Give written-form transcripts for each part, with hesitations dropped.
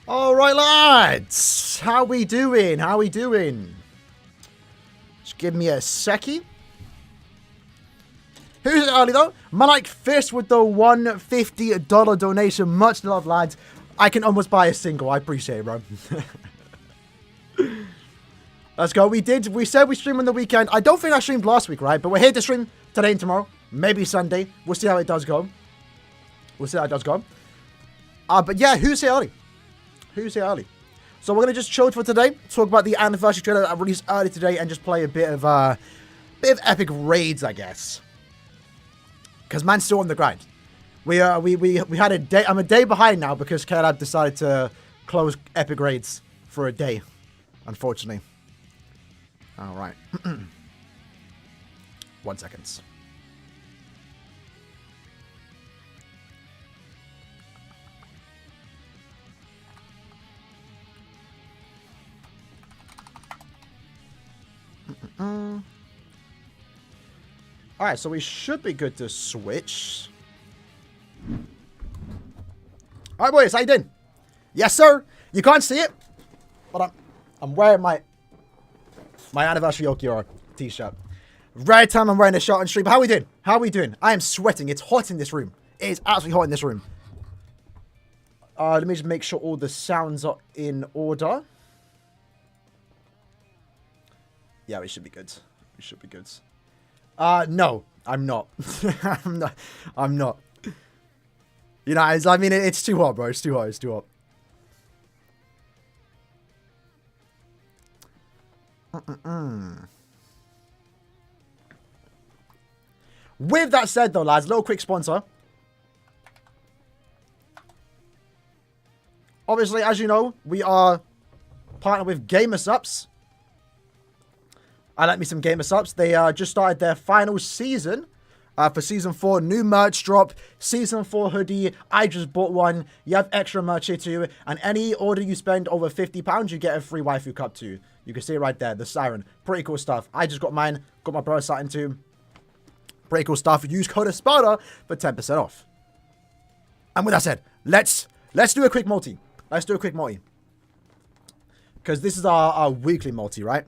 All right, lads. How we doing? How we doing? Just give me a seckie. Who's it early, though? Mike Fist with the $150 donation. Much love, lads. I can almost buy a single. I appreciate it, bro. Let's go. We said we stream on the weekend. I don't think I streamed last week, right? But we're here to stream today and tomorrow. Maybe Sunday. We'll see how it does go. But yeah, who's here early? Who's here early? So we're going to just chill for today. Talk about the anniversary trailer that I released early today. And just play a bit of epic raids, I guess. Because man's still on the grind. We had a day. I'm a day behind now because Caleb decided to close epic raids for a day. Unfortunately. All right. 1 second. Alright, so we should be good to switch. Alright, boys, how you doing? Yes, sir. You can't see it, but I'm wearing my anniversary Aaroniero t-shirt. Rare time I'm wearing a shirt on stream. How we doing? How we doing? I am sweating. It's hot in this room. It is absolutely hot in this room. Let me just make sure all the sounds are in order. Yeah, we should be good. We should be good. No, I'm not. I'm not. You know, I mean, it's too hot, bro. It's too hot. It's too hot. With that said, though, lads, little quick sponsor. Obviously, as you know, we are partnered with GamerSups. I like me some GamerSups. They just started their final season for Season 4. New merch drop. Season 4 hoodie. I just bought one. You have extra merch here too. And any order you spend over £50, you get a free waifu cup too. You can see it right there. The siren. Pretty cool stuff. I just got mine. Got my brother starting too. Pretty cool stuff. Use code SPARTA for 10% off. And with that said, let's do a quick multi. Let's do a quick multi. Because this is our weekly multi, right?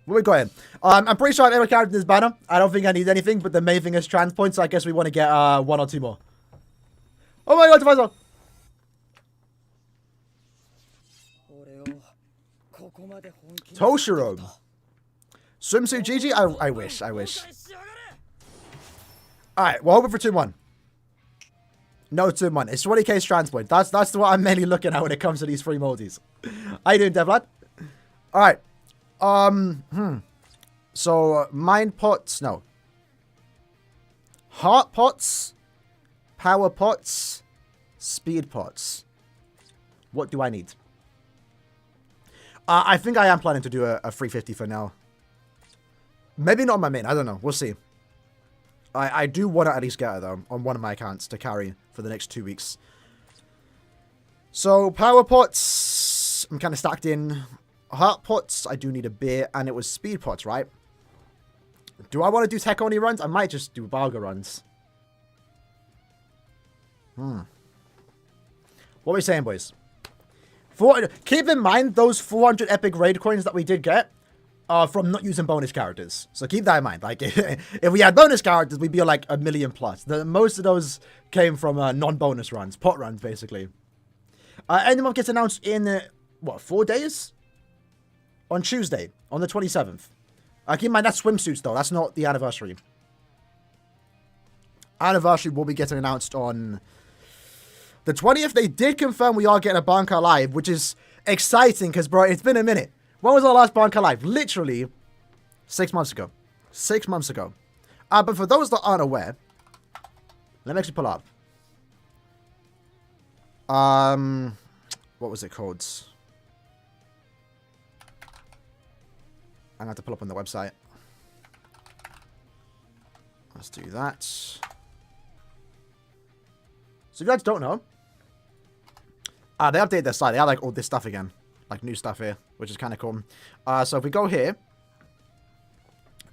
What we got here? I'm pretty sure I have every character in this banner. I don't think I need anything, but the main thing is trans points, so I guess we want to get 1 or 2 more. Oh my god, Device! Toshiro. Swimsuit GG? I wish. Alright, we're hoping for 2-1. No 2-1. It's 20k trans point. That's what I'm mainly looking at when it comes to these free multis. How you doing, Devlad? Alright. So, mind pots, no. Heart pots, power pots, speed pots. What do I need? I think I am planning to do a 350 for now. Maybe not my main, I don't know, we'll see. I do want to at least get it though, on one of my accounts to carry for the next 2 weeks. So, power pots, I'm kind of stacked in. Heart pots, I do need a beer, and it was speed pots, right? Do I want to do tech only runs? I might just do Balga runs. What are we saying, boys? Keep in mind those 400 epic raid coins that we did get are from not using bonus characters. So keep that in mind. Like, if we had bonus characters, we'd be like 1 million plus. Most of those came from non-bonus runs, pot runs, basically. End of month gets announced in, what, 4 days? On Tuesday, on the 27th. Keep in mind, that's swimsuits, though. That's not the anniversary. Anniversary will be getting announced on the 20th. They did confirm we are getting a Bankai Live, which is exciting, because, bro, it's been a minute. When was our last Bankai Live? Literally 6 months ago. 6 months ago. But for those that aren't aware, let me actually pull up. What was it called? I'm going to have to pull up on the website. Let's do that. So if you guys don't know, they updated their site. They have like all this stuff again. Like new stuff here, which is kind of cool. So if we go here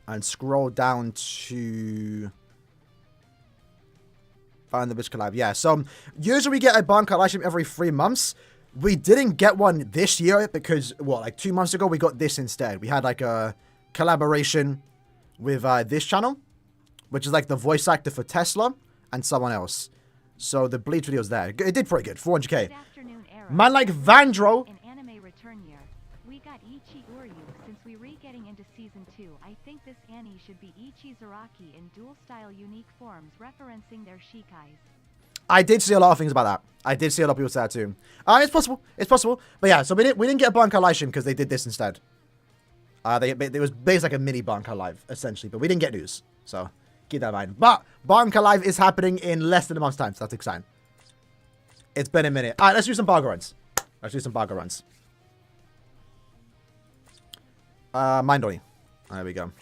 and scroll down to Find the Bleach collab. Yeah, so usually we get a Bankai live stream every 3 months. We didn't get one this year because, what, like 2 months ago, we got this instead. We had like a collaboration with this channel, which is like the voice actor for Tesla and someone else. So the Bleach video's there. It did pretty good, 400k. Man like Vandro. In anime return year, we got Ichi Uryu. Since we re-getting into season 2, I think this Annie should be Ichi Zaraki in dual-style unique forms referencing their shikais. I did see a lot of things about that. I did see a lot of people say that too. It's possible. It's possible. But yeah, so we didn't get a Bankai live stream because they did this instead. It was basically like a mini Bankai live, essentially. But we didn't get news. So keep that in mind. But Bankai live is happening in less than a month's time. So that's exciting. It's been a minute. All right, let's do some Bargo runs. Let's do some Bargo runs. Mind Oni. There we go.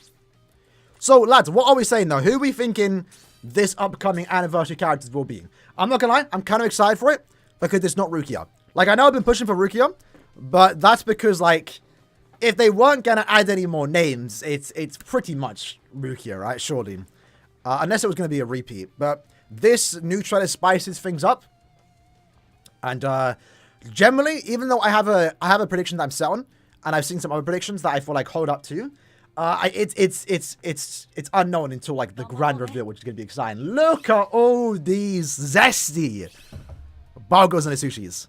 So, lads, what are we saying, though? Who are we thinking this upcoming anniversary characters will be? I'm not gonna lie, I'm kind of excited for it because it's not Rukia. Like, I know I've been pushing for Rukia, but that's because, like, if they weren't gonna add any more names, it's pretty much Rukia, right? Surely. Unless it was gonna be a repeat. But this new trailer spices things up. And, generally, even though I have a prediction that I'm set on, and I've seen some other predictions that I feel like hold up to, it's unknown until like the grand reveal, which is gonna be exciting. Look at all these zesty Bargos and Isushis.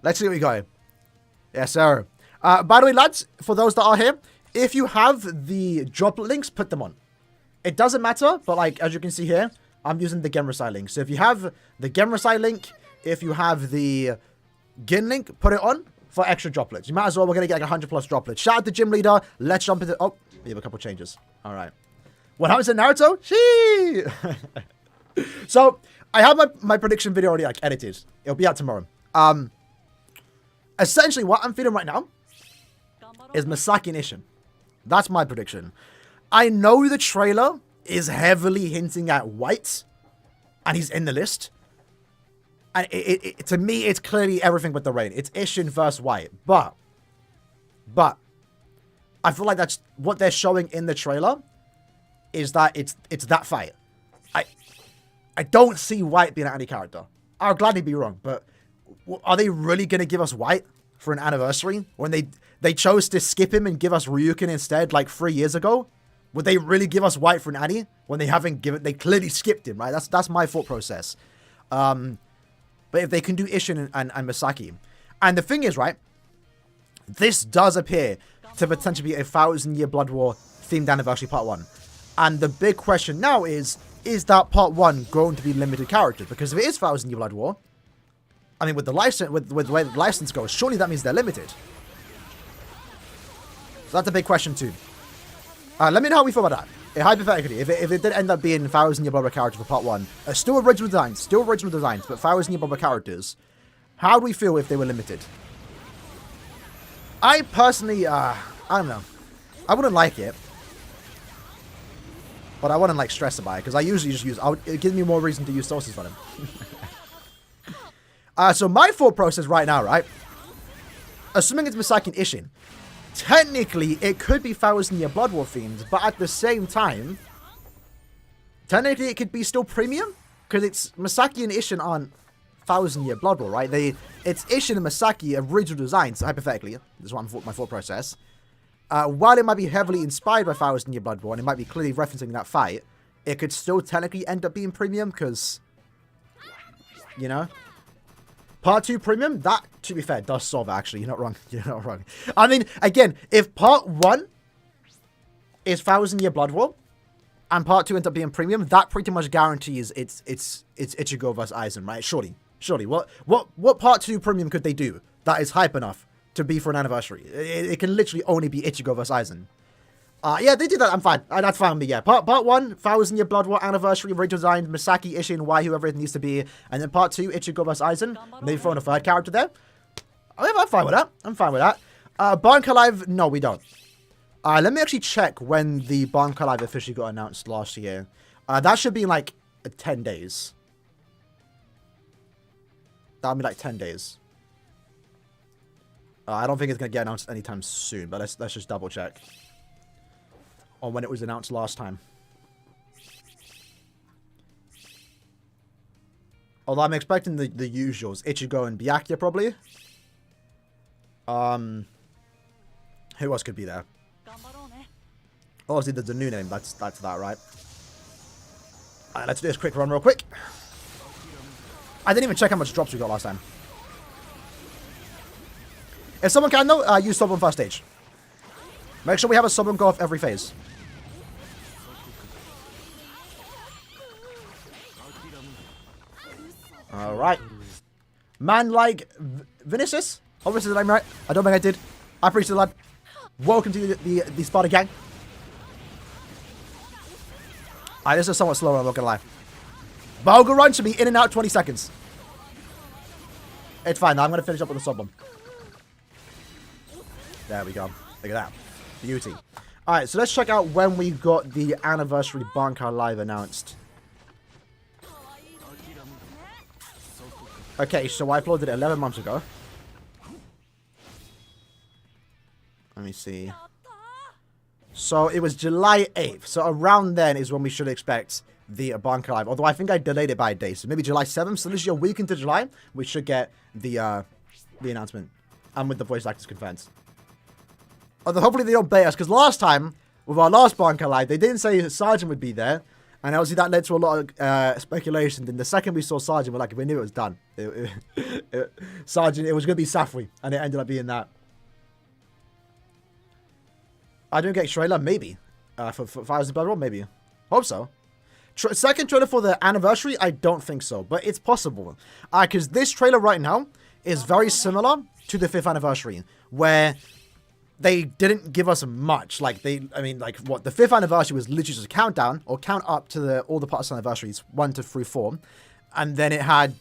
Let's see what we got. Yes, sir. By the way, lads, for those that are here, if you have the droplet links, put them on. It doesn't matter, but like as you can see here, I'm using the Genresai link. So if you have the Genresai link, if you have the Gin link, put it on for extra droplets. You might as well. We're going to get like 100 plus droplets. Shout out to Gym Leader. Let's jump into... Oh, we have a couple changes. All right. What happens in Naruto? Shee! So, I have my prediction video already like edited. It'll be out tomorrow. Essentially, what I'm feeling right now is Misaki and Isshin. That's my prediction. I know the trailer is heavily hinting at White, and he's in the list. And to me, it's clearly everything but the rain. It's Isshin versus White. But, I feel like that's what they're showing in the trailer is that it's that fight. I don't see White being an anti-character. I'll gladly be wrong, but are they really going to give us White for an anniversary? When they chose to skip him and give us Ryukin instead, like 3 years ago? Would they really give us White for an Annie when they haven't given... They clearly skipped him, right? That's my thought process. But if they can do Isshin and Misaki. And the thing is, right, this does appear to potentially be a 1,000-year Blood War themed anniversary part 1. And the big question now is that part 1 going to be limited characters? Because if it is 1,000-year Blood War, I mean, with the license, with the way the license goes, surely that means they're limited. So that's a big question too. Let me know how we feel about that. Hypothetically, if it did end up being 1,000-year Blood War characters for part 1, still original designs, but 1,000-year Blood War characters, how do we feel if they were limited? I personally, I don't know. I wouldn't like it. But I wouldn't like stress about it, because I usually just use, it gives me more reason to use sources for them. So my thought process right now, right? Assuming it's Misaki and Isshin, technically, it could be 1,000-year Blood War themed, but at the same time, technically it could be still premium, because it's Misaki and Isshin aren't 1,000-year Blood War, right? It's Isshin and Misaki original designs, hypothetically. This is what my thought process. While it might be heavily inspired by 1,000-year Blood War, and it might be clearly referencing that fight, it could still technically end up being premium, because, you know... Part 2 premium, that, to be fair, does solve it, actually. You're not wrong. You're not wrong. I mean, again, if part 1 is 1,000-year Blood War, and part 2 ends up being premium, that pretty much guarantees it's Ichigo vs Aizen, right? Surely. What part 2 premium could they do that is hype enough to be for an anniversary? It can literally only be Ichigo vs Aizen. Yeah, they did that. I'm fine. That's fine with me, yeah. Part 1, 1,000-year Blood War anniversary, original design, Misaki, Isshin, Y, whoever it needs to be. And then part 2, Ichigo vs Aizen. Maybe throw in a third character there. I'm fine with that. Bankai Live, no, we don't. Let me actually check when the Bankai Live officially got announced last year. That should be in like 10 days. That'll be like 10 days. I don't think it's going to get announced anytime soon, but let's just double check on when it was announced last time. Although I'm expecting the usuals. Ichigo and Byakuya, probably. Who else could be there? Obviously, there's a new name. That's that, right? Alright, let's do this quick run real quick. I didn't even check how much drops we got last time. If someone can, though, use Sobbum first stage. Make sure we have a Sobbum go off every phase. Alright. Man like Vinicius. Obviously, I'm right. I don't think I did. I appreciate it, lad. Welcome to the Sparta gang. Alright, this is somewhat slower, I'm not gonna lie. Bauga run should be in and out 20 seconds. It's fine, I'm gonna finish up with the Sobbum. There we go. Look at that. Beauty. Alright, so let's check out when we got the anniversary Bankai Live announced. Okay, so I uploaded it 11 months ago. Let me see. So it was July 8th. So around then is when we should expect the Bankai Live. Although I think I delayed it by a day. So maybe July 7th. So literally a week into July, we should get the announcement. And with the voice actors confirmed. Although hopefully they don't bait us. Because last time, with our last Bankai Live, they didn't say Sergeant would be there. And obviously that led to a lot of speculation. Then the second we saw Sergeant, we're like, we knew it was done. Sergeant, it was going to be Safri. And it ended up being that. I don't get trailer, maybe. For Fires of Blood Roll, maybe. Hope so. Second trailer for the anniversary, I don't think so. But it's possible. Because this trailer right now is very similar to the 5th anniversary. Where they didn't give us much. The 5th anniversary was literally just a countdown. Or count up to all the past anniversaries. 1 to 3, 4. And then it had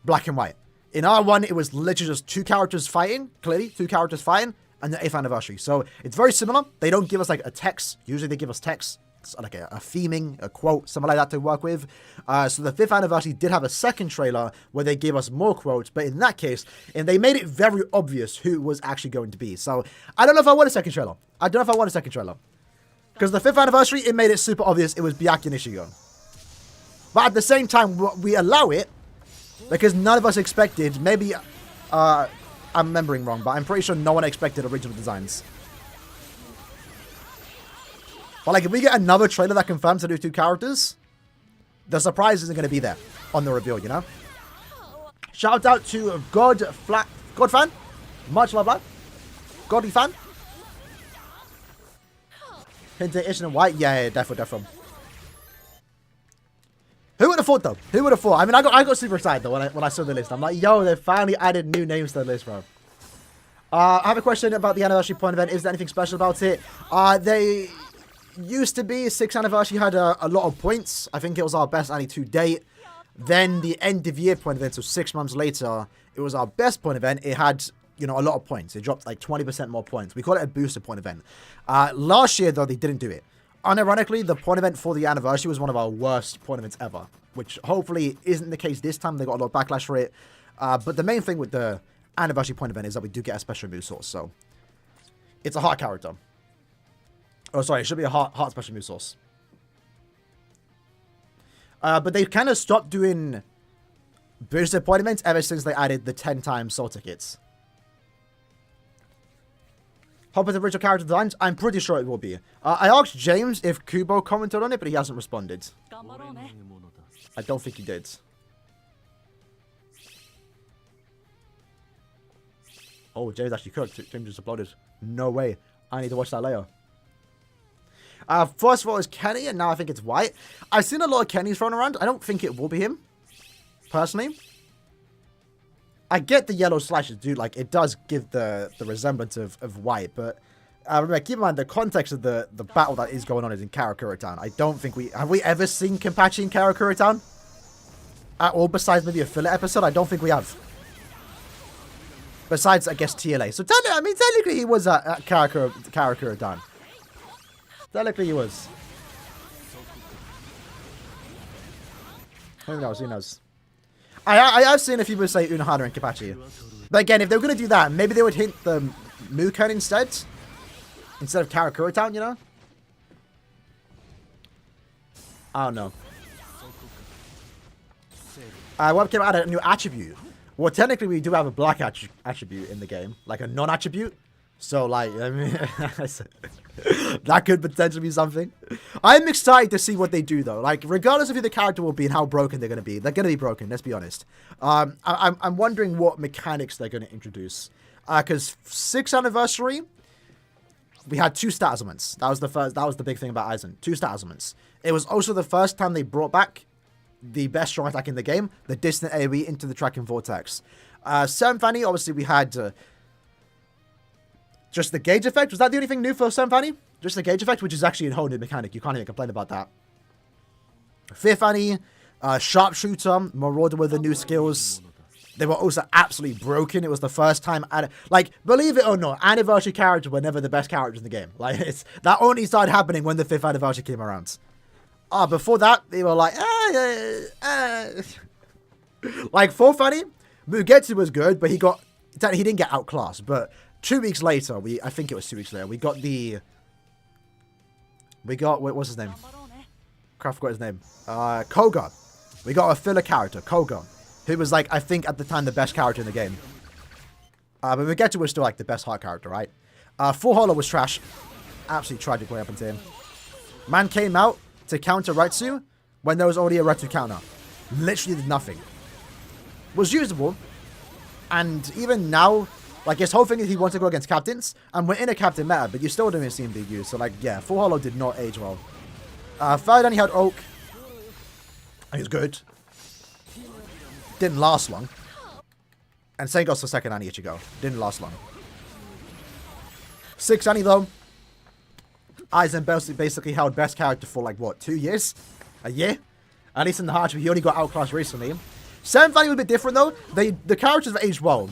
black and white. In R1, it was literally just 2 characters fighting. Clearly, 2 characters fighting. And the 8th anniversary. So it's very similar. They don't give us like a text. Usually they give us text. It's like a theming, a quote, something like that to work with. So the 5th anniversary did have a second trailer where they gave us more quotes. But in that case, and they made it very obvious who it was actually going to be. So I don't know if I want a second trailer. Because the 5th anniversary, it made it super obvious it was Byakuya and Ichigo. But at the same time, we allow it because none of us expected, maybe... I'm remembering wrong, but I'm pretty sure no one expected original designs. But if we get another trailer that confirms to do 2 characters, the surprise isn't going to be there on the reveal, you know? Shout out to God Fan. Much love, lad. Godly fan. Hint at Ishin and White. Yeah, definitely. Who would have thought, though? Who would have thought? I mean, I got super excited, though, when I saw the list. I'm like, yo, they finally added new names to the list, bro. I have a question about the anniversary point event. Is there anything special about it? They used to be, 6th anniversary had a lot of points. I think it was our best annie to date. Then the end of year point event, so 6 months later, it was our best point event. It had, a lot of points. It dropped like 20% more points. We call it a booster point event. Last year, though, they didn't do it. Unironically, the point event for the anniversary was one of our worst point events ever, which hopefully isn't the case this time. They got a lot of backlash for it. But the main thing with the anniversary point event is that we do get a special move source, so it's a heart character. Oh, sorry, it should be a heart special move source. But they kind of stopped doing boosted point events ever since they added the 10 times soul tickets. Hope it's original character designs. I'm pretty sure it will be. I asked James if Kubo commented on it, but he hasn't responded. I don't think he did. Oh, James actually cooked. James just uploaded. No way. I need to watch that later. First of all, it's Kenny, and now I think it's White. I've seen a lot of Kennys thrown around. I don't think it will be him, personally. I get the yellow slashes, dude. It does give the resemblance of White, but remember, keep in mind the context of the battle that is going on is in Karakura Town. I don't think have we ever seen Kenpachi in Karakura Town at all, besides maybe a filler episode. I don't think we have. Besides, I guess TLA. So technically, he was at Karakura Town. Technically, he was. Who knows? I've seen a few people say Unohana and Kenpachi. But again, if they were going to do that, maybe they would hint the Mukan instead of Karakura Town, you know? I don't know. Webcam added a new attribute. Well, technically, we do have a black attribute in the game, like a non-attribute. So, like, I mean, that could potentially be something. I'm excited to see what they do, though. Like, regardless of who the character will be and how broken they're going to be broken, let's be honest. I'm wondering what mechanics they're going to introduce. Because 6th anniversary, we had 2 stat elements. That was the big thing about Aizen. 2 stat elements. It was also the first time they brought back the best strong attack in the game, the distant AoE into the tracking vortex. 7th Annie, obviously we had just the gauge effect. Was that the only thing new for 7th Annie? Just the gauge effect, which is actually a whole new mechanic. You can't even complain about that. 5th Annie, sharpshooter, marauder with the new skills. They were also absolutely broken. It was the first time, like, believe it or not, anniversary characters were never the best characters in the game. Like, that only started happening when the 5th anniversary came around. Before that, they were like, like, 4th Annie, Mugetsu was good, but he didn't get outclassed. But 2 weeks later, I think it was 2 weeks later, we got, what's his name? I forgot his name. Koga. We got a filler character, Koga, who was, like, I think at the time the best character in the game. But Mugetsu was still, like, the best heart character, right? Full Hollow was trash. Absolutely tragic what happened to him. Man came out to counter Retsu when there was already a Retsu counter. Literally did nothing. Was usable. And even now, like, his whole thing is he wants to go against captains. And we're in a captain meta, but you still don't even see him being used. So, like, yeah, Full Hollow did not age well. 3rd Annie had Oak. He was good. Didn't last long. And same goes for 2nd Annie Ichigo. Didn't last long. 6th Annie, though. Aizen basically held best character for, like, what, 2 years? A year? At least in the hardship, he only got outclassed recently. 7th Annie was a bit different, though. The characters have aged well.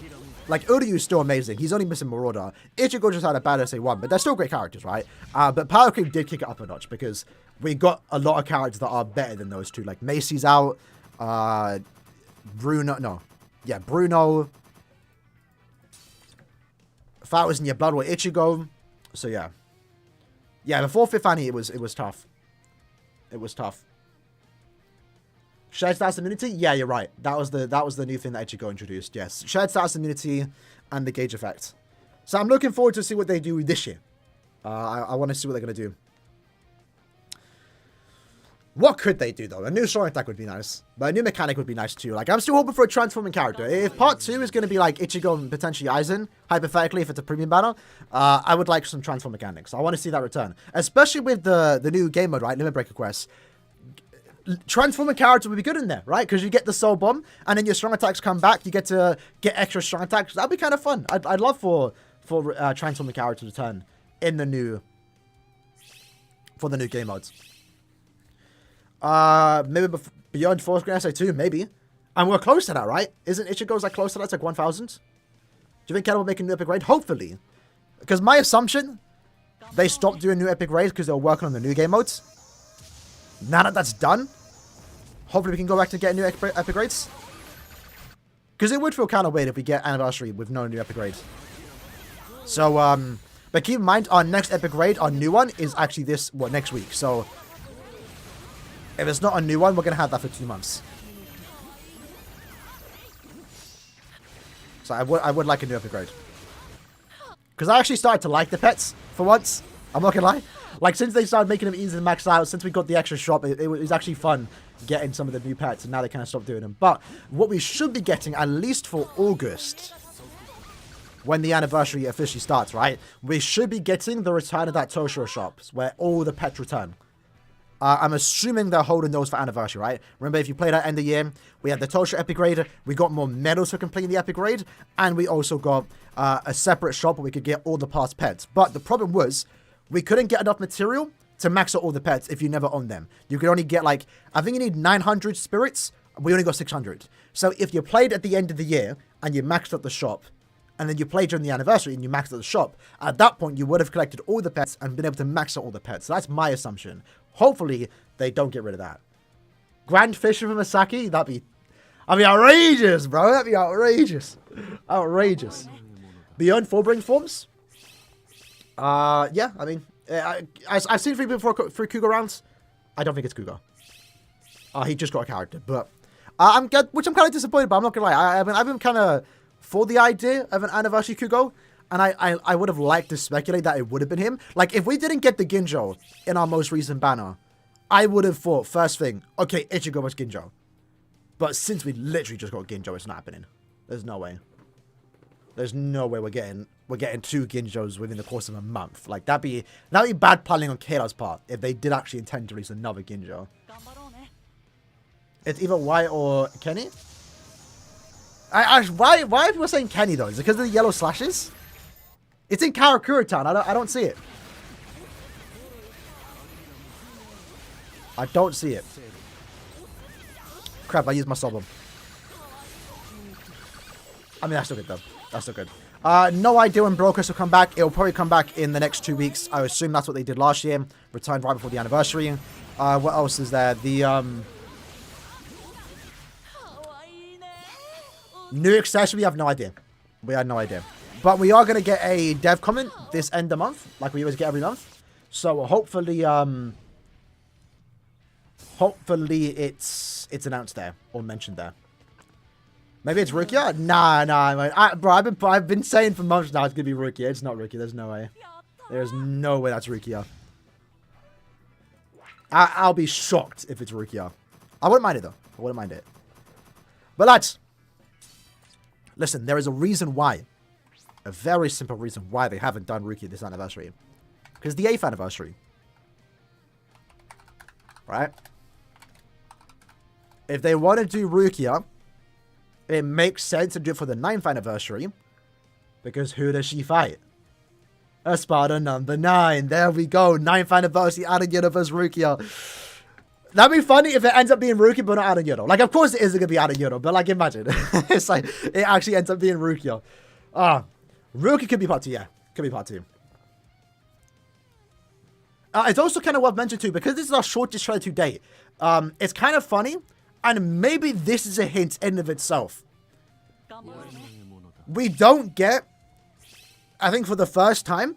Like, Uryu is still amazing. He's only missing Marauder. Ichigo just had a bad SA1, but they're still great characters, right? But Power Creep did kick it up a notch because we got a lot of characters that are better than those two. Like, Macy's out. Bruno. If that was in your blood with Ichigo. So, yeah. Yeah, before 5th Annie, it was tough. It was tough. Shared status immunity? Yeah, you're right. That was the new thing that Ichigo introduced. Yes, shared status immunity and the gauge effect. So I'm looking forward to see what they do this year. I want to see what they're gonna do. What could they do though? A new strong attack would be nice, but a new mechanic would be nice too. Like, I'm still hoping for a transforming character. If part 2 is gonna be like Ichigo and potentially Aizen, hypothetically, if it's a premium banner, I would like some transform mechanics. I want to see that return, especially with the new game mode, right? Limit Breaker Quest. Transforming character would be good in there, right? Because you get the soul bomb, and then your strong attacks come back. You get to get extra strong attacks. That'd be kind of fun. I'd love for transforming character to return in the new game modes. Maybe beyond 4th grade SA2, maybe. And we're close to that, right? Isn't Ichigo's like close to that? It's like 1,000. Do you think Ken will make a new epic raid? Hopefully, because my assumption they stopped doing new epic raids because they were working on the new game modes. Now that that's done, hopefully we can go back to getting new epic raids. Because it would feel kind of weird if we get Anniversary with no new epic raids. So, but keep in mind, our next epic raid, our new one, is actually next week. So, if it's not a new one, we're going to have that for 2 months. So, I would like a new epic raid. Because I actually started to like the pets, for once. I'm not going to lie. Like, since they started making them easy to max out, since we got the extra shop, it was actually fun getting some of the new pets, and now they kind of stopped doing them. But what we should be getting, at least for August, when the anniversary officially starts, right? We should be getting the return of that Toshiro shop, where all the pets return. I'm assuming they're holding those for anniversary, right? Remember, if you played at end of year, we had the Toshiro epic raid, we got more medals for completing the epic raid, and we also got a separate shop where we could get all the past pets. But the problem was, we couldn't get enough material to max out all the pets if you never own them. You could only get, like, I think you need 900 spirits. We only got 600. So if you played at the end of the year and you maxed out the shop, and then you played during the anniversary and you maxed out the shop, at that point you would have collected all the pets and been able to max out all the pets. So that's my assumption. Hopefully they don't get rid of that. Grand Fisher from Masaki? That'd be outrageous, bro. That'd be outrageous. Outrageous. Beyond Fullbring forms? Yeah, I mean, I've seen 3 people for Kuga rounds. I don't think it's Kuga. He just got a character, but I'm good, which I'm kind of disappointed, but I'm not gonna lie. I've been kind of for the idea of an anniversary Kugo, and I would have liked to speculate that it would have been him. Like, if we didn't get the Ginjo in our most recent banner, I would have thought, first thing, okay, Ichigo was Ginjo. But since we literally just got Ginjo, it's not happening. There's no way. There's no way we're getting 2 Ginjos within the course of a month. Like, that'd be bad planning on Kayla's part if they did actually intend to release another Ginjo. It's either White or Kenny. Why are people saying Kenny though? Is it because of the yellow slashes? It's in Karakura Town. I don't see it. I don't see it. Crap, I used my soul bomb. I mean, that's still good though. That's still good. No idea when Brocus will come back. It'll probably come back in the next 2 weeks. I assume that's what they did last year. Returned right before the anniversary. What else is there? The new accessory, we have no idea. We had no idea. But we are going to get a dev comment this end of month, like we always get every month. So hopefully it's announced there or mentioned there. Maybe it's Rukia? Nah. Bro, I've been saying for months now it's going to be Rukia. It's not Rukia. There's no way. There's no way that's Rukia. I'll be shocked if it's Rukia. I wouldn't mind it though. I wouldn't mind it. But lads, listen, there is a reason why. A very simple reason why they haven't done Rukia this anniversary. Because the 8th anniversary. Right? If they want to do Rukia, it makes sense to do it for the 9th anniversary. Because who does she fight? Espada number 9. There we go. 9th anniversary Aaroniero vs Rukia. That'd be funny if it ends up being Rukia, but not Aaroniero. Like, of course it isn't going to be Aaroniero, but like, imagine. It's like, it actually ends up being Rukia. Rukia could be part 2, yeah. Could be part 2. It's also kind of worth mentioning too, because this is our shortest trailer to date. It's kind of funny, and maybe this is a hint in of itself. We don't get, I think for the first time,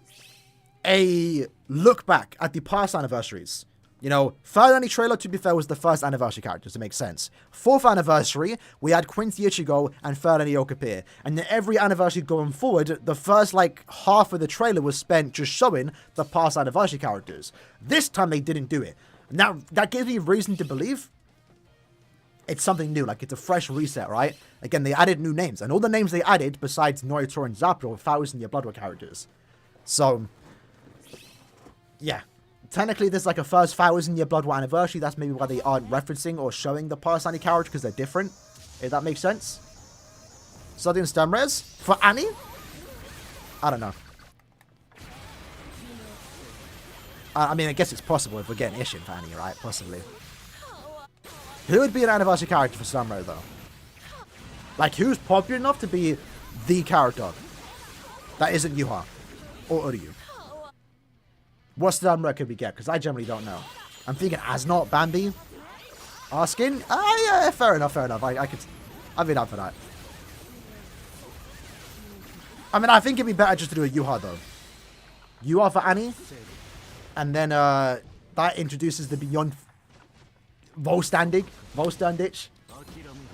a look back at the past anniversaries. You know, 3rd anniversary trailer, to be fair, was the first anniversary characters, to make sense. 4th anniversary, we had Quincy Ichigo and 3rd anniversary appear. And then every anniversary going forward, the first, like, half of the trailer was spent just showing the past anniversary characters. This time, they didn't do it. Now, that gives me reason to believe it's something new. Like, it's a fresh reset, right? Again, they added new names. And all the names they added, besides Noritoro and Zappa, were 1,000-year Blood War characters. So, yeah. Technically, there's like a first 1,000-year Blood War anniversary. That's maybe why they aren't referencing or showing the past Annie character, because they're different. If that makes sense. Sodium Stemres for Annie? I don't know. I mean, I guess it's possible if we're getting Ishin for Annie, right? Possibly. Who would be an anniversary character for Stemres, though? Like, who's popular enough to be the character that isn't Yuha or Uryu? What Stemres could we get? Because I generally don't know. I'm thinking Asnot, Bambi, Arskin. Yeah, fair enough. I'd be down for that. I mean, I think it'd be better just to do a Yuha, though. Yuha for Annie. And then that introduces the Beyond Volstandich.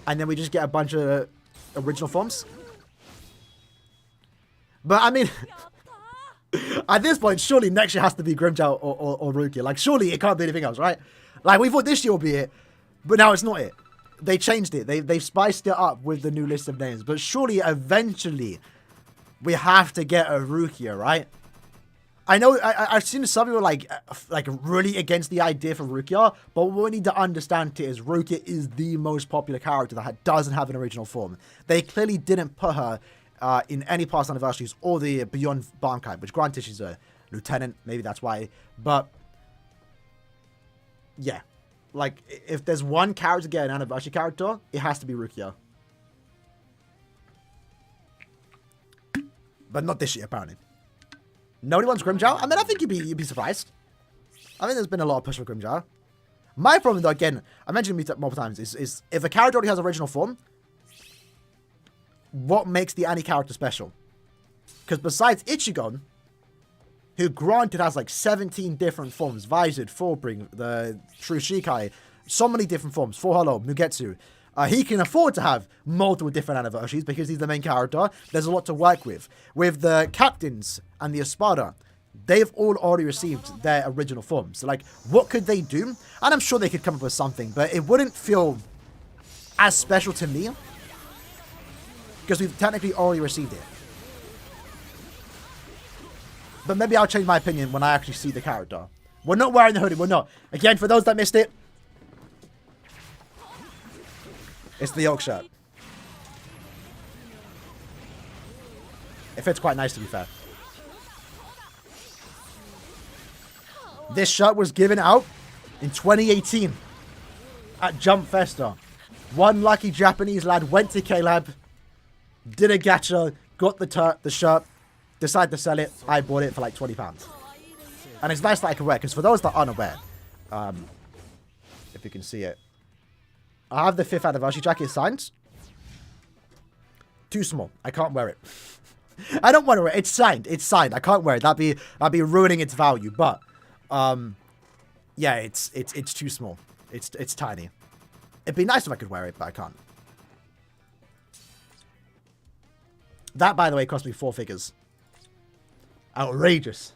And then we just get a bunch of original forms. But, I mean... At this point, surely next year has to be Grimjow or Rukia. Like, surely it can't be anything else, right? Like, we thought this year will be it, but now it's not it. They changed it. They've spiced it up with the new list of names. But surely, eventually, we have to get a Rukia, right? I know, I've seen some people, like really against the idea for Rukia, but what we need to understand is Rukia is the most popular character that doesn't have an original form. They clearly didn't put her... in any past anniversaries or the Beyond Bankai, which granted she's a lieutenant, maybe that's why, but yeah, like if there's one character to get an anniversary character, it has to be Rukia. But not this year, apparently. Nobody wants Grimjow? I mean, I think you'd be surprised. I think there's been a lot of push for Grimjow. My problem, though, again, I mentioned it multiple times, is if a character already has original form, what makes the Annie character special? Because besides Ichigon, who granted has like 17 different forms, Visored, Fullbring, the True Shikai, so many different forms, Full Hollow, Mugetsu, He can afford to have multiple different anniversaries because he's the main character. There's a lot to work with. With the captains and the Espada, they've all already received their original forms. So, like, what could they do? And I'm sure they could come up with something, but it wouldn't feel as special to me because we've technically already received it. But maybe I'll change my opinion when I actually see the character. We're not wearing the hoodie. We're not. Again, for those that missed it, it's the York shirt. It fits quite nice, to be fair. This shirt was given out in 2018 at Jump Festa. One lucky Japanese lad went to K-Lab, did a gacha, got the shirt, decided to sell it. I bought it for like £20. And it's nice that I can wear, because for those that aren't aware, if you can see it, I have the 5th anniversary jacket signed. Too small. I can't wear it. I don't want to wear it. It's signed. It's signed. I can't wear it. That'd be ruining its value. But yeah, it's too small. It's tiny. It'd be nice if I could wear it, but I can't. That, by the way, cost me 4 figures. Outrageous.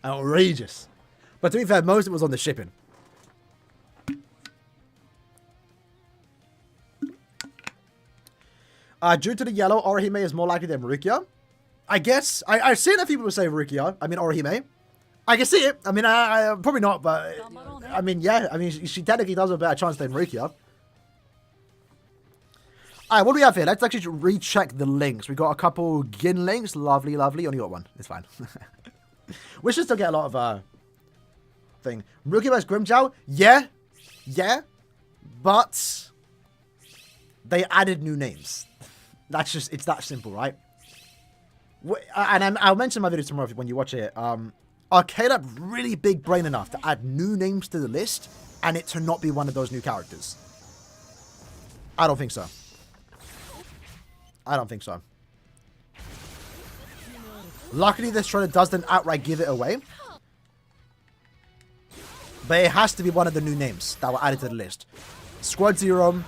Outrageous. But to be fair, most of it was on the shipping. Due to the yellow, Orihime is more likely than Rukia. I guess. I've seen a few people say Rukia. I mean, Orihime. I can see it. I mean, I probably not, but I mean, yeah. I mean, she technically does have a better chance than Rukia. Alright, what do we have here? Let's actually recheck the links. We got a couple Gin links. Lovely, lovely. Only got one. It's fine. We should still get a lot of thing. Rukia vs Grimjow? Yeah. Yeah. But they added new names. That's just, it's that simple, right? And I'll mention my video tomorrow when you watch it. Are Caleb really big brain enough to add new names to the list and it to not be one of those new characters? I don't think so. I don't think so. Luckily, this trailer doesn't outright give it away. But it has to be one of the new names that were added to the list. Squad Zero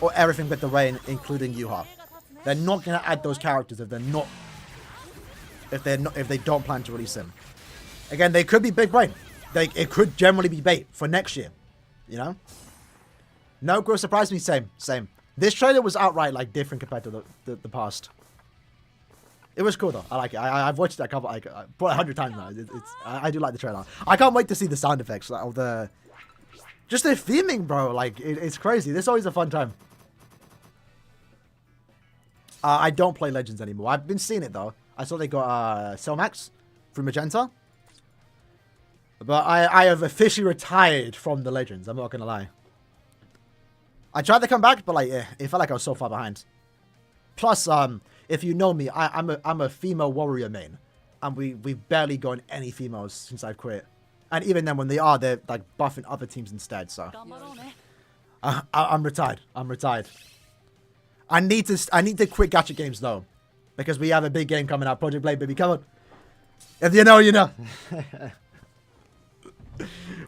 or everything with the rain, including Yuha. They're not going to add those characters if they don't plan to release them. Again, they could be big brain. It could generally be bait for next year. You know? No, Grow surprised me. Same. This trailer was outright like different compared to the past. It was cool though. I like it. I've watched it a couple, probably 100 times now. I do like the trailer. I can't wait to see the sound effects of just the theming, bro. Like it's crazy. This is always a fun time. I don't play Legends anymore. I've been seeing it though. I saw they got Cellmax through Magenta. But I have officially retired from the Legends. I'm not gonna lie. I tried to come back, but like, it felt like I was so far behind. Plus, if you know me, I'm a female warrior main, and we've barely gotten any females since I've quit. And even then, when they are, they're like buffing other teams instead. So I'm retired. I'm retired. I need to quit gacha games though, because we have a big game coming out. Project Blade, baby, come on. If you know, you know.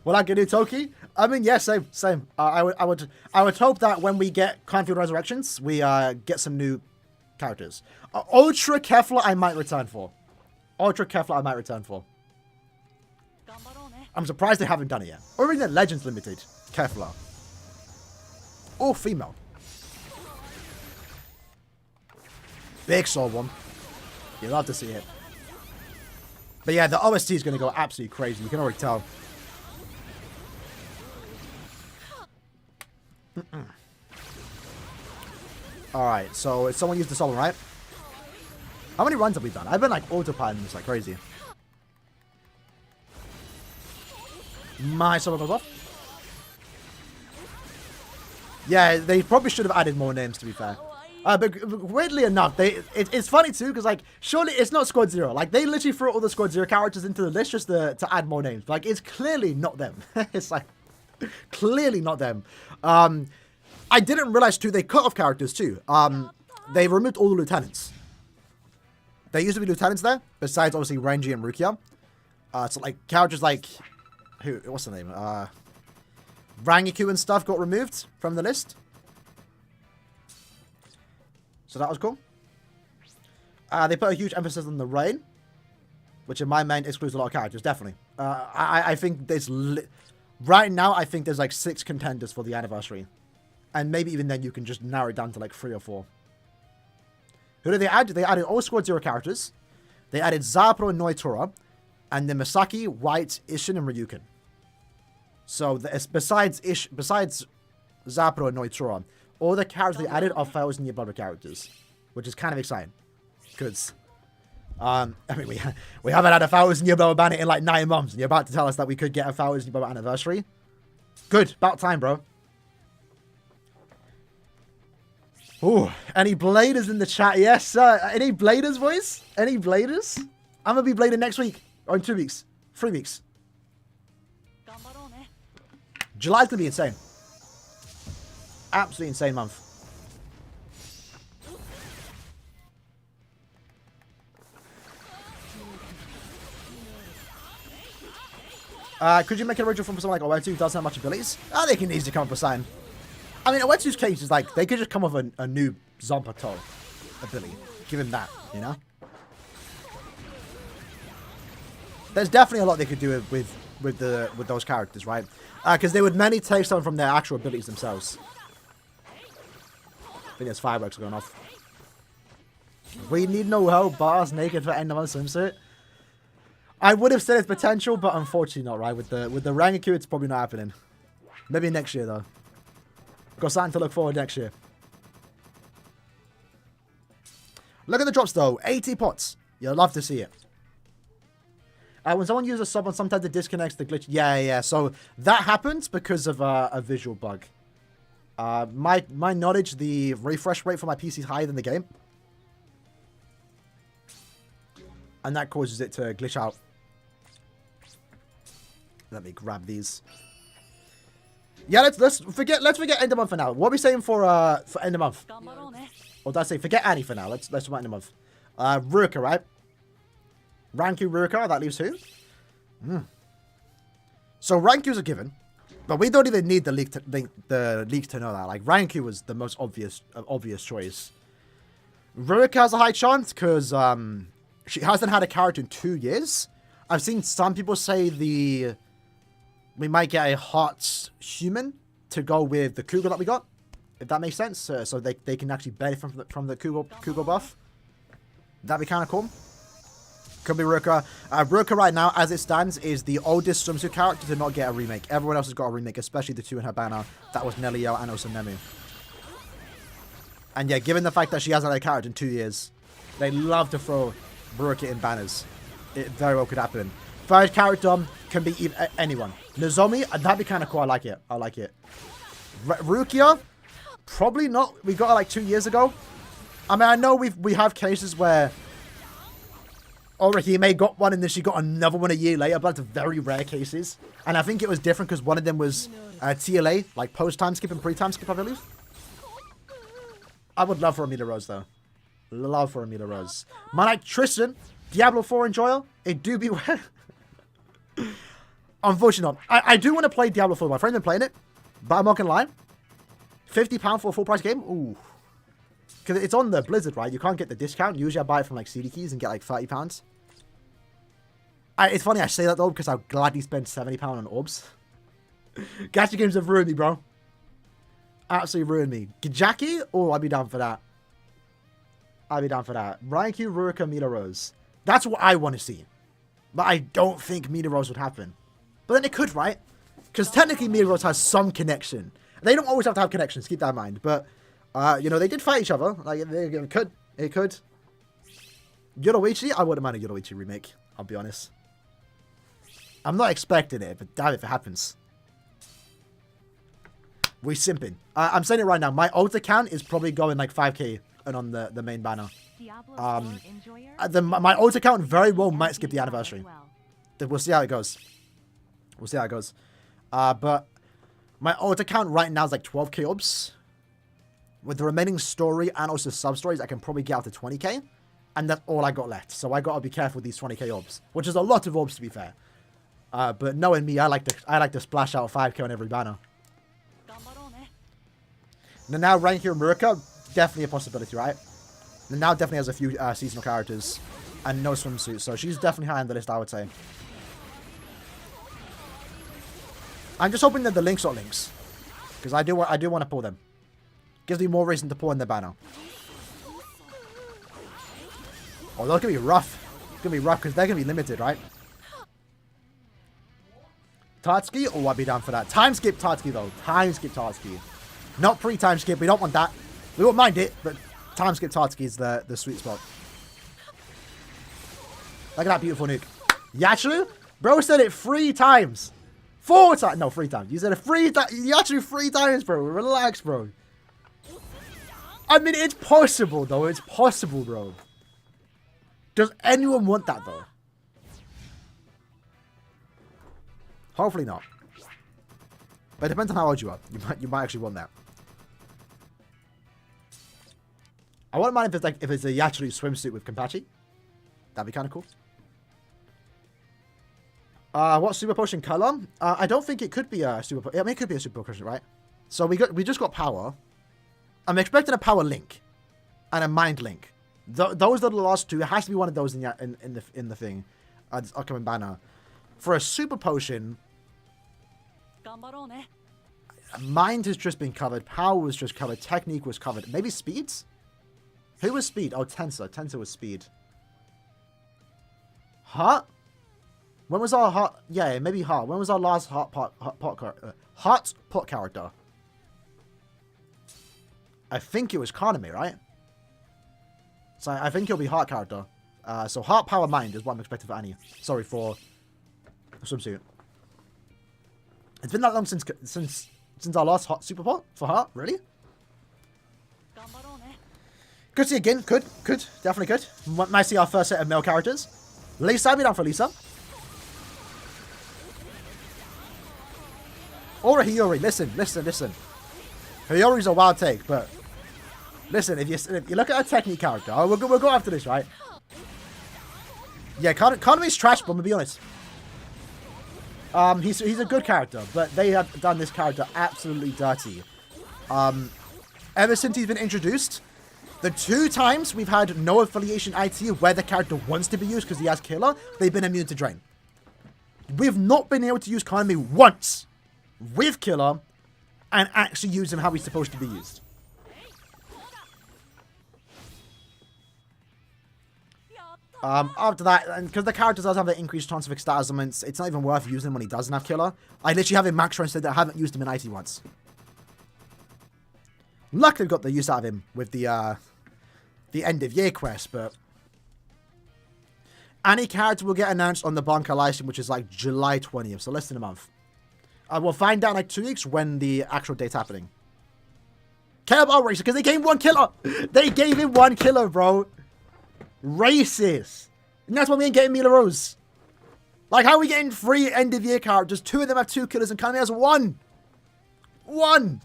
Will I get new Toki? I mean, yeah, same. I would hope that when we get Clanfield Resurrections, we get some new characters. Ultra Kefla, I might return for. I'm surprised they haven't done it yet. Or even the Legends Limited Kefla. All female. Big soul one. You'll love to see it. But yeah, the OST is going to go absolutely crazy. You can already tell. Alright, so someone used the soul, right? How many runs have we done? I've been like autopiloting this like crazy. My soul goes off. Yeah, they probably should have added more names, to be fair. But weirdly enough, it's funny too, because like, surely it's not Squad Zero. Like, they literally threw all the Squad Zero characters into the list just to add more names. Like, it's clearly not them. It's like, clearly not them. I didn't realize too, they cut off characters too. They removed all the lieutenants. There used to be lieutenants there, besides obviously Renji and Rukia. So like, characters like, what's the name? Rangiku and stuff got removed from the list. So that was cool. They put a huge emphasis on the rain, which in my mind excludes a lot of characters, definitely. I think there's... right now, I think there's like 6 contenders for the anniversary. And maybe even then you can just narrow it down to like 3 or 4. Who did they add? They added all Squad 0 characters. They added Zapro and Noitora. And then Misaki, White, Ishin, and Ryukin. So besides Zapro and Noitora, all the characters they added are 1,000-year brother characters. Which is kind of exciting. Because... I mean, we haven't had a 1,000-year brother banner in like 9 months. And you're about to tell us that we could get a 1,000-year brother anniversary? Good. About time, bro. Ooh, any bladers in the chat? Yes, sir. Any bladers, boys? Any bladers? I'm going to be bladed next week. Or in 2 weeks. 3 weeks. July's going to be insane. Absolutely insane month. Could you make an original from someone like Oetsu who doesn't have much abilities? They can easily come up with something. I mean, Oetsu's case is like, they could just come up with a new Zanpakuto ability. Give him that, you know? There's definitely a lot they could do with those characters, right? Because they would mainly take some from their actual abilities themselves. I think there's fireworks going off. We need no help, bars naked for end of month swimsuit. I would have said it's potential, but unfortunately not, right? With the Rangaku, it's probably not happening. Maybe next year, though. Got something to look forward next year. Look at the drops, though. 80 pots. You'll love to see it. When someone uses a sub on, sometimes it disconnects the glitch. Yeah. So that happens because of a visual bug. My knowledge, the refresh rate for my PC is higher than the game. And that causes it to glitch out. Let me grab these. Yeah, let's forget end of month for now. What are we saying for end of month? Or did I say forget Annie for now? Let's talk end of month. Ruka, right? Ranku Ruka, that leaves who? So Ranku's a given. But we don't even need the leak to know that. Like Ranku was the most obvious choice. Ruka has a high chance because she hasn't had a character in 2 years. I've seen some people say we might get a hot human to go with the Cougar that we got. If that makes sense. So they can actually benefit from the Cougar buff. That'd be kind of cool. Could be Ruka. Ruka right now, as it stands, is the oldest swimsuit character to not get a remake. Everyone else has got a remake, especially the 2 in her banner. That was Nelio and also Nemu. And yeah, given the fact that she hasn't had a character in 2 years, they love to throw Ruka in banners. It very well could happen. Third character can be anyone. Nozomi, that'd be kind of cool. I like it. Rukia, probably not. We got her like 2 years ago. I mean, I know we have cases where Orihime got one and then she got another one a year later, but that's very rare cases. And I think it was different because one of them was TLA, like post-time skip and pre-time skip, I believe. I would love for Amita Rose, though. Love for Amita Rose. My like Tristan, Diablo 4 enjoyer, it do be well. Unfortunately not. I do want to play Diablo 4. My friend's been playing it, but I'm not going to lie. £50 for a full price game? Ooh. Because it's on the Blizzard, right? You can't get the discount. Usually I buy it from like CD Keys and get like £30. It's funny I say that though, because I'll gladly spend £70 on orbs. Gacha games have ruined me, bro. Absolutely ruined me. Gijaki? Oh, I'd be down for that. Raikou, Ruka, Mita Rose. That's what I want to see. But I don't think Mita Rose would happen. But then it could, right? Because technically Mita Rose has some connection. They don't always have to have connections, keep that in mind. But, you know, they did fight each other. Like, it could. Yoruichi? I wouldn't mind a Yoruichi remake, I'll be honest. I'm not expecting it, but damn if it happens. We simping. I'm saying it right now. My ult account is probably going like 5k and on the main banner. My ult account very well might skip the anniversary. We'll see how it goes. But my ult account right now is like 12k orbs. With the remaining story and also sub-stories, I can probably get out to 20k. And that's all I got left. So I gotta be careful with these 20k orbs. Which is a lot of orbs, to be fair. But knowing me, I like to splash out 5k on every banner. Now Ranky and Muruka, definitely a possibility, right? And now definitely has a few seasonal characters and no swimsuit, so she's definitely high on the list, I would say. I'm just hoping that the links are links, because I do want to pull them. Gives me more reason to pull in the banner. Oh, they're gonna be rough. It's gonna be rough because they're gonna be limited, right? Tatsuki? Oh, I'd be down for that. Time skip Tatsuki though. Time skip Tatsuki. Not pre-time skip. We don't want that. We won't mind it, but time skip Tatsuki is the sweet spot. Look at that beautiful nuke. Yachiru? Bro said it 3 times. 4 times. No, 3 times. You said it 3 times. Yachiru 3 times, bro. Relax, bro. I mean, it's possible, though. It's possible, bro. Does anyone want that, though? Hopefully not. But it depends on how old you are. You might actually want that. I wouldn't mind if it's a Yachiru swimsuit with Kenpachi. That'd be kind of cool. What super potion color? I don't think it could be a super potion. I mean, it could be a super potion, right? So we just got power. I'm expecting a power link and a mind link. Those are the last 2. It has to be one of those in the thing. This upcoming banner. For a super potion, mind has just been covered. Power was just covered. Technique was covered. Maybe speeds? Who was speed? Oh, Tensor. Tensor was speed. Heart? When was our heart? Yeah, maybe heart. When was our last heart pot character? I think it was Kaname, right? So I think he'll be heart character. So heart, power, mind is what I'm expecting for Annie. Sorry for swimsuit. It's been that long since our last hot super pot for heart. Really? Good to see again. Good. Definitely good. Might see our first set of male characters. Lisa, I'll be down for Lisa. Or a Hiyori. Listen. Hiyori's a wild take, but listen, if you look at a technique character, we'll go after this, right? Yeah, Kaname's trash, but I'm gonna be honest. He's a good character, but they have done this character absolutely dirty. Ever since he's been introduced, the 2 times we've had no affiliation IT where the character wants to be used because he has killer, they've been immune to drain. We've not been able to use Kaname once with killer and actually use him how he's supposed to be used. After that, and because the character does have the increased chance of status elements, it's not even worth using him when he doesn't have killer. I literally have him max instead. I haven't used him in IT once. Luckily, got the use out of him with the end of year quest, but any character will get announced on the Banca Lyceum, which is like July 20th, so less than a month. We'll find out in like 2 weeks when the actual date's happening. Care about Racer, because they gave him 1 killer. They gave him 1 killer, bro. Racist. And that's why we ain't getting Mila Rose. Like, how are we getting 3 end of year characters? 2 of them have 2 killers and Kaname has 1. 1.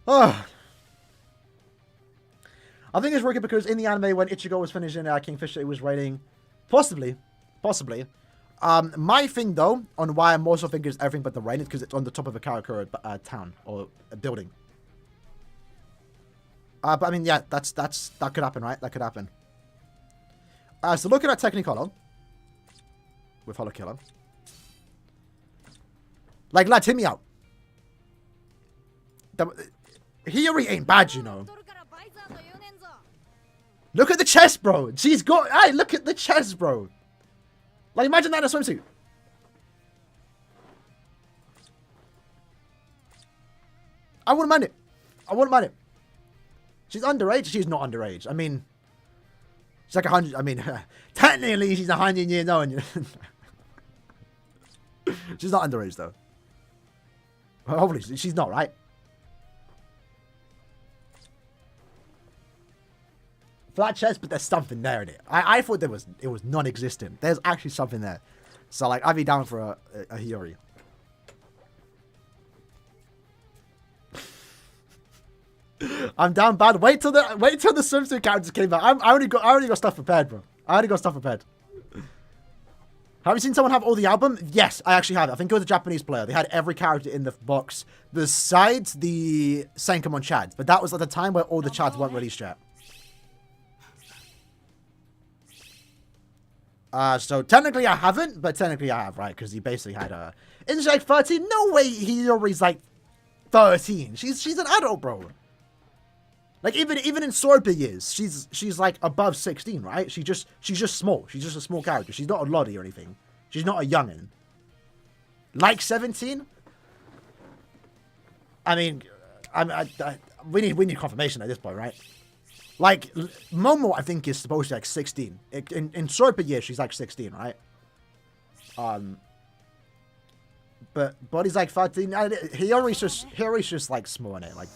Oh. I think it's working because in the anime when Ichigo was finishing Kingfisher, it was raining. Possibly. My thing though, on why I'm also thinking it's everything but the rain, is because it's on the top of a Karakura town or a building. But I mean, yeah, that could happen, right? That could happen. So looking at Technicolor with Hollow Killer, like, lads, hit me out. Hiyori ain't bad, you know. Look at the chest, bro. She's got. Hey, look at the chest, bro. Like, imagine that in a swimsuit. I wouldn't mind it. She's underage. She's not underage. I mean, she's like 100. I mean, technically, she's 100 years old. She's not underage, though. Well, hopefully, she's not, right? Flat chest, but there's something there in it. I thought it was non-existent. There's actually something there. So, like, I'd be down for a Hiyori. I'm down bad. Wait till the swimsuit characters came out. I already got stuff prepared, bro. Have you seen someone have all the album? Yes, I actually have. I think it was a Japanese player. They had every character in the box besides the Senkamon Chads. But that was at the time where all the Chads weren't released yet. So technically I haven't, but technically I have, right? Because he basically had a... Isn't she like 13? No way Hiyori's like 13. She's an adult, bro. Like even in Sorpa years, she's like above 16, right? She's just small. She's just a small character. She's not a lottie or anything. She's not a youngin. Like 17? I mean, we need confirmation at this point, right? Like Momo, I think is supposed to be like 16. In Sorpa years, she's like 16, right? But Body's like 13. Hiyori's just like small in it, like.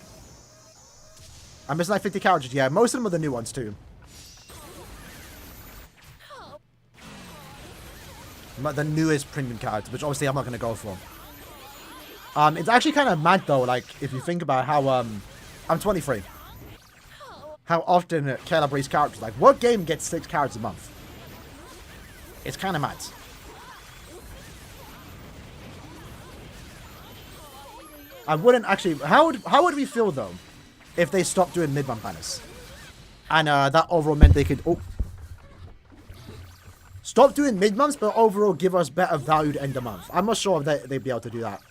I'm missing like 50 characters. Yeah, most of them are the new ones too. The newest premium characters, which obviously I'm not going to go for. It's actually kind of mad though, like, if you think about how, I'm 23. How often KLab breeds characters. Like, what game gets 6 characters a month? It's kind of mad. I wouldn't actually... How would we feel, though, if they stopped doing mid-month banners? And that overall meant they could... Oh. Stop doing mid-months, but overall give us better value to end the month. I'm not sure if they'd be able to do that.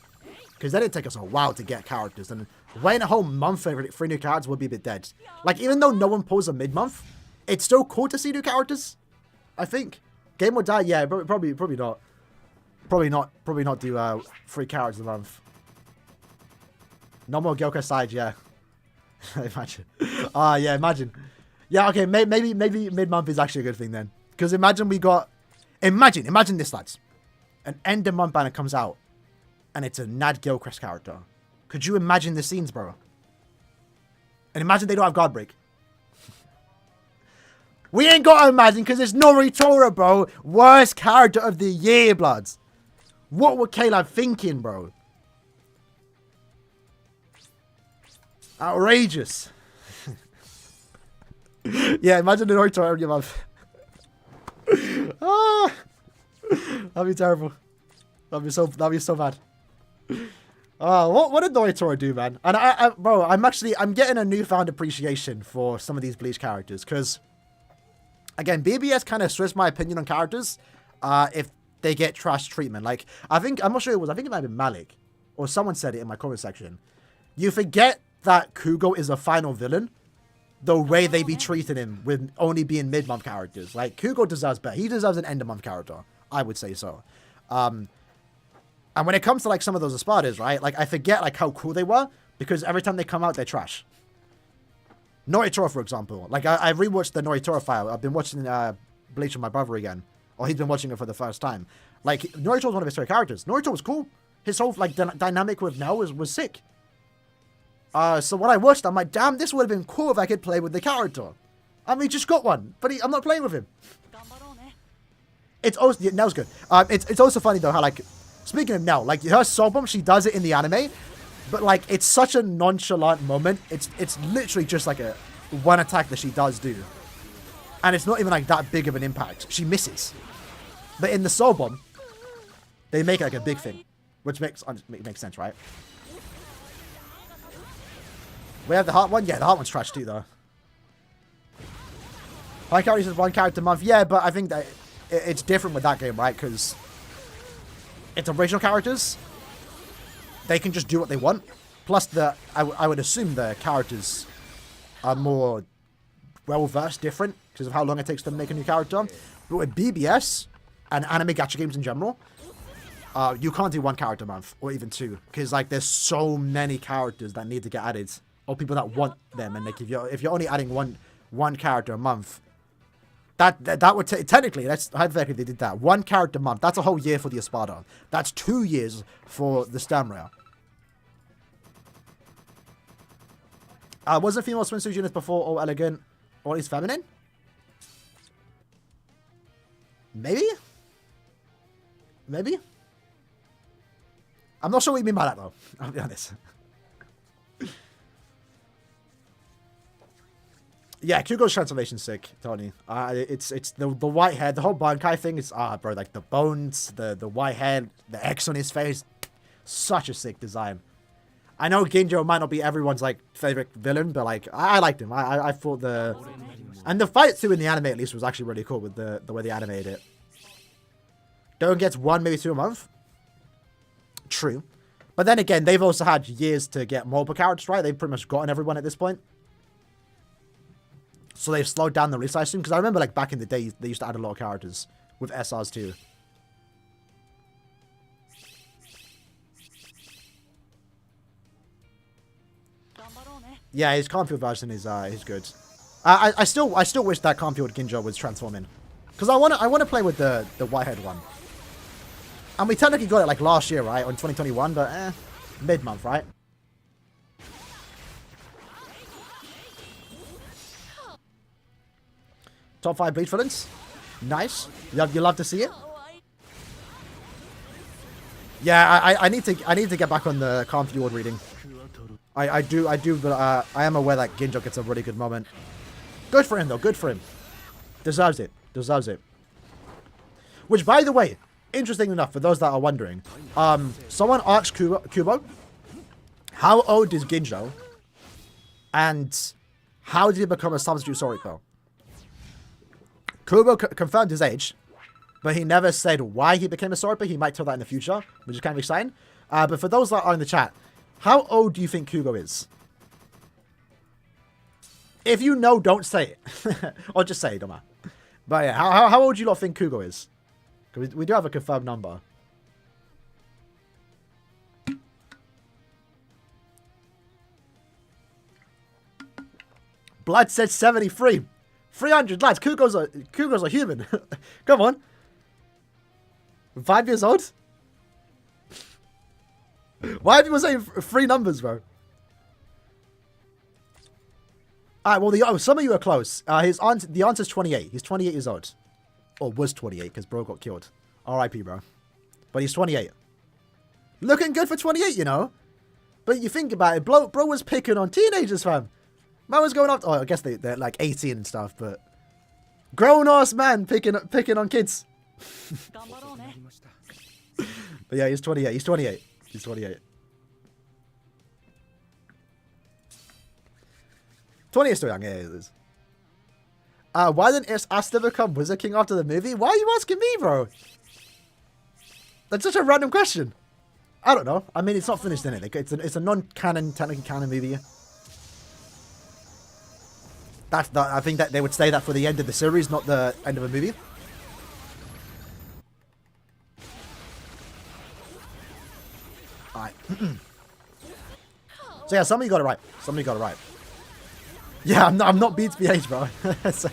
Because then it'd take us a while to get characters. And waiting a whole month for 3 new characters would be a bit dead. Like, even though no one pulls a mid-month, it's still cool to see new characters. I think. Game would die? Yeah, probably not. Probably not do 3 characters a month. No more Gyoka side, yeah. Imagine. Yeah, imagine. Yeah, okay, maybe mid-month is actually a good thing then. Because imagine we got... Imagine this, lads. An end of month banner comes out. And it's a Nad Gilchrist character. Could you imagine the scenes, bro? And imagine they don't have guard break. We ain't got to imagine because it's Noritora, bro. Worst character of the year, bloods. What were Caleb thinking, bro? Outrageous. Yeah, imagine the Noritora every month. Ah, that'd be terrible. That'd be so bad. What did Noritora do, man? And bro, I'm getting a newfound appreciation for some of these Bleach characters because, again, BBS kind of switched my opinion on characters if they get trash treatment. Like, I'm not sure I think it might have been Malik or someone said it in my comment section. You forget that Kugo is a final villain the way they be treating him with only being mid-month characters. Like, Kugo deserves better. He deserves an end-of-month character. I would say so. And when it comes to, like, some of those Espadas, right? Like, I forget, like, how cool they were because every time they come out, they're trash. Noritora, for example. Like, I rewatched the Noritora file. I've been watching Bleach with my brother again. Or he's been watching it for the first time. Like, Noritora was one of his favorite characters. Noritora was cool. His whole, like, dynamic with Nell was sick. So when I watched, I'm like, damn, this would have been cool if I could play with the character. I mean, he just got one, but I'm not playing with him. It's also, yeah, Nell's good. It's also funny though how, like, speaking of Nell, like her soul bomb, she does it in the anime, but like it's such a nonchalant moment. It's literally just like a one attack that she does do, and it's not even like that big of an impact. She misses, but in the soul bomb, they make it like a big thing, which makes sense, right? We have the heart one? Yeah, the heart one's trash too, though. High characters is 1 character a month. Yeah, but I think that it's different with that game, right? Because it's original characters. They can just do what they want. Plus, I would assume the characters are more well-versed, different, because of how long it takes them to make a new character. But with BBS and anime gacha games in general, you can't do 1 character a month, or even 2. Because, like, there's so many characters that need to get added. Or people that want them, and like if you're only adding one character a month, that would technically, that's hypothetically they did that 1 character a month. That's a whole year for the Espada. That's 2 years for the Stamra. Wasn't female swimsuit units before all elegant, or at least feminine? Maybe. I'm not sure what you mean by that though. I'll be honest. Yeah, Kugo's transformation's sick, Tony. It's the white hair, the whole Bankai thing is bro, like the bones, the white hair, the X on his face, such a sick design. I know Ginjo might not be everyone's like favorite villain, but like I liked him. I thought and the fight too in the anime at least was actually really cool with the way they animated it. Don't get 1, maybe 2 a month. True. But then again, they've also had years to get multiple characters, right? They've pretty much gotten everyone at this point. So they've slowed down the release, I assume. Because I remember, like, back in the day, they used to add a lot of characters with SRs too. Yeah, his Campfield version is good. I still wish that Campfield Ginjo was transforming, because I wanna play with the whitehead one. And we technically got it like last year, right, on 2021, but mid-month, right? Top 5 Bleach villains, nice. You love to see it. Yeah, I need to get back on the Campfield reading. I do, but I am aware that Ginjo gets a really good moment. Good for him, though. Good for him. Deserves it. Deserves it. Which, by the way, interesting enough, for those that are wondering, someone asked Kubo, how old is Ginjo? And how did he become a substitute Soriko? Kubo confirmed his age, but he never said why he became a Soriko. He might tell that in the future, which is kind of exciting. But for those that are in the chat, how old do you think Kugo is? If you know, don't say it. Or just say it, don't matter. But yeah, how old do you lot think Kugo is? Because we do have a confirmed number. Blood said 73. 300 lads. Kugo's a human. Come on. 5 years old? Why are people saying 3 numbers, bro? Alright, well, some of you are close. The answer's 28. He's 28 years old. Or was 28, because bro got killed. R.I.P., bro. But he's 28. Looking good for 28, you know? But you think about it, bro was picking on teenagers, fam. Man was going up... Oh, I guess they're like 18 and stuff, but... Grown-ass man picking on kids. But yeah, he's 28. He's 28. He's 28. 20 is still young, yeah, it is. Why didn't Asta become Wizard King after the movie? Why are you asking me, bro? That's such a random question. I don't know. I mean, it's not finished in it. It's a non-canon, technically canon movie. I think that they would say that for the end of the series, not the end of a movie. Alright. So yeah, somebody got it right. Somebody got it right. Yeah, I'm not Beats BH, bro. So,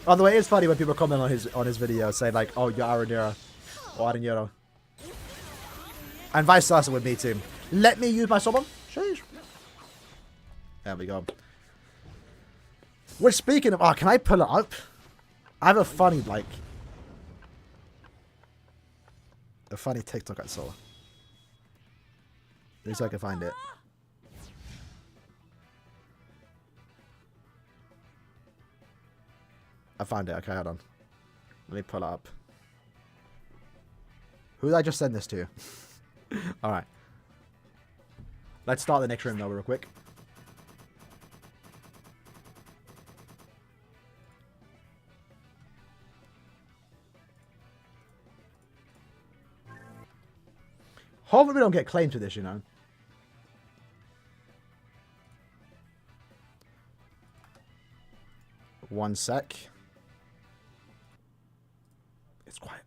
by the way, it's funny when people comment on his video saying like, "Oh, you're Aaroniero," or Aaroniero, and vice versa with me too. Let me use my summon. Sheesh. There we go. We're speaking of. Oh, can I pull it up? I have a funny TikTok I saw. Let me see if I can find it. I found it. Okay, hold on. Let me pull it up. Who did I just send this to? Alright. Let's start the next room though real quick. Hopefully we don't get claimed to this, you know. One sec. It's quiet.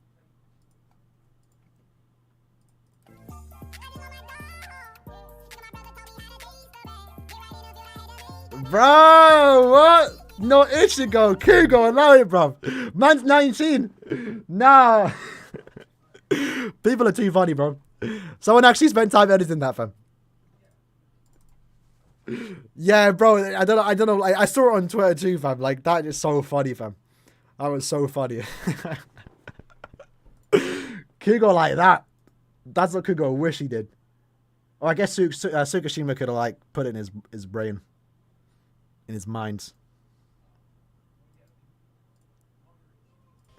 Bro, what? No Ichigo, Kugo, allow it, bro. Man's 19. Nah. People are too funny, bro. Someone actually spent time editing that, fam. Yeah, bro. I don't know. Like, I saw it on Twitter too, fam. Like, that is so funny, fam. That was so funny. Kugo like that. That's what Kugo wish he did. Or I guess Tsukishima could have like put it in his brain, in his mind.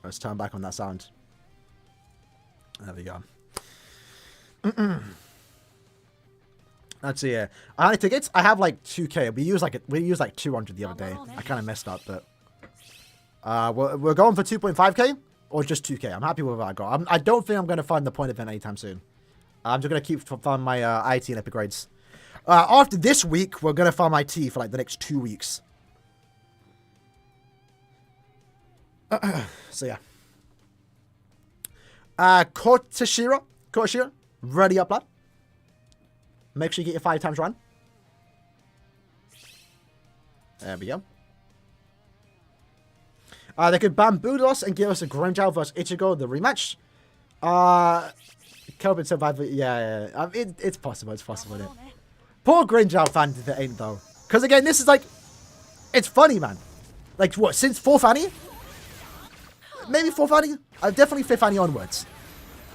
Let's turn back on that sound. There we go. Let's see here. How many tickets? I have like 2k. We used like 200 the other day. I kind of messed up, but we're going for 2.5k. Or just 2k. I'm happy with what I got. I don't think I'm going to find the point event anytime soon. I'm just going to keep farming my IT and epic grades. After this week, we're going to farm IT for like the next 2 weeks. So yeah. Kotashira, ready up, lad. Make sure you get your 5 times run. There we go. They could bamboozle us and give us a Grimjow versus Ichigo, the rematch. Kelvin survivor, yeah. It's possible, it's possible. Yeah. Poor Grimjow fan if it ain't though. Because again, this is like, it's funny, man. Like what, since 4th Annie? Maybe 4th Annie? Definitely 5th Annie onwards.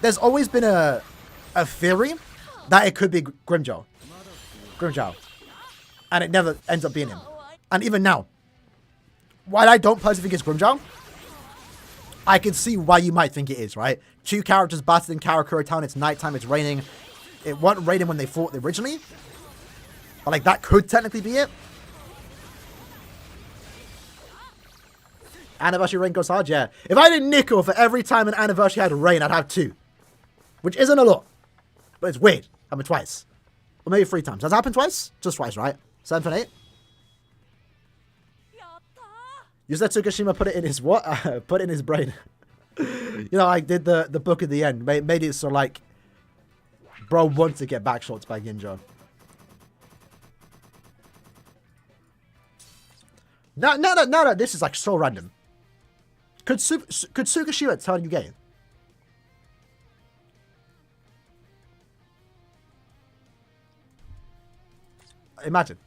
There's always been a theory that it could be Grimjow. And it never ends up being him. And even now, while I don't personally think it's Grimjow, I can see why you might think it is, right? 2 characters battled in Karakura Town, it's nighttime, it's raining. It wasn't raining when they fought originally. But like, that could technically be it. Anniversary rain goes hard, yeah. If I did nickel for every time an anniversary had rain, I'd have 2. Which isn't a lot. But it's weird. Happened twice. Or maybe 3 times. Has it happened twice? Just twice, right? 7 and 8? Yusuke Tsukishima put it in his what? Put it in his brain. You know, I did the book at the end. Made it so like, bro wants to get back shots by Ginjo. No, this is like so random. Could Tsukishima turn you gay? Imagine.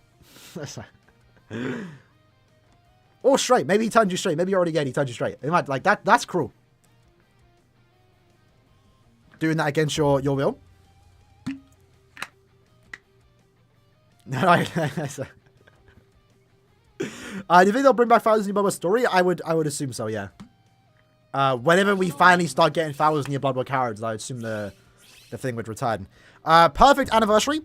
Or straight. Maybe he turned you straight. Maybe you're already gay and he turned you straight. Imagine, like, that's cruel. Doing that against your will. No, do you think they'll bring back Thousand Year Blood War story? I would assume so, yeah. Whenever we finally start getting Thousand Year Blood War characters, I assume the thing would return. Perfect anniversary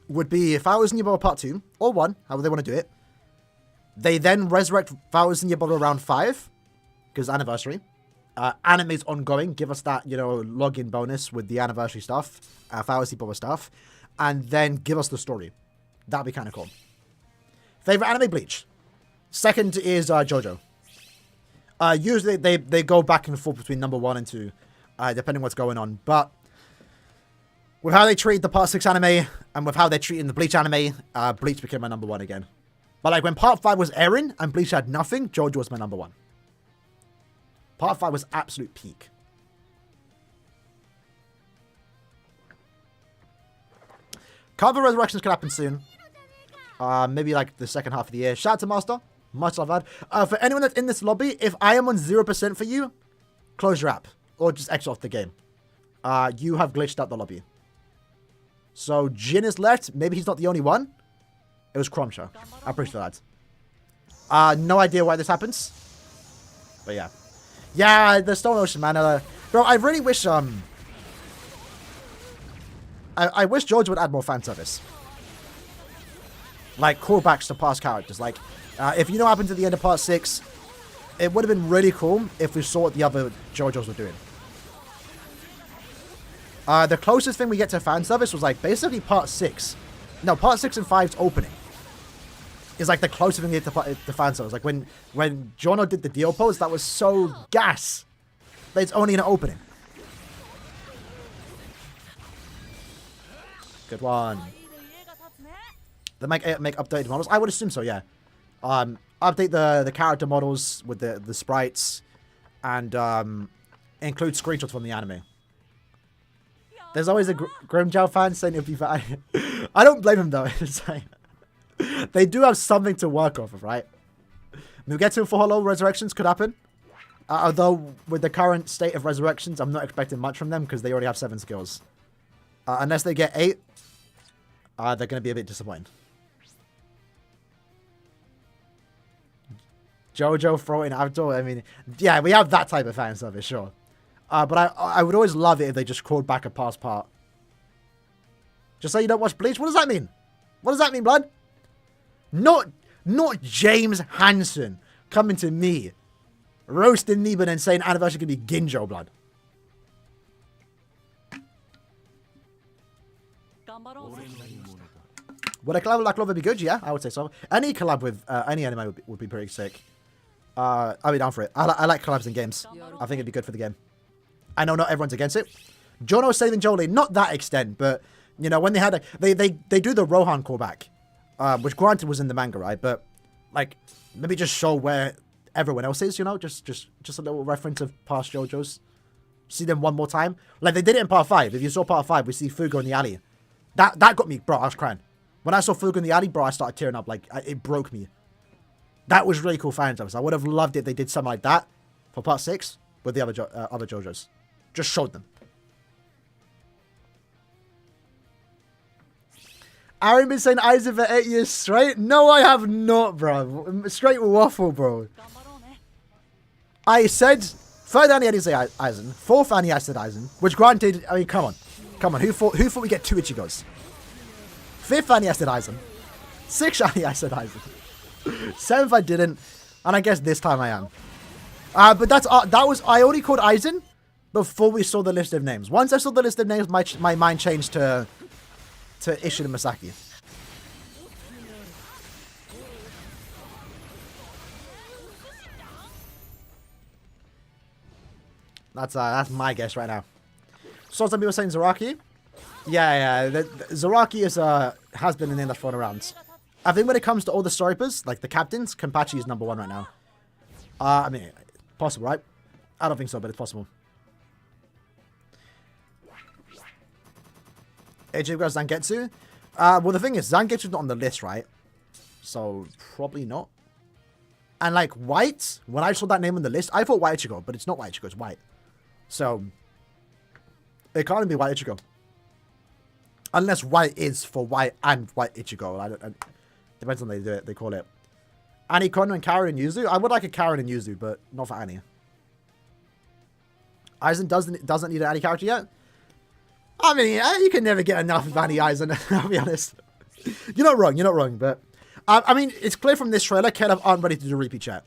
would be Thousand Year Blood War Part 2, or 1, however they want to do it. They then resurrect Thousand Year Blood War Round 5, because anniversary. Anime's ongoing, give us that, you know, login bonus with the anniversary stuff, Thousand Year Blood War stuff, and then give us the story. That'd be kind of cool. Favorite anime, Bleach. Second is JoJo. Usually they go back and forth between number 1 and 2, depending what's going on. But with how they treat the Part 6 anime, and with how they're treating the Bleach anime, Bleach became my number 1 again. But like when Part 5 was airing and Bleach had nothing, JoJo was my number 1. Part 5 was absolute peak. Cover Resurrections could happen soon. Maybe like the second half of the year. Shout out to Master. Much love, lad. For anyone that's in this lobby, if I am on 0% for you, close your app. Or just exit off the game. You have glitched out the lobby. So Jin is left. Maybe he's not the only one. It was Cromshaw. I'm pretty sure that. No idea why this happens. But yeah. Yeah, the Stone Ocean, man. Bro, I really wish, I wish George would add more fan service. Like, callbacks to past characters. Like, if you know what happened at the end of Part 6, it would have been really cool if we saw what the other JoJo's were doing. The closest thing we get to fan service was, like, basically Part 6. No, Part 6 and 5's opening is, like, the closest thing we get to fan service. Like, when Jono did the deal pose, that was so gas. But it's only an opening. Good one. They make updated models? I would assume so, yeah. Update the character models with the sprites and include screenshots from the anime. There's always a Grimjow fan saying it'll be fine. I don't blame him though. It's like, they do have something to work off of, right? Mugetsu for Hollow Resurrections could happen. Although with the current state of Resurrections, I'm not expecting much from them because they already have 7 skills. Unless they get 8, they're going to be a bit disappointed. JoJo throwing outdoor. I mean, yeah, we have that type of fan service, sure. But I would always love it if they just called back a past part. Just say you don't watch Bleach? What does that mean? What does that mean, blood? Not James Hansen coming to me roasting me, but then saying anniversary could be Ginjo blood. Would a collab with Black Clover be good? Yeah, I would say so. Any collab with any anime would be pretty sick. I'd be down for it. I like collabs in games. I think it'd be good for the game. I know not everyone's against it. Jono saving Jolie, not that extent, but you know when they had they do the Rohan callback, which granted was in the manga, right? But like maybe just show where everyone else is, you know, just a little reference of past JoJo's. See them one more time, like they did it in part 5. If you saw part 5, we see Fugo in the alley. That got me, bro. I was crying when I saw Fugo in the alley, bro. I started tearing up, like it broke me. That was really cool fan service. I would have loved it if they did something like that for part 6 with the other JoJo's. Just showed them. Aaron been saying Aizen for 8 years straight? No, I have not, bro. Straight waffle, bro. I said, third Annie I didn't say Aizen. Fourth Annie I said Aizen. Which granted, I mean, come on. Come on, who thought we get 2 Ichigos? Fifth Annie I said Aizen. Sixth Annie I said Aizen. 7th I didn't. And I guess this time I am. But that was, I only called Aizen before we saw the list of names. Once I saw the list of names, my mind changed to Ishin and Masaki. That's my guess right now. So some people saying Zaraki. Yeah. Zaraki has been a name that's thrown around. I think when it comes to all the Storipers, like the captains, Kenpachi is #1 right now. I mean, possible, right? I don't think so, but it's possible. AJ goes Zangetsu. Well, the thing is, Zangetsu's not on the list, right? So, probably not. And, like, White, when I saw that name on the list, I thought White Ichigo, but it's not White Ichigo, it's White. So, it can't be White Ichigo. Unless White is for White and White Ichigo. Depends on how they do it, they call it. Annie, Kono, and Karen and Yuzu? I would like a Karen and Yuzu, but not for Annie. Aizen doesn't need an Annie character yet? I mean, you can never get enough of Annie Aizen, I'll be honest. You're not wrong, but... I mean, it's clear from this trailer, Caleb aren't ready to do repeat chat.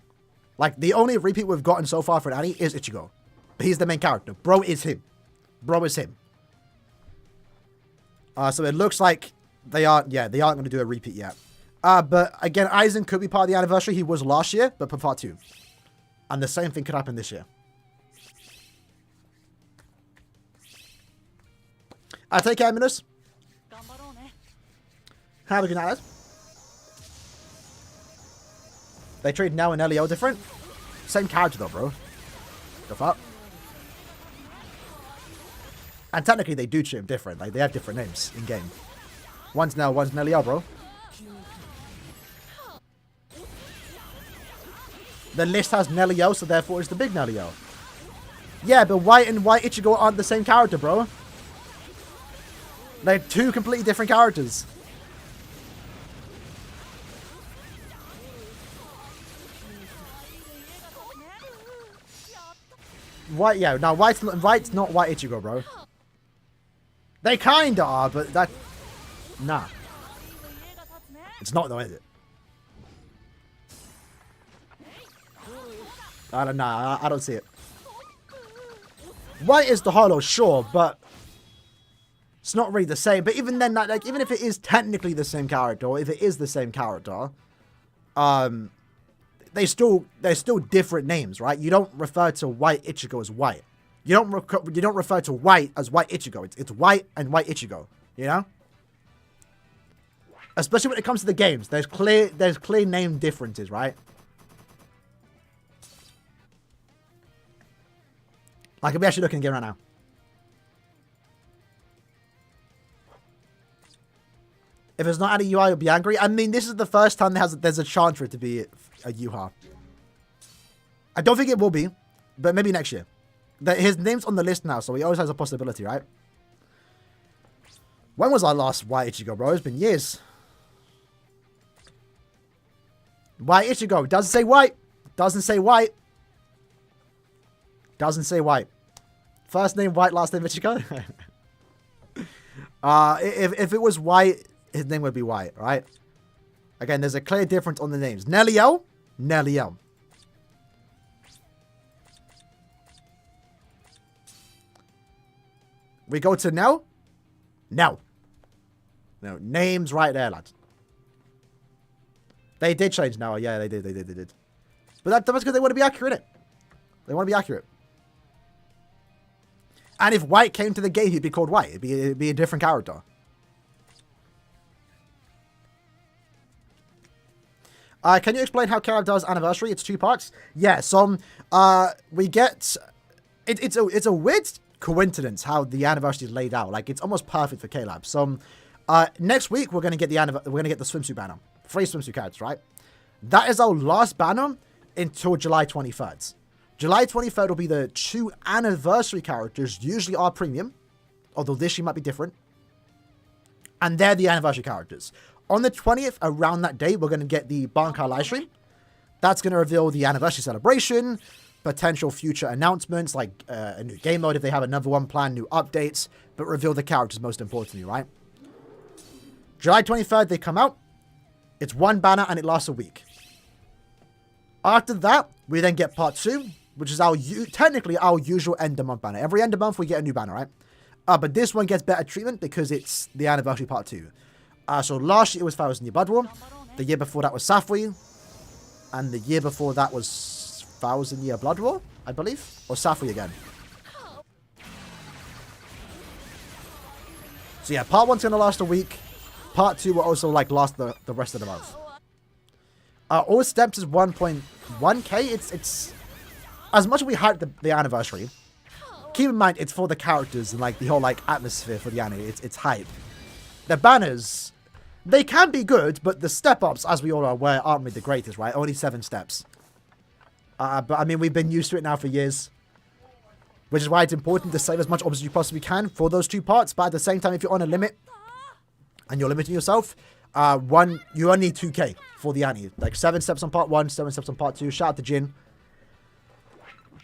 Like, the only repeat we've gotten so far for Annie is Ichigo. But he's the main character. Bro is him. So it looks like they aren't going to do a repeat yet. But again, Aizen could be part of the anniversary. He was last year, but for part 2. And the same thing could happen this year. I take care, Minus. Have a good night. They treat Nell and Elio different. Same character though, bro. The fuck? And technically they do treat him different. Like they have different names in game. One's Nell, one's Nelio, bro. The list has Nelio, so therefore it's the big Nelio. Yeah, but White and White Ichigo aren't the same character, bro. They're 2 completely different characters. White, yeah, no, White's not White Ichigo, bro. They kinda are, but that... Nah. It's not though, is it? I don't know, I don't see it. White is the Hollow, sure, but... It's not really the same, but even then, like, even if it is technically the same character, or if it is the same character, they're still different names, right? You don't refer to White Ichigo as White. You don't refer to White as White Ichigo. It's White and White Ichigo, you know? Especially when it comes to the games, there's clear name differences, right? Like, I'll be actually looking at the game right now. If it's not Annie UI, you'll be angry. I mean, this is the first time there's a chance for it to be a Yuha. I don't think it will be, but maybe next year. His name's on the list now, so he always has a possibility, right? When was our last White Ichigo, bro? It's been years. White Ichigo. Doesn't say white. Doesn't say white. Doesn't say white. First name White, last name Ichigo. If it was White, his name would be White, right? Again, there's a clear difference on the names. Nelio. We go to now. Now. No, names right there, lads. They did change now. Yeah, they did. But that's because they want to be accurate, innit? They want to be accurate. And if White came to the game, he'd be called White. It'd be a different character. Can you explain how Caleb does anniversary? It's 2 parts. Yeah, so we get... It's a weird coincidence how the anniversary is laid out. Like, it's almost perfect for Caleb. So next week, we're going to get the swimsuit banner. 3 swimsuit characters, right? That is our last banner until July 23rd. July 23rd will be the 2 anniversary characters, usually are premium, although this year might be different. And they're the anniversary characters. On the 20th, around that day, we're going to get the Bankai live stream. That's going to reveal the anniversary celebration, potential future announcements, like a new game mode if they have another one planned, new updates, but reveal the characters most importantly, right? July 23rd, they come out. It's 1 banner and it lasts a week. After that, we then get part 2, which is technically our usual end of month banner. Every end of month, we get a new banner, right? But this one gets better treatment because it's the anniversary part 2. So last year it was 1,000 Year Blood War. The year before that was Safwi. And the year before that was 1,000 Year Blood War, I believe. Or Safwi again. So yeah, part 1's going to last a week. Part 2 will also last the rest of the month. All steps is 1.1k. It's as much as we hype the anniversary. Keep in mind, it's for the characters and the whole atmosphere for the anime. It's hype. The banners, they can be good, but the step-ups, as we all are aware, aren't really the greatest, right? Only 7 steps. But I mean, we've been used to it now for years. Which is why it's important to save as much as you possibly can for those 2 parts. But at the same time, if you're on a limit, and you're limiting yourself, you only need 2k for the anime. 7 steps on part 1, 7 steps on part 2. Shout out to Jin.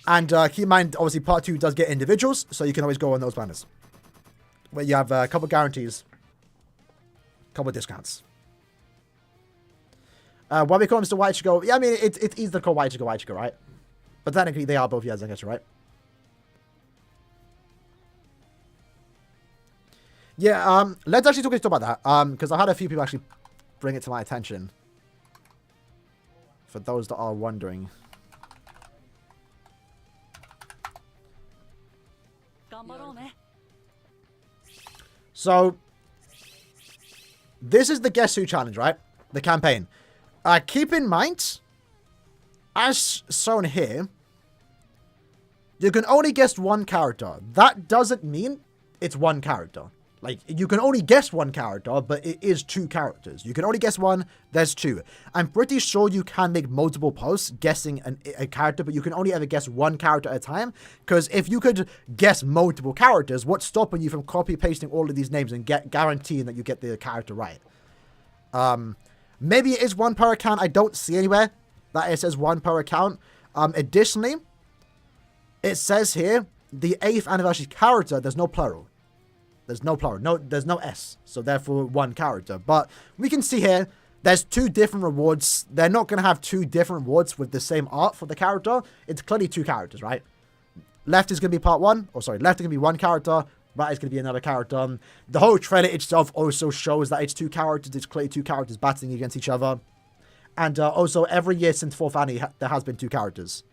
And keep in mind, obviously, part 2 does get individuals, so you can always go on those banners. Where you have a couple guarantees. Couple discounts. When it comes to White Ichigo, yeah, I mean, it's easy to call White Ichigo, right? But technically, they are both Yazengetsu, right? Yeah, let's actually talk about that. Because I had a few people actually bring it to my attention. For those that are wondering. So, this is the Guess Who challenge, right? The campaign. Keep in mind, as shown here, you can only guess 1 character. That doesn't mean it's 1 character. You can only guess 1 character, but it is 2 characters. You can only guess 1, there's 2. I'm pretty sure you can make multiple posts guessing a character, but you can only ever guess 1 character at a time. Because if you could guess multiple characters, what's stopping you from copy-pasting all of these names and guaranteeing that you get the character right? Maybe it is 1 per account. I don't see anywhere that it says 1 per account. Additionally, it says here, the 8th anniversary character, there's no plural. There's no plural. No, there's no S. So therefore 1 character. But we can see here, there's 2 different rewards. They're not going to have 2 different rewards with the same art for the character. It's clearly 2 characters, right? Left is going to be part 1. Or sorry, left is going to be 1 character. Right is going to be another character. The whole trailer itself also shows that it's 2 characters. It's clearly 2 characters battling against each other. And also every year since 4th Annie, there has been 2 characters.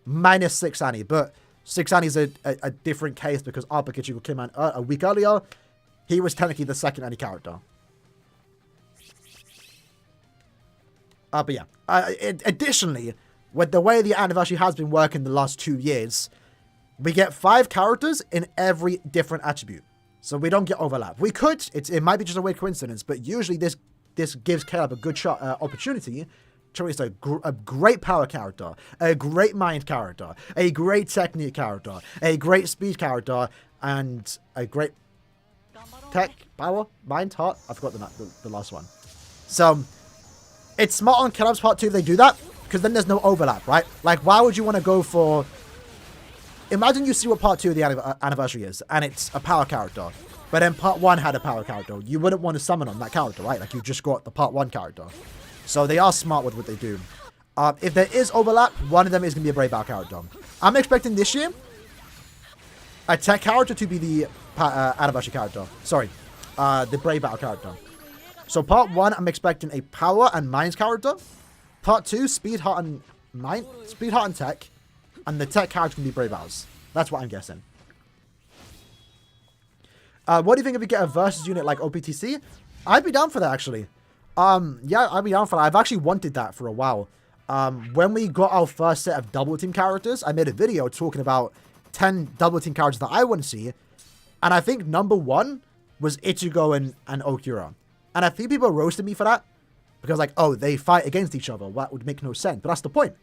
Minus 6th Annie. But 6th Annie is a different case because Alpha Kichigo came out a week earlier. He was technically the 2nd Annie character. But yeah. Additionally, with the way the anniversary has been working the last 2 years, we get 5 characters in every different attribute. So we don't get overlap. We could, it might be just a weird coincidence, but usually this gives Caleb a good shot, opportunity to release a great power character, a great mind character, a great technique character, a great speed character, and a great tech, power, mind, heart. I forgot the last one. So it's smart on Caleb's part too if they do that, because then there's no overlap, right? Why would you want to go for... Imagine you see what part 2 of the anniversary is, and it's a power character. But then part 1 had a power character. You wouldn't want to summon on that character, right? You just got the part 1 character. So they are smart with what they do. If there is overlap, one of them is going to be a Brave Battle character. I'm expecting this year a tech character to be the anniversary character. Sorry, the Brave Battle character. So part 1, I'm expecting a Power and Minds character. Part 2, Speed, Heart, and Tech. And the Tech character can be Brave Battles. That's what I'm guessing. What do you think if we get a versus unit like OPTC? I'd be down for that, actually. Yeah, I'd be down for that. I've actually wanted that for a while. When we got our first set of double team characters, I made a video talking about 10 double team characters that I want to see. And I think number 1 was Ichigo and Okura. And a few people roasted me for that. Because like, oh, they fight against each other. That would make no sense. But that's the point.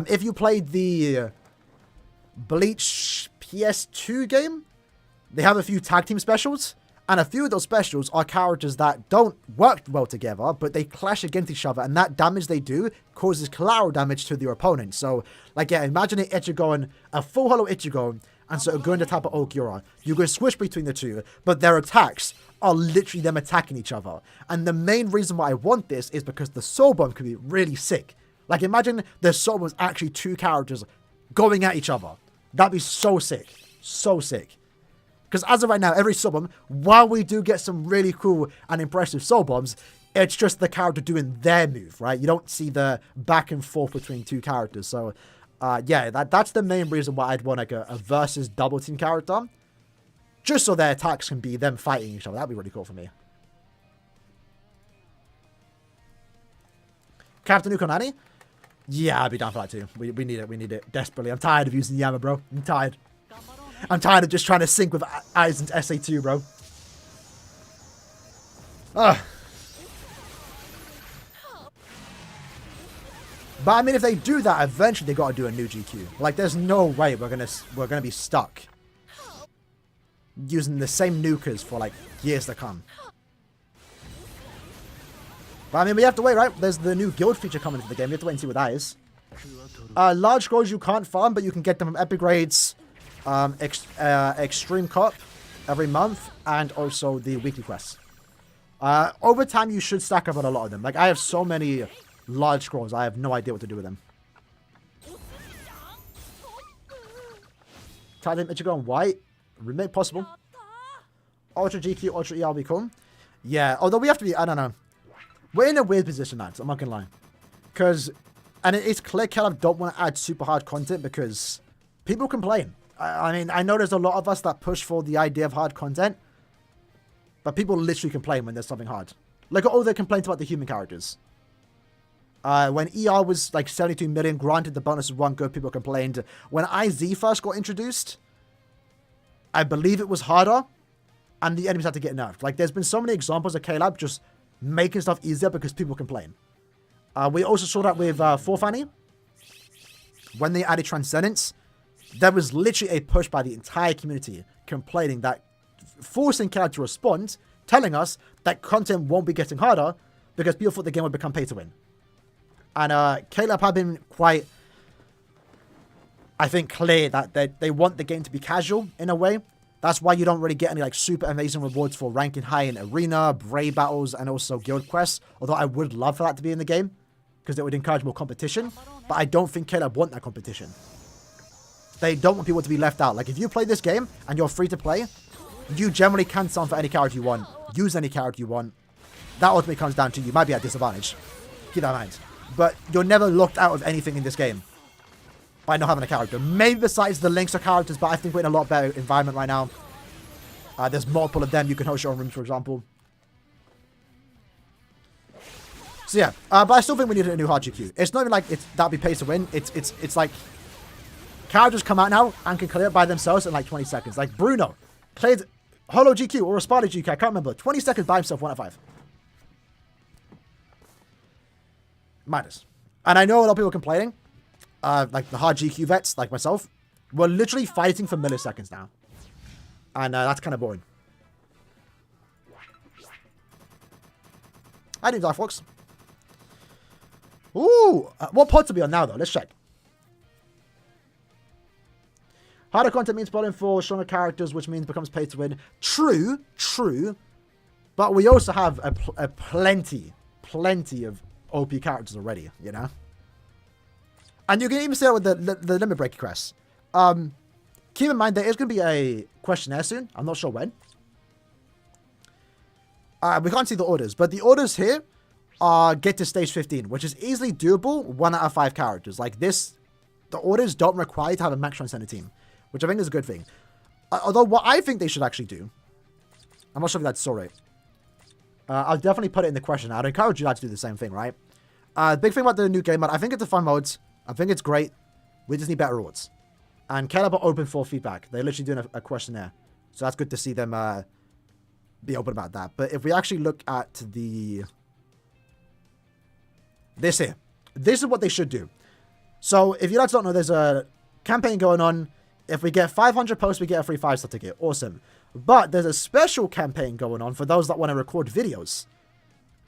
If you played the Bleach PS2 game, they have a few tag team specials. And a few of those specials are characters that don't work well together, but they clash against each other. And that damage they do causes collateral damage to their opponent. So, like, yeah, imagine an Ichigo and a full hollow Ichigo and so going to type of Okura. You can switch between the two, but their attacks are literally them attacking each other. And the main reason why I want this is because the Soul Bomb could be really sick. Like, imagine the Soul Bomb was actually 2 characters going at each other. That'd be so sick. So sick. Because as of right now, every Soul Bomb, while we do get some really cool and impressive Soul Bombs, it's just the character doing their move, right? You don't see the back and forth between 2 characters. So, yeah, that's the main reason why I'd want like a versus double team character. Just so their attacks can be them fighting each other. That'd be really cool for me. Captain Ukonani? Yeah, I'd be down for that too. We need it. We need it desperately. I'm tired of using Yama, bro. I'm tired. I'm tired of just trying to sync with Aizen's SA2, bro. Ugh. But I mean, if they do that, eventually they got to do a new GQ. Like, there's no way we're gonna be stuck using the same nukers for like years to come. But I mean, we have to wait, right? There's the new guild feature coming into the game. We have to wait and see what that is. Large scrolls you can't farm, but you can get them from epic raids, extreme cop every month, and also the weekly quests. Over time, you should stack up on a lot of them. Like, I have so many large scrolls, I have no idea what to do with them. Titan Ichigo and White. Remake possible. Ultra GQ, Ultra ER will be cool. Yeah, although we have to be, I don't know. We're in a weird position, lads. I'm not gonna lie. Because, and it's clear Caleb don't want to add super hard content because people complain. I mean, I know there's a lot of us that push for the idea of hard content. But people literally complain when there's something hard. Like all their complaints about the human characters. When ER was like 72 million, granted the bonus was 1 good, people complained. When IZ first got introduced, I believe it was harder, and the enemies had to get nerfed. Like, there's been so many examples of Caleb just making stuff easier because people complain. We also saw that with 4th Annie. When they added Transcendence, there was literally a push by the entire community complaining that, forcing Caleb to respond, telling us that content won't be getting harder because people thought the game would become pay to win. And Caleb had been quite, I think, clear that they want the game to be casual in a way. That's why you don't really get any like super amazing rewards for ranking high in arena, brave battles, and also guild quests. Although I would love for that to be in the game because it would encourage more competition. But I don't think Caleb want that competition. They don't want people to be left out. Like, if you play this game and you're free to play, you generally can summon for any character you want, use any character you want. That ultimately comes down to you might be at disadvantage. Keep that in mind. But you're never locked out of anything in this game by not having a character. Maybe besides the links of characters, but I think we're in a lot better environment right now. There's multiple of them. You can host your own rooms, for example. So yeah, but I still think we need a new hard GQ. It's not even like that'll be pays to win. It's like characters come out now and can clear it by themselves in like 20 seconds. Like Bruno played Holo GQ or a Sparta GQ. I can't remember. 20 seconds by himself, 1 out of 5. Minus. And I know a lot of people are complaining. Like the hard GQ vets, like myself, we're literally fighting for milliseconds now. And that's kind of boring. I didn't die, Fox. Ooh! What pods are we on now, though? Let's check. Harder content means bottom for stronger characters, which means becomes pay to win. True, true. But we also have a plenty of OP characters already, you know? And you can even see that with the limit breaker quests. keep in mind, there is going to be a questionnaire soon. I'm not sure when. We can't see the orders, but the orders here are get to stage 15, which is easily doable 1 out of 5 characters. Like this, the orders don't require you to have a max center team, which I think is a good thing. Although what I think they should actually do, I'm not sure if that's so right. I'll definitely put it in the question. I'd encourage you to do the same thing, right? The big thing about the new game mode, I think it's a fun mode. I think it's great. We just need better rewards. And Caleb are open for feedback. They're literally doing a questionnaire. So that's good to see them be open about that. But if we actually look at this here. This is what they should do. So if you guys don't know, there's a campaign going on. If we get 500 posts, we get a free 5-star ticket. Awesome. But there's a special campaign going on for those that want to record videos.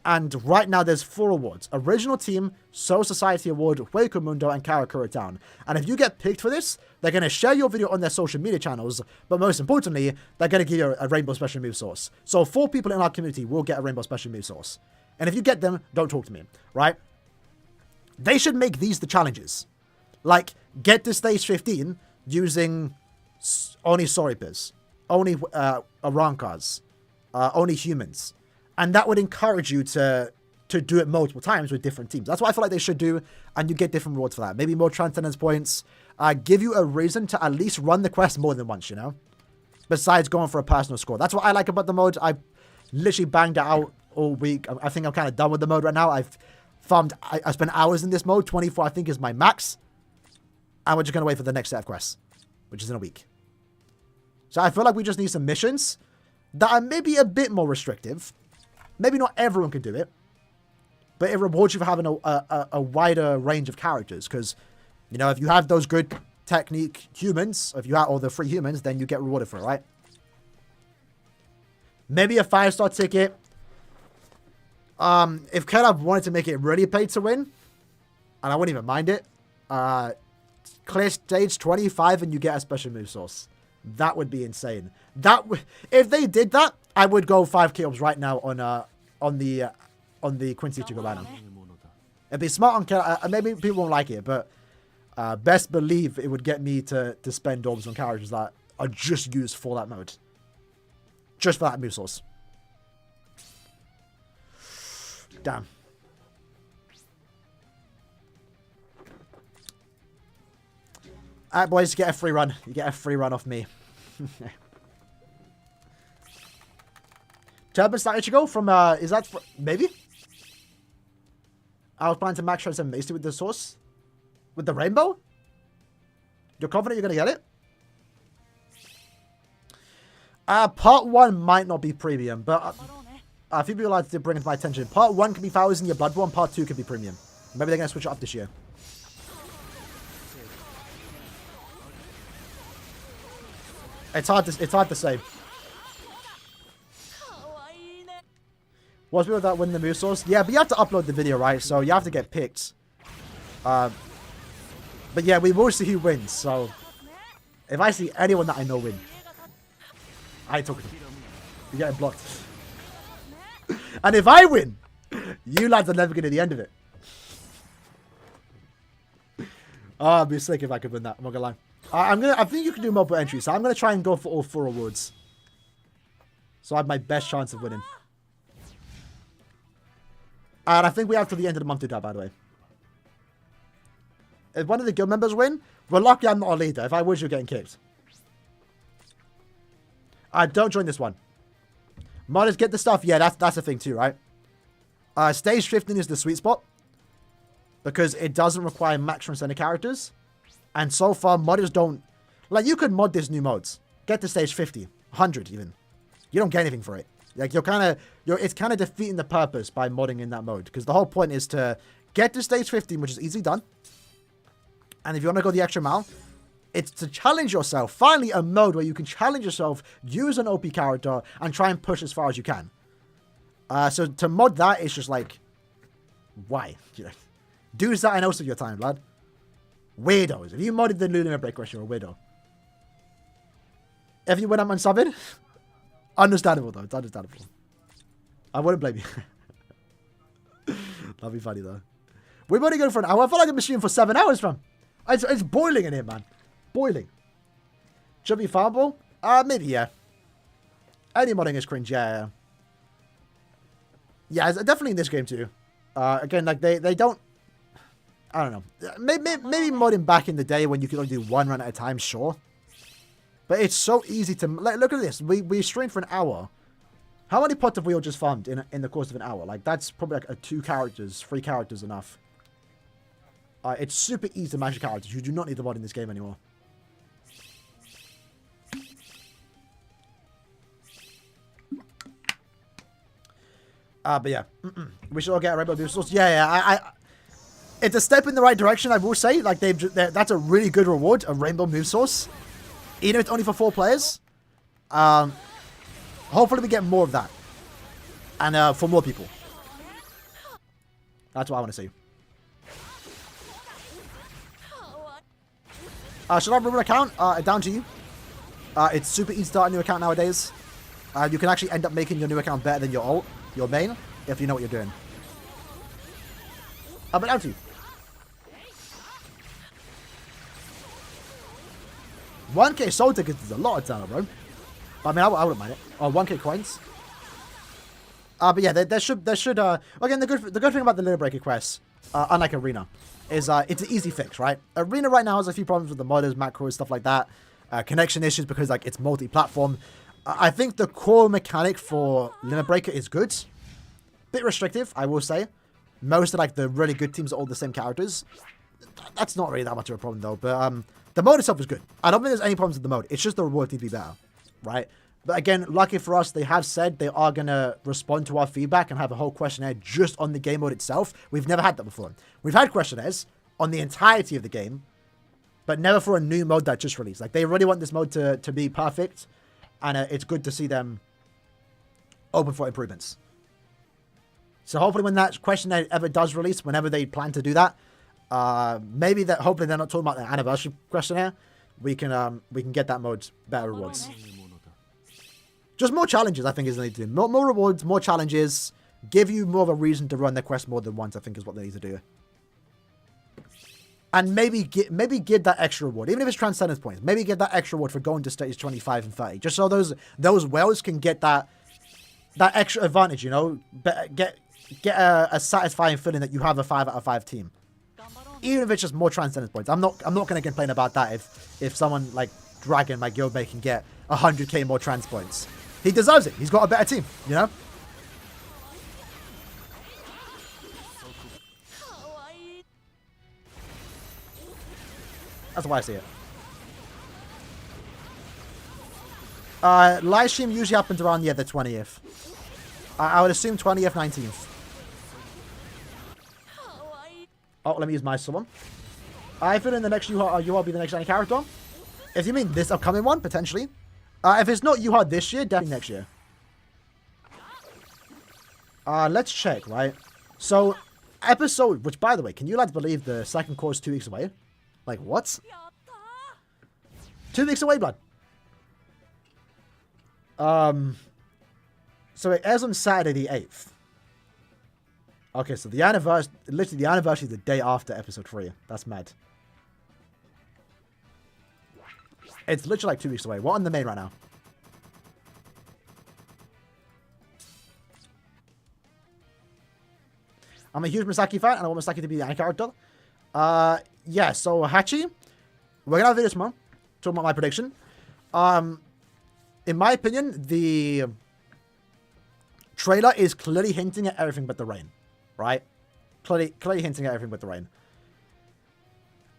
And right now there's 4 awards. Original Team, Soul Society Award, Hueco Mundo, and Karakura Town. And if you get picked for this, they're going to share your video on their social media channels. But most importantly, they're going to give you a Rainbow Special Move Source. So 4 people in our community will get a Rainbow Special Move Source. And if you get them, don't talk to me, right? They should make these the challenges. Like, get to stage 15 using only Soripers, only Arancas, only humans. And that would encourage you to do it multiple times with different teams. That's what I feel like they should do, and you get different rewards for that. Maybe more Transcendence points. Give you a reason to at least run the quest more than once, you know? Besides going for a personal score. That's what I like about the mode. I literally banged it out all week. I think I'm kind of done with the mode right now. I spent hours in this mode. 24, I think, is my max. And we're just going to wait for the next set of quests, which is in a week. So I feel like we just need some missions that are maybe a bit more restrictive. Maybe not everyone can do it, but it rewards you for having a wider range of characters. Because, you know, if you have those good technique humans, if you have all the free humans, then you get rewarded for it, right? Maybe a 5-star ticket. If Caleb wanted to make it really pay to win, and I wouldn't even mind it, clear stage 25 and you get a special move source. That would be insane. If they did that, I would go 5 kills right now on the Quincy Ichigo banner. It'd be smart on Caleb. Maybe people won't like it, but best believe it would get me to spend orbs on characters that are just used for that mode. Just for that move source. Damn. Alright, boys, you get a free run. You get a free run off me. Turbine Star Ichigo from, is that, maybe? I was planning to max Transcend Macy with the source. With the rainbow? You're confident you're going to get it? Part 1 might not be premium, but a few people like to bring it to my attention. Part 1 can be Flowers in Your Bloodborne, Part 2 can be premium. Maybe they're going to switch it up this year. It's hard to say. What's people that win the move source? Yeah, but you have to upload the video, right? So you have to get picked. But yeah, we will see who wins. So if I see anyone that I know win, I ain't talking to you. You're getting blocked. And if I win, you lads are never getting the end of it. Oh, I'd be sick if I could win that. I'm not gonna lie. I think you can do multiple entries, so I'm gonna try and go for all 4 awards. So I have my best chance of winning. And I think we have to the end of the month to do that, by the way. If one of the guild members win, we're lucky I'm not a leader. If I was, you're getting kicked. Don't join this one. Modders get the stuff. Yeah, that's the thing too, right? Stage 15 is the sweet spot. Because it doesn't require max center characters. And so far, modders don't... Like, you could mod this new modes. Get to stage 50. 100 even. You don't get anything for it. Like, it's kind of defeating the purpose by modding in that mode. Because the whole point is to get to stage 15, which is easily done. And if you want to go the extra mile, it's to challenge yourself. Finally, a mode where you can challenge yourself, use an OP character, and try and push as far as you can. So to mod that, it's just like... Why? Do something else with your time, lad. Weirdos. If you modded the Lunar Break Rush, you're a weirdo. If you win, I'm unsubbing. Understandable, though. It's understandable. I wouldn't blame you. That'd be funny, though. We've only going for an hour. I feel like I'm machine for 7 hours, fam. It's boiling in here, man. Boiling. Should be farmable? Maybe, yeah. Any modding is cringe, yeah. Yeah, it's definitely in this game too. Again, like, they don't... I don't know. Maybe modding back in the day when you could only do one run at a time, sure. But it's so easy to... Like, look at this. We streamed for an hour. How many pots have we all just farmed in the course of an hour? Like, that's probably like 3 characters enough. It's super easy to manage characters. You do not need the mod in this game anymore. But yeah. We should all get a rainbow boost source. Yeah. It's a step in the right direction, I will say. Like, that's a really good reward, a rainbow move source. Even if it's only for 4 players. Hopefully we get more of that. And for more people. That's what I want to see. Should I remove an account? Down to you. It's super easy to start a new account nowadays. You can actually end up making your new account better than your main, if you know what you're doing. But down to you. 1k soul tickets is a lot of time, bro. I mean, I wouldn't mind it. Oh, 1k coins. But yeah, there should again, the good thing about the Little Breaker quests, unlike Arena, is it's an easy fix, right? Arena right now has a few problems with the modders, macros, stuff like that. Connection issues because like it's multi-platform. I think the core mechanic for Limit Breaker is good. Bit restrictive, I will say. Most of like the really good teams are all the same characters. That's not really that much of a problem though. But the mode itself is good. I don't think there's any problems with the mode. It's just the reward need to be better, right? But again, lucky for us, they have said they are going to respond to our feedback and have a whole questionnaire just on the game mode itself. We've never had that before. We've had questionnaires on the entirety of the game, but never for a new mode that just released. Like, they really want this mode to be perfect, and it's good to see them open for improvements. So hopefully when that questionnaire ever does release, whenever they plan to do that, hopefully they're not talking about the anniversary questionnaire. We can get that mode better rewards. Just more challenges, I think, is what they need to do. More rewards, more challenges. Give you more of a reason to run the quest more than once, I think, is what they need to do. And maybe give that extra reward, even if it's Transcendence points. Maybe give that extra reward for going to stage 25 and 30, just so those whales can get that extra advantage. You know, get a satisfying feeling that you have a 5 out of 5 team. Even if it's just more Transcendence points. I'm not going to complain about that if someone like Dragon, my guildmate, can get 100k more trans points. He deserves it. He's got a better team, you know? That's why I see it. Live stream usually happens around the 20th. I would assume 20th, 19th. Oh, let me use my summon. I feel in the next UHA will be the next shiny character. If you mean this upcoming one, potentially. If it's not UHA this year, definitely next year. Let's check, right? So, episode, which by the way, can you lads believe the second core is 2 weeks away? Like, what? 2 weeks away, blood. So it airs on Saturday the 8th. Okay, so the anniversary, literally the anniversary is the day after episode 3. That's mad. It's literally like 2 weeks away. What on the main right now? I'm a huge Misaki fan, and I want Misaki to be the anime character. Yeah, so Hachi, we're gonna have a video tomorrow talking about my prediction. In my opinion, the trailer is clearly hinting at everything but the rain, right? Clearly hinting at everything but the rain.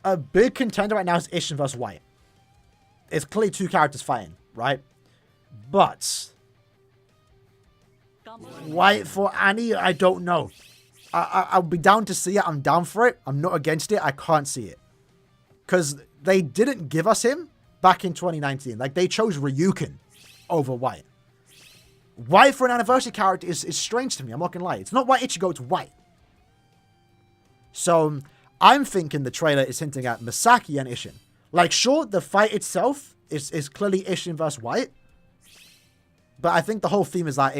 A big contender right now is Ishin versus White. It's clearly 2 characters fighting, right? But White for Annie, I don't know. I'll be down to see it. I'm down for it. I'm not against it. I can't see it. Because they didn't give us him back in 2019. Like, they chose Ryukin over White. White for an anniversary character is strange to me. I'm not going to lie. It's not White Ichigo, it's White. So, I'm thinking the trailer is hinting at Misaki and Ishin. Like, sure, the fight itself is clearly Ishin versus White. But I think the whole theme is that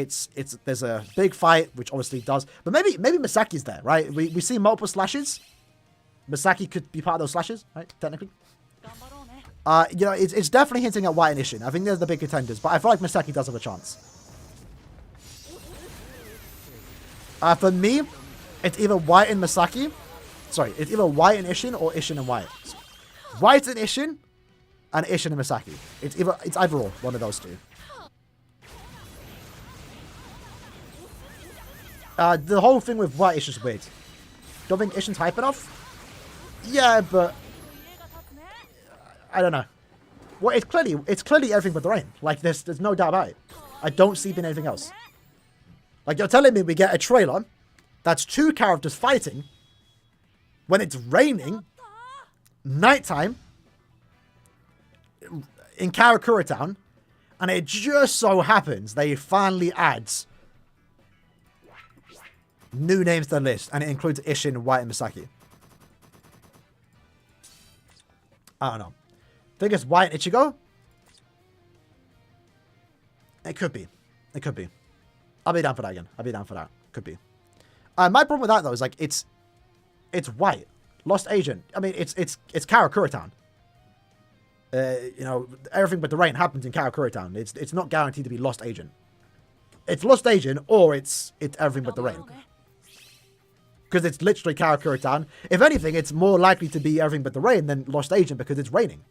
there's a big fight, which obviously does. But maybe Misaki's there, right? We see multiple slashes. Misaki could be part of those slashes, right? Technically. You know, it's definitely hinting at White and Ishin. I think they're the big contenders, but I feel like Misaki does have a chance. For me, it's either White and Misaki. Sorry, it's either White and Ishin or Ishin and White. White and Ishin and Misaki. It's either or, one of those two. The whole thing with White is just weird. Don't think Ishin's hype enough? Yeah, but I don't know. Well, it's clearly everything but the rain. Like there's no doubt about it. I don't see being anything else. Like you're telling me we get a trailer that's two characters fighting when it's raining, nighttime, in Karakura Town, and it just so happens they finally adds new names to the list, and it includes Ishin, White, and Misaki. I don't know. Think it's White and Ichigo? It could be. It could be. I'll be down for that again. I'll be down for that. Could be. My problem with that though is like it's White, Lost Agent. I mean it's Karakura Town. You know, everything but the rain happens in Karakura Town. It's not guaranteed to be Lost Agent. It's Lost Agent or it's everything but the rain. Because it's literally Karakura Town. If anything, it's more likely to be everything but the rain than Lost Agent because it's raining.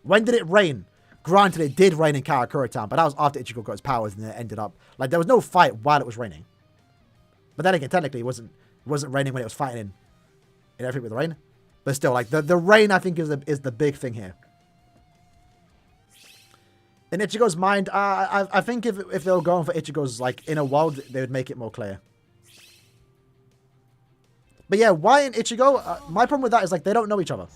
When did it rain? Granted, it did rain in Karakura Town, but that was after Ichigo got his powers and it ended up... Like, there was no fight while it was raining. But then again, technically, it wasn't raining when it was fighting in everything with the rain. But still, like, the rain, I think, is the big thing here. In Ichigo's mind, I think if they were going for Ichigo's, like, inner world, they would make it more clear. But yeah, White and Ichigo, my problem with that is, like, they don't know each other.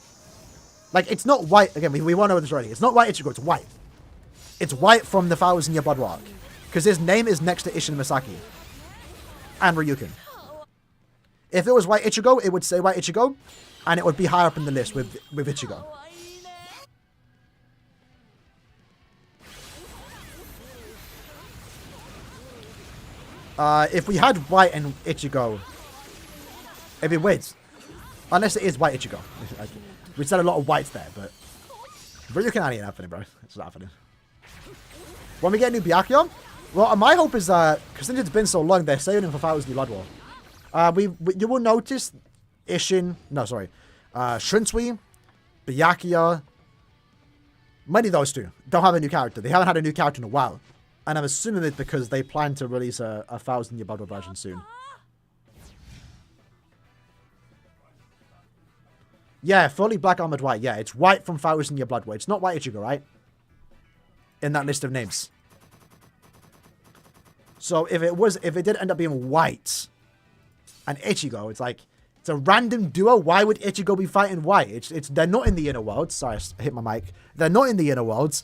Like, it's not White. Again, we want to know this already. It's not White Ichigo, it's White. It's White from the 1,000 Year Blood War arc. Because his name is next to Ishin Misaki. And Ryukin. If it was White Ichigo, it would say White Ichigo. And it would be higher up in the list with Ichigo. If we had White and Ichigo, it'd be weird. Unless it is White Ichigo. We said a lot of whites there, but Ryukin ain't happening, bro. It's not happening. When we get a new Byakuya, well, my hope is that, because since it's been so long, they're saving him for 1,000 Blood War. You will notice Shunsui, Byakuya, many of those two don't have a new character. They haven't had a new character in a while. And I'm assuming it's because they plan to release a 1,000 Year Blood War version soon. Yeah, fully Black Armored White. Yeah, it's White from 1,000 Year Blood War. It's not White Ichigo, right? In that list of names. So if it did end up being White and Ichigo, it's like, it's a random duo. Why would Ichigo be fighting White? They're not in the inner worlds. Sorry, I hit my mic. They're not in the inner worlds.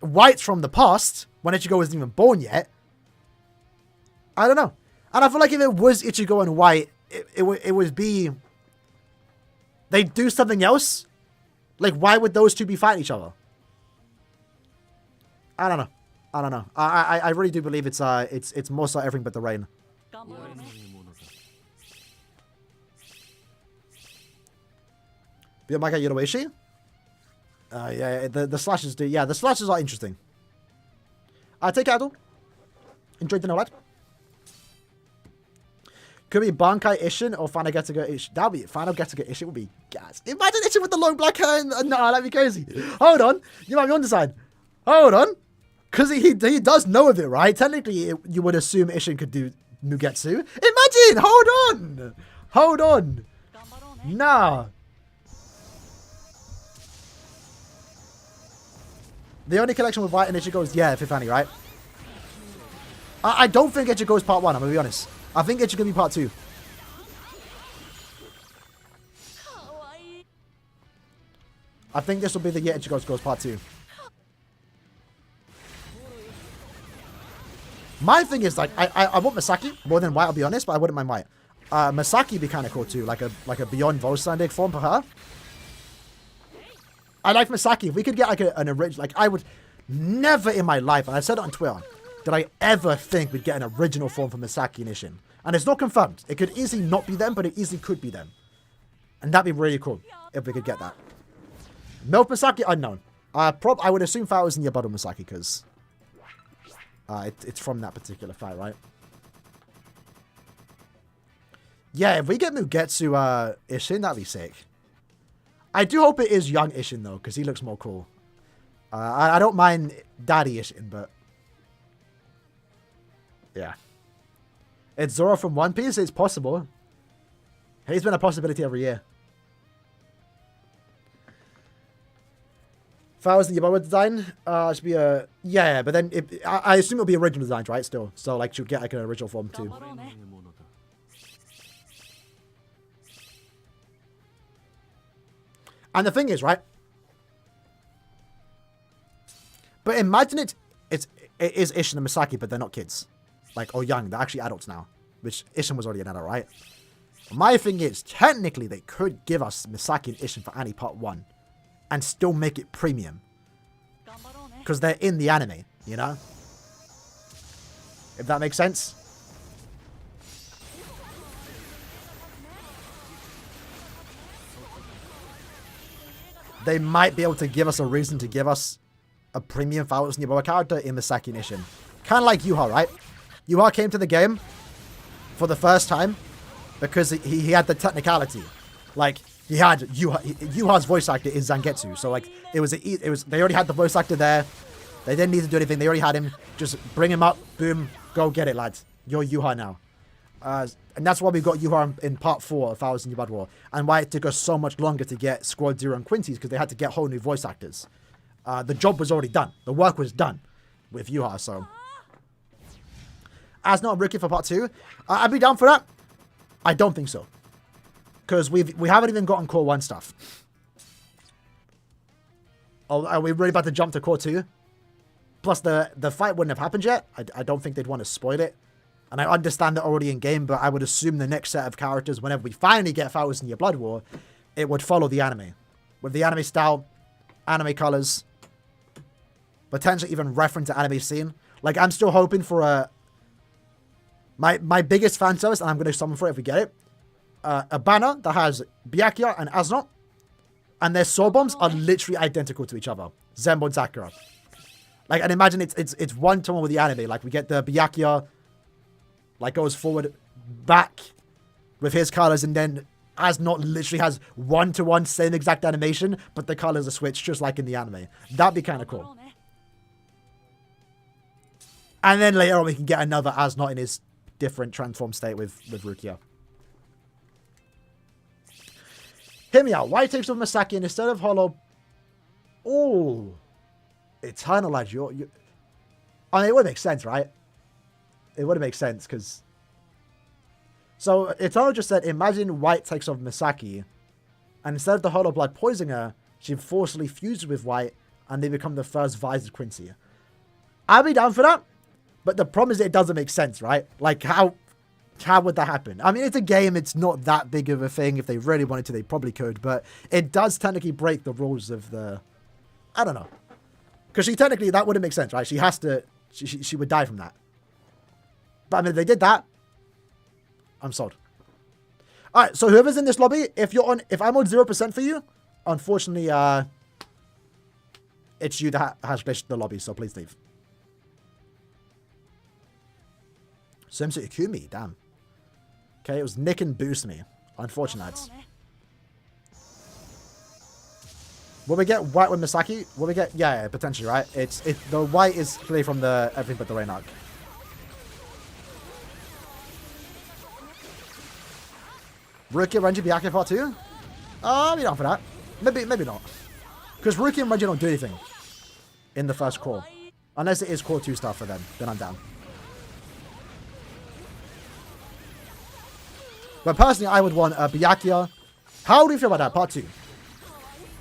White's from the past, when Ichigo wasn't even born yet. I don't know. And I feel like if it was Ichigo and White, it would be... They'd do something else? Like, why would those two be fighting each other? I don't know. I really do believe it's more so everything but the rain. Biyomaka Yoroishi? Yeah, the slashes do. Yeah, the slashes are interesting. Take care, Adol. Enjoyed the know that. Could be Bankai Ishin or Final Getsuga Ishin. That would be Final Getsuga Ishin would be gas. Imagine Ishin with the long black hair. No, that'd be crazy. Hold on. You might be on the side. Hold on. Because he does know of it, right? Technically, you would assume Ishin could do Mugetsu. Imagine! Hold on! Hold on! Nah. The only connection with White and Ichigo is, yeah, Fifth Annie, right? I don't think Ichigo is part 1, I'm going to be honest. I think Ichigo be part 2. I think this will be the year Ichigo goes part 2. My thing is, like, I want Misaki more than White, I'll be honest, but I wouldn't mind White. Misaki would be kind of cool too, like a Beyond Volstrandig form for her. I like Misaki. If we could get like an original, like I would never in my life, and I've said it on Twitter, did I ever think we'd get an original form for Misaki and Ishin. And it's not confirmed. It could easily not be them, but it easily could be them. And that'd be really cool if we could get that. Milf Misaki, unknown. I would assume Fire was in your bottom Misaki, because it's from that particular fight, right? Yeah, if we get Mugetsu Ishin, that'd be sick. I do hope it is young Ishin, though, because he looks more cool. I don't mind Daddy Ishin, but... yeah. It's Zoro from One Piece? It's possible. He's been a possibility every year. If I was the Yababa design, it should be a... yeah, but then I assume it'll be original designs, right, still? So, like, she'll get, like, an original form, too. And the thing is, right? But imagine it is Ishin and Misaki, but they're not kids. Like, or young. They're actually adults now. Which, Ishin was already an adult, right? My thing is, technically, they could give us Misaki and Ishin for Annie Part 1. And still make it premium. Because they're in the anime, you know? If that makes sense. They might be able to give us a reason to give us a premium Fire Niboa character in Misaki and Ishin. Kind of like Yuha, right? Yuha came to the game for the first time because he had the technicality. Like, he had Yuha's voice actor is Zangetsu. So, like, it was they already had the voice actor there. They didn't need to do anything. They already had him. Just bring him up. Boom. Go get it, lads. You're Yuha now. And that's why we got Yuha in part 4 of Fire New Blood War. And why it took us so much longer to get Squad Zero and Quincy's, because they had to get whole new voice actors. The job was already done. The work was done with Yuha, so. As not Rookie for part 2. I'd be down for that. I don't think so. Because we haven't even gotten Core 1 stuff. Oh, are we really about to jump to Core 2? Plus, the fight wouldn't have happened yet. I don't think they'd want to spoil it. And I understand they're already in game, but I would assume the next set of characters, whenever we finally get Fowls in your Blood War, it would follow the anime. With the anime style, anime colors, potentially even reference to anime scene. Like, I'm still hoping for a... My biggest fan service, and I'm going to summon for it if we get it. A banner that has Byakuya and Asno, and their sword bombs are literally identical to each other. Zenbo and Sakura. Like, and imagine it's one-to-one with the anime. Like, we get the Byakuya, like, goes forward, back with his colors, and then Asno literally has one-to-one same exact animation, but the colors are switched just like in the anime. That'd be kind of cool. And then later on, we can get another Asno in his different transform state with Rukia. Hear me out. Why takes off Misaki and instead of Hollow... Oh. Eternalize your... I mean, it would make sense, right? It would make sense, because... So, Eternal just said, imagine White takes off Misaki, and instead of the Hollow Blood poisoning her, she forcibly fuses with White, and they become the first Visored Quincy. I'd be down for that, but the problem is it doesn't make sense, right? Like, how would that happen? I mean, it's a game, it's not that big of a thing. If they really wanted to, they probably could, but it does technically break the rules of the... I don't know. Because she technically, that wouldn't make sense, right? She has to... She would die from that. But I mean, if they did that, I'm sold. Alright, so whoever's in this lobby, if I'm on 0% for you, unfortunately, it's you that has glitched the lobby, so please leave. Swimsuit Ikumi, damn. Okay, it was Nick and Boost me. Unfortunate. Will we get White with Misaki? Will we get... Yeah, potentially, right? The White is clearly from the Everything But the Rain arc. Ruki, Renji, Byakuya part 2? I'll be down for that. Maybe not. Because Ruki and Renji don't do anything in the first core. Unless it is core 2 stuff for them. Then I'm down. But personally, I would want Byakuya. How do you feel about that? Part 2.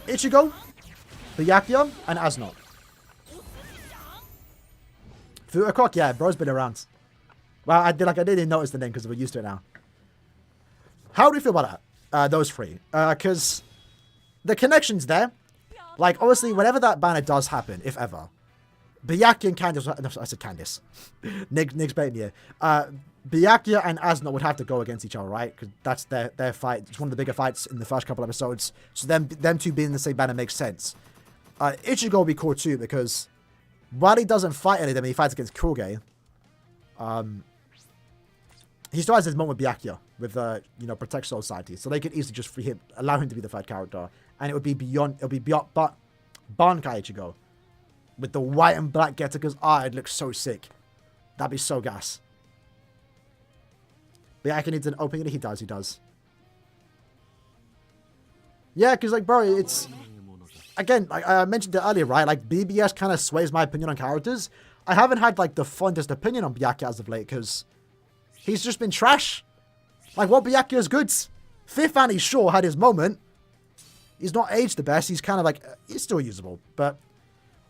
Ichigo, Byakuya, and Asno. Futakok, yeah, bro's been around. Well, I didn't even notice the name because we're used to it now. How do you feel about that? Those three. Because the connection's there. Like, obviously, whenever that banner does happen, if ever, Byakuya and Candice, no, I said Candice. Nick's baiting here. Byakuya and Asuna would have to go against each other, right? Because that's their fight. It's one of the bigger fights in the first couple episodes. So them two being in the same banner makes sense. Ichigo will be cool too, because while he doesn't fight any of them, he fights against Kuroge. He still has his moment with Byakuya, with Protect Soul Society. So they could easily just free him, allow him to be the third character. And it would be beyond Bankai Ichigo. With the white and black Getaka's eye, it looks so sick. That'd be so gas. Byakuya needs an opening. He does. Yeah, because, like, bro, it's... Again, like I mentioned it earlier, right? Like, BBS kind of sways my opinion on characters. I haven't had, like, the fondest opinion on Byakuya as of late, because he's just been trash. Like, what Byakuya is good? Fifth Annie, sure, had his moment. He's not aged the best. He's kind of, like, he's still usable, but...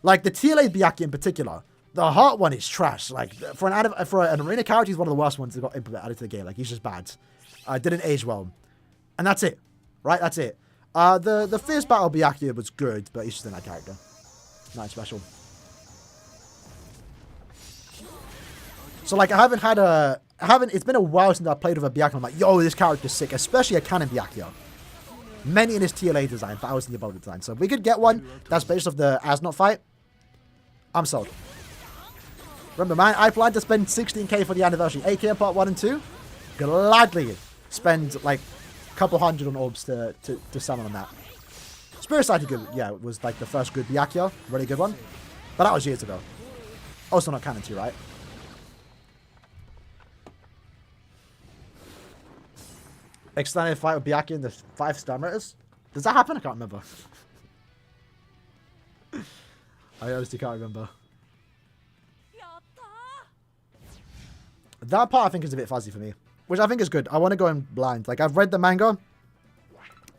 Like, the TLA Byakuya in particular, the heart one is trash. Like, for an arena character, he's one of the worst ones that got implemented into the game. Like, he's just bad. Didn't age well. And that's it. Right? That's it. The Fierce Battle Byakuya was good, but he's just in that character. Nothing special. So, like, it's been a while since I played with a Byakuya. I'm like, yo, this character's sick. Especially a canon Byakuya. Many in his TLA design, 1,000 year old design. So if we could get one that's based off the Asnot fight, I'm sold. Remember, man, I plan to spend 16k for the anniversary. AK part 1 and 2. Gladly spend like a couple hundred on orbs to summon on that. Spirit Society good, yeah, was like the first good Byakuya. Really good one. But that was years ago. Also not canon too, right? Extended fight with Byakuya in the 5-star motors. Does that happen? I can't remember. I honestly can't remember. That part I think is a bit fuzzy for me. Which I think is good. I want to go in blind. Like, I've read the manga.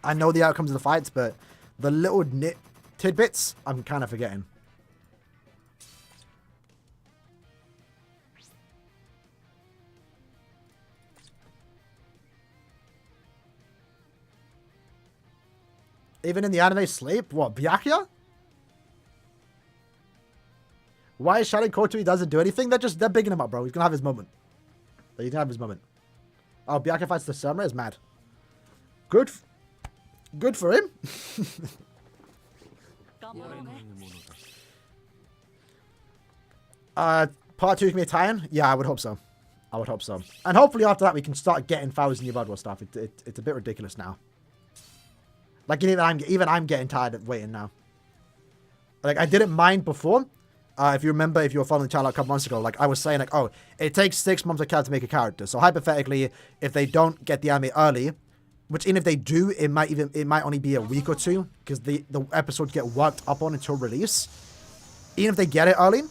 I know the outcomes of the fights, but the little tidbits, I'm kind of forgetting. Even in the anime sleep? What, Byakuya? Why is Shadow Kotori doesn't do anything? They're bigging him up, bro. He's gonna have his moment. He's gonna have his moment. Oh, Byakuya fights the samurai is mad. Good for him. Part 2 can be Italian? Yeah, I would hope so. I would hope so. And hopefully after that we can start getting 1,000-year Blood War stuff. It's a bit ridiculous now. Like, even I'm getting tired of waiting now. Like, I didn't mind before. If you remember, if you were following the channel a couple months ago, like, I was saying, like, oh, it takes 6 months to make a character. So, hypothetically, if they don't get the anime early, which even if they do, it might only be a week or two, because the episodes get worked up on until release. Even if they get it early,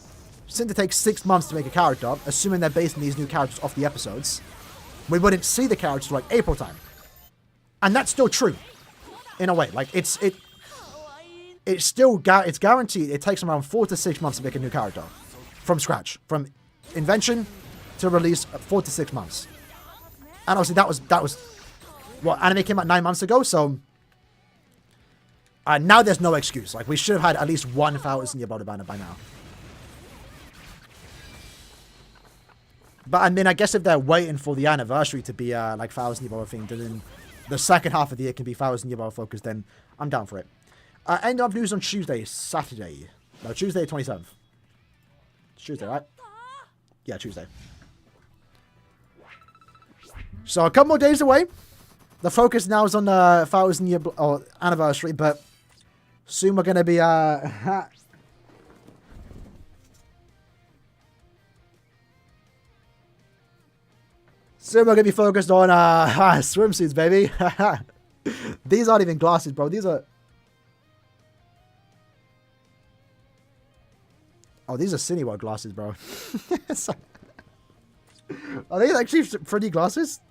since it takes 6 months to make a character, assuming they're basing these new characters off the episodes, we wouldn't see the characters till, like, April time. And that's still true. In a way, like, it's guaranteed it takes around 4 to 6 months to make a new character. From scratch. From invention to release, 4 to 6 months. And obviously that was what, anime came out 9 months ago, so now there's no excuse. Like, we should have had at least 1,000-year Blood Banner by now. But I mean, I guess if they're waiting for the anniversary to be like 1,000-year Blood themed, then the second half of the year can be 1,000-year Blood focused, then I'm down for it. End of news on Tuesday, Saturday. No, Tuesday 27th. It's Tuesday, right? Yeah, Tuesday. So a couple more days away. The focus now is on the 1,000-year anniversary, but soon we're going to be... soon we're going to be focused on swimsuits, baby. These aren't even glasses, bro. These are... Oh, these are Cineworld glasses, bro. Are they actually 3D glasses?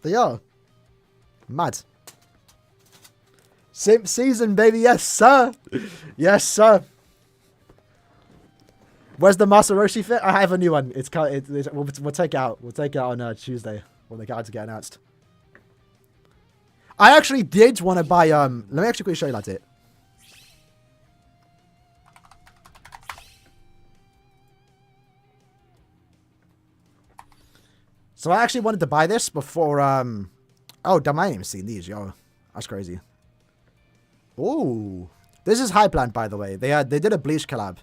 They are. Mad. Simp season, baby. Yes, sir. Yes, sir. Where's the Masaroshi fit? I have a new one. We'll take it out. We'll take it out on Tuesday when the cards get announced. I actually did want to buy... let me actually quickly show you that. So I actually wanted to buy this before, oh, damn, I ain't even seen these, yo. That's crazy. Ooh. This is High Plant, by the way. They did a Bleach collab.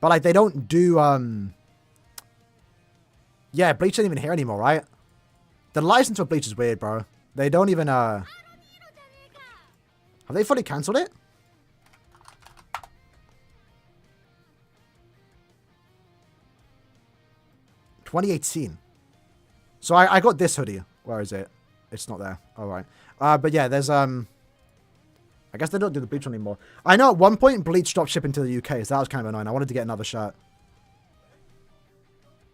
But, like, they don't do, yeah, Bleach isn't even here anymore, right? The license for Bleach is weird, bro. They don't even, have they fully cancelled it? $2018. So I got this hoodie. Where is it? It's not there. All right. But yeah, there's I guess they don't do the Bleach one anymore. I know at one point Bleach stopped shipping to the UK, so that was kind of annoying. I wanted to get another shirt.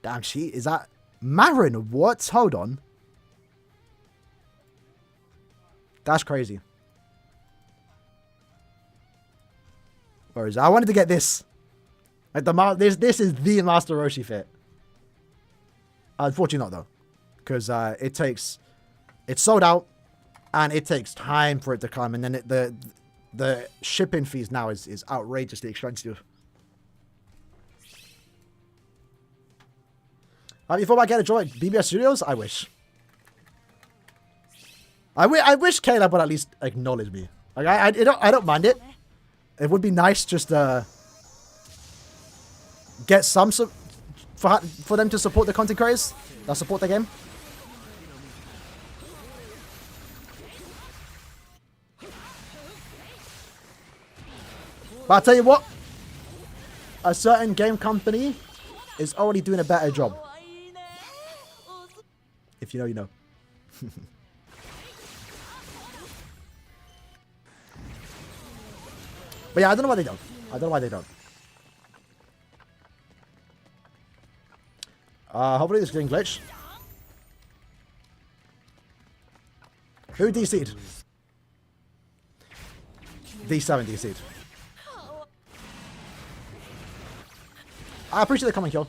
Damn, is that Marin? What? Hold on. That's crazy. Where is it? I wanted to get this. Like this is the Master Roshi fit. Unfortunately not though, because it's sold out, and it takes time for it to come, and then the shipping fees now is outrageously expensive. Before I get a job at BBS Studios, I wish. I wish Caleb would at least acknowledge me. Like I don't mind it. It would be nice just to get some for them to support the content creators that support the game. But I'll tell you what, a certain game company is already doing a better job. If you know, you know. But yeah, I don't know why they don't. I don't know why they don't. Hopefully this is getting glitched. Who DC'd? D7 DC'd. I appreciate the comment, kill.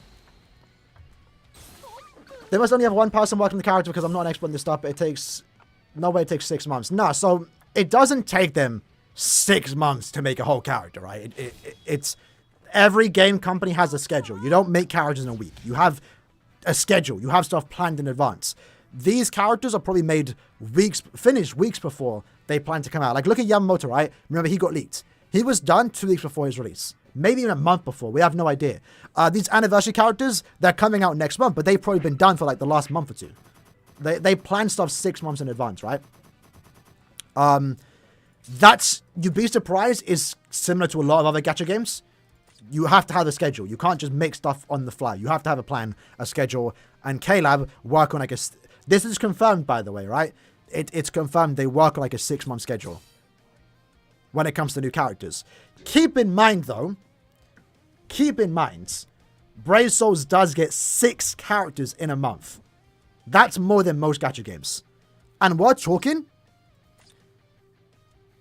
They must only have one person working the character because I'm not an expert in this stuff, but it takes... No way it takes 6 months. No, so it doesn't take them 6 months to make a whole character, right? It's... Every game company has a schedule. You don't make characters in a week. You have a schedule. You have stuff planned in advance. These characters are probably made finished weeks before they plan to come out. Like, look at Yamamoto, right? Remember, he got leaked. He was done 2 weeks before his release. Maybe even a month before. We have no idea. These anniversary characters, they're coming out next month, but they've probably been done for like the last month or two. They plan stuff 6 months in advance, right? You'd be surprised, is similar to a lot of other gacha games. You have to have a schedule. You can't just make stuff on the fly. You have to have a plan, a schedule, and K-Lab work on like a... This is confirmed, by the way, right? It's confirmed they work on like a 6 month schedule when it comes to new characters. Keep in mind, though, Brave Souls does get 6 characters in a month. That's more than most gacha games. And we're talking...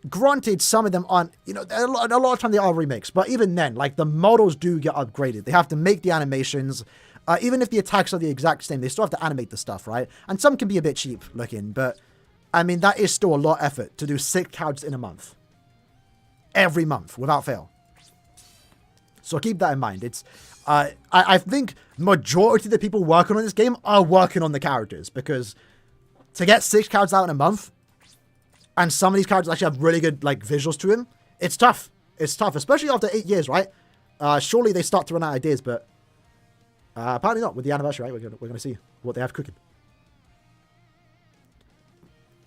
Granted, some of them aren't, you know, a lot of time they are remakes, but even then, like, the models do get upgraded. They have to make the animations. Even if the attacks are the exact same, they still have to animate the stuff, right? And some can be a bit cheap looking, but, I mean, that is still a lot of effort to do 6 characters in a month. Every month, without fail. So keep that in mind. It's, I think majority of the people working on this game are working on the characters, because to get 6 characters out in a month, and some of these characters actually have really good, like, visuals to them, it's tough. It's tough, especially after 8 years, right? Surely they start to run out of ideas, but apparently not with the anniversary, right? We're gonna see what they have cooking.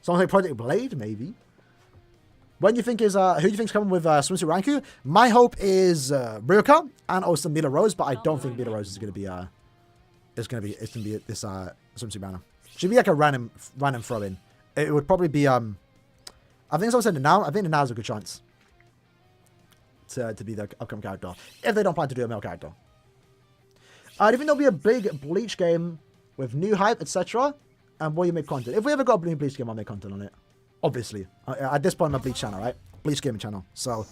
Something like Project Blade, maybe. When do you think is who do you think's coming with Swimsuit Ranku? My hope is Ryoka and also Mila Rose, but I don't think Mila Rose is gonna be it's gonna be this Swimsuit banner. Should be like a random throw in. It would probably be I think someone said now. I think now is a good chance to be the upcoming character if they don't plan to do a male character. Do you think there'll be a big Bleach game with new hype, etc.? And will you make content? If we ever got a new Bleach game, I'll make content on it. Obviously, at this point, my Bleach channel, right? Bleach gaming channel. So,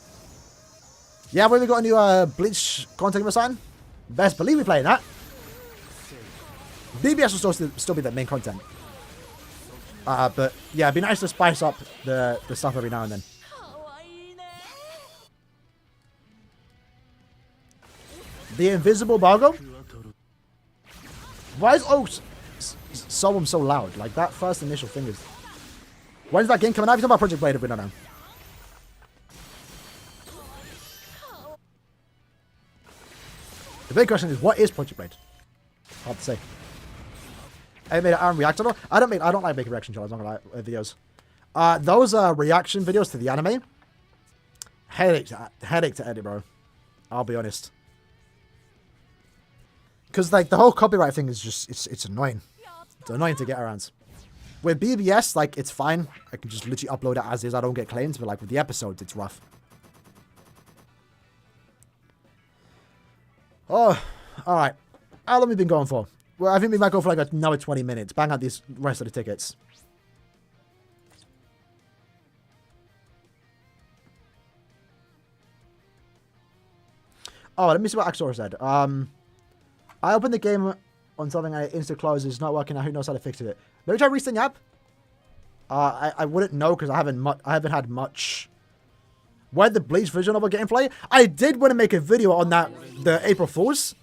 yeah, we got a new Bleach content assigned. Best believe we playing that. BBS will still be the main content. But yeah, it'd be nice to spice up the stuff every now and then. The invisible Bargo? Why is so loud. Like, that first initial thing is... When's that game coming out? You're talking about Project Blade, we don't know. The big question is, what is Project Blade? Hard to say. I made an Aaron react channel. I don't like making reaction channels, I'm not gonna lie, videos. Those are reaction videos to the anime. Headache to edit, bro. I'll be honest. Because, like, the whole copyright thing is just, it's annoying. It's annoying to get around. With BBS, like, it's fine. I can just literally upload it as is. I don't get claims. But, like, with the episodes, it's rough. Oh, alright. How long have we been going for? Well, I think we might go for, like, another 20 minutes. Bang out these rest of the tickets. Oh, let me see what Axor said. I opened the game on something and it insta closes. It's not working out. Who knows how to fix it? Maybe try restarting the app. I wouldn't know because I haven't had much. Where the Bleach visual novel gameplay? I did want to make a video on that, the April Fools.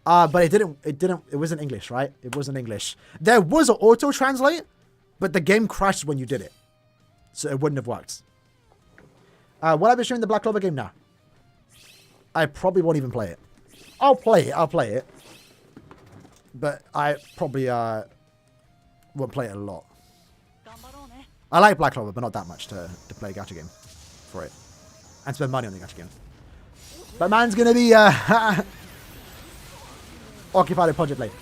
But it wasn't English, right? It wasn't English. There was an auto translate, but the game crashed when you did it. So it wouldn't have worked. Will I be streaming the Black Clover game now? I probably won't even play it. I'll play it. But I probably won't play it a lot. I like Black Clover, but not that much to play a gacha game for it. And spend money on the gacha game. But man's gonna be occupied with Project Blade.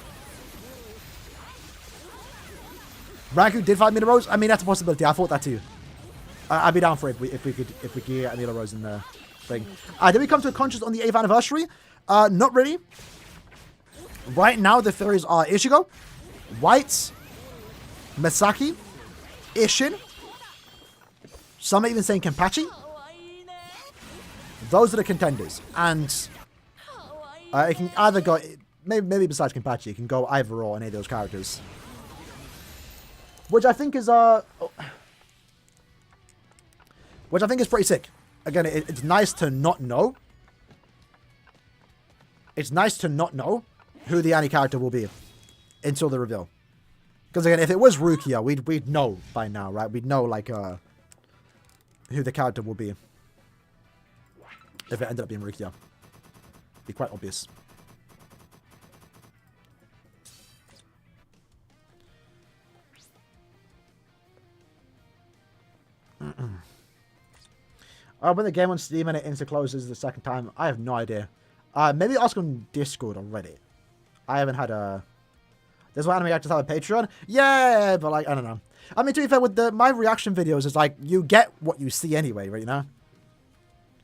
Ranku did fight Mila Rose? I mean, that's a possibility. I thought that too. I'd be down for it if we could get Mila Rose in the thing. Did we come to a conscious on the 8th anniversary? Not really. Right now, the theories are Ichigo, White, Misaki, Ishin. Some are even saying Kenpachi. Those are the contenders. And it can either go... Maybe besides Kenpachi, it can go either or any of those characters. Which I think is... Which I think is pretty sick. Again, it's nice to not know. It's nice to not know who the Annie character will be until the reveal. Because again, if it was Rukia, we'd know by now, right? We'd know like who the character will be. If it ended up being Rukia. Be quite obvious. When the game on Steam and it insta-closes the second time, I have no idea. Maybe ask on Discord already. I haven't had a... There's one anime actors have a Patreon? Yeah, but like, I don't know. I mean, to be fair, with my reaction videos, it's like, you get what you see anyway, right, you know?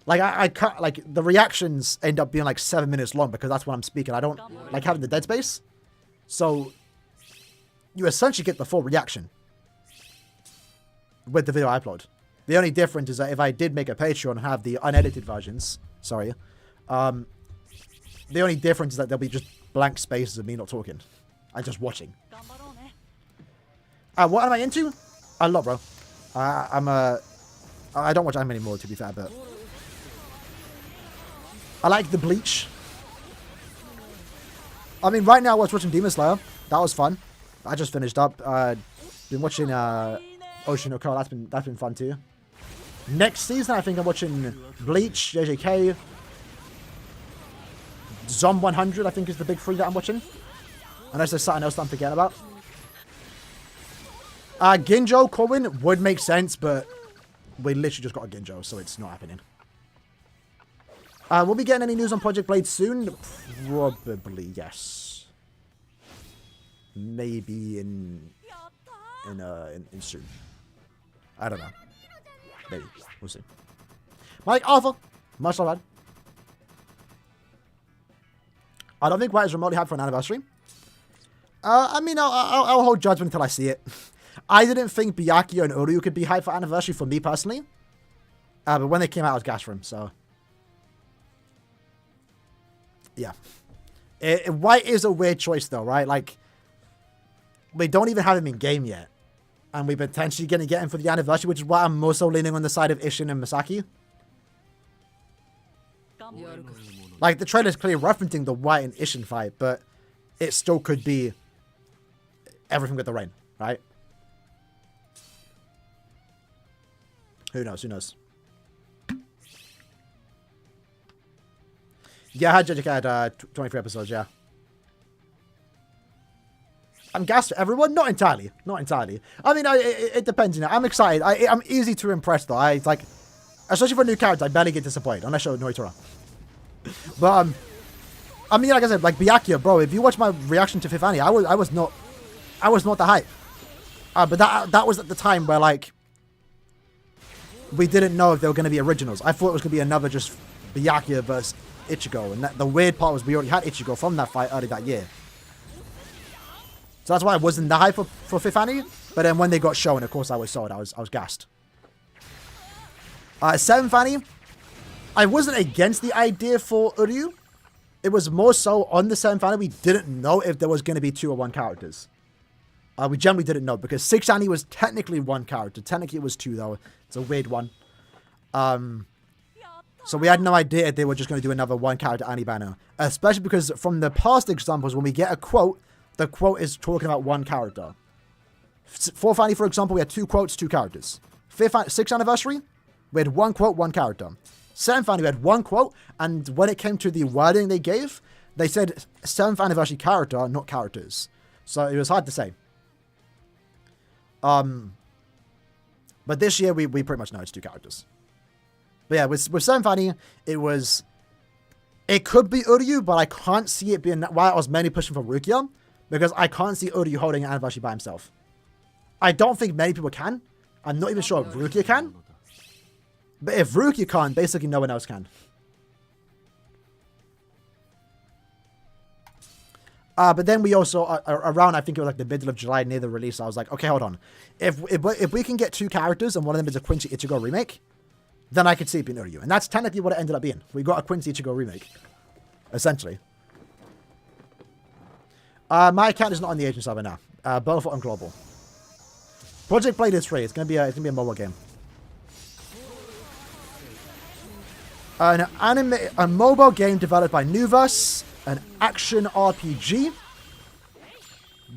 Like, I cut, like, the reactions end up being like 7 minutes long because that's when I'm speaking. I don't like having the dead space. So, you essentially get the full reaction with the video I upload. The only difference is that if I did make a Patreon and have the unedited versions, sorry, the only difference is that there'll be just blank spaces of me not talking. I'm just watching. What am I into? A lot, bro. I don't watch anime anymore, to be fair, but I like the Bleach. I mean, right now I was watching Demon Slayer. That was fun. I just finished up. Been watching Ocean no Ko. That's been fun too. Next season, I think I'm watching Bleach, JJK, Zom 100. I think is the big three that I'm watching. Unless there's something else that I'm forgetting about. Ginjo Corwin would make sense, but we literally just got a Ginjo, so it's not happening. We'll be getting any news on Project Blade soon? Probably, yes. Maybe in soon. I don't know. Maybe. We'll see. Mike Arthur. Much love, man. I don't think White is remotely hyped for an anniversary. I mean, I'll hold judgment until I see it. I didn't think Byakuya and Uryu could be hyped for anniversary for me personally. But when they came out, I was gassed for him, so... Yeah. White is a weird choice, though, right? Like, we don't even have him in game yet. And we're potentially going to get him for the anniversary, which is why I'm more so leaning on the side of Ishin and Misaki. Like, the trailer's clearly referencing the White and Ishin fight, but it still could be everything with the rain, right? Who knows? Who knows? Yeah, I had 23 episodes, yeah. I'm gassed for everyone? Not entirely. Not entirely. I mean, it depends, you know. I'm excited. I'm easy to impress, though. It's like, especially for a new character, I barely get disappointed, unless you're Noitora. But, I mean, like I said, like, Byakuya, bro, if you watch my reaction to Fifth Annie, I was not the hype. But that was at the time where, like, we didn't know if they were going to be originals. I thought it was going to be another just Byakuya versus Ichigo. And the weird part was we already had Ichigo from that fight early that year. So that's why I wasn't the hype for Fifth Annie. But then when they got shown, of course I was sold. I was gassed. Seventh Annie, I wasn't against the idea for Uryu. It was more so on the seventh Annie, we didn't know if there was going to be 2 or 1 characters. We generally didn't know because 6th Annie was technically 1 character. Technically it was 2 though. It's a weird one. So we had no idea if they were just going to do another 1 character Annie banner. Especially because from the past examples, when we get a quote, the quote is talking about 1 character. 4th Annie, for example, we had 2 quotes, 2 characters. 6th anniversary, we had 1 quote, 1 character. 7th Annie, we had 1 quote, and when it came to the wording they gave, they said 7th anniversary character, not characters. So it was hard to say. But this year, we pretty much know it's 2 characters. But yeah, with 7th Annie, it could be Uryu, but I can't see it being why I was mainly pushing for Rukia, because I can't see Uryu holding an anniversary by himself. I don't think many people can. I'm not even sure if Rukia can. But if Rukia can't, basically no one else can. But then we also, around, I think it was like the middle of July near the release, I was like, okay, hold on. If we can get 2 characters and one of them is a Quincy Ichigo remake, then I could see it being Uryu. And that's technically what it ended up being. We got a Quincy Ichigo remake. Essentially. My account is not on the agent server now. Both on global. Project Blade is free. It's gonna be a mobile game. A mobile game developed by Nuverse, an action RPG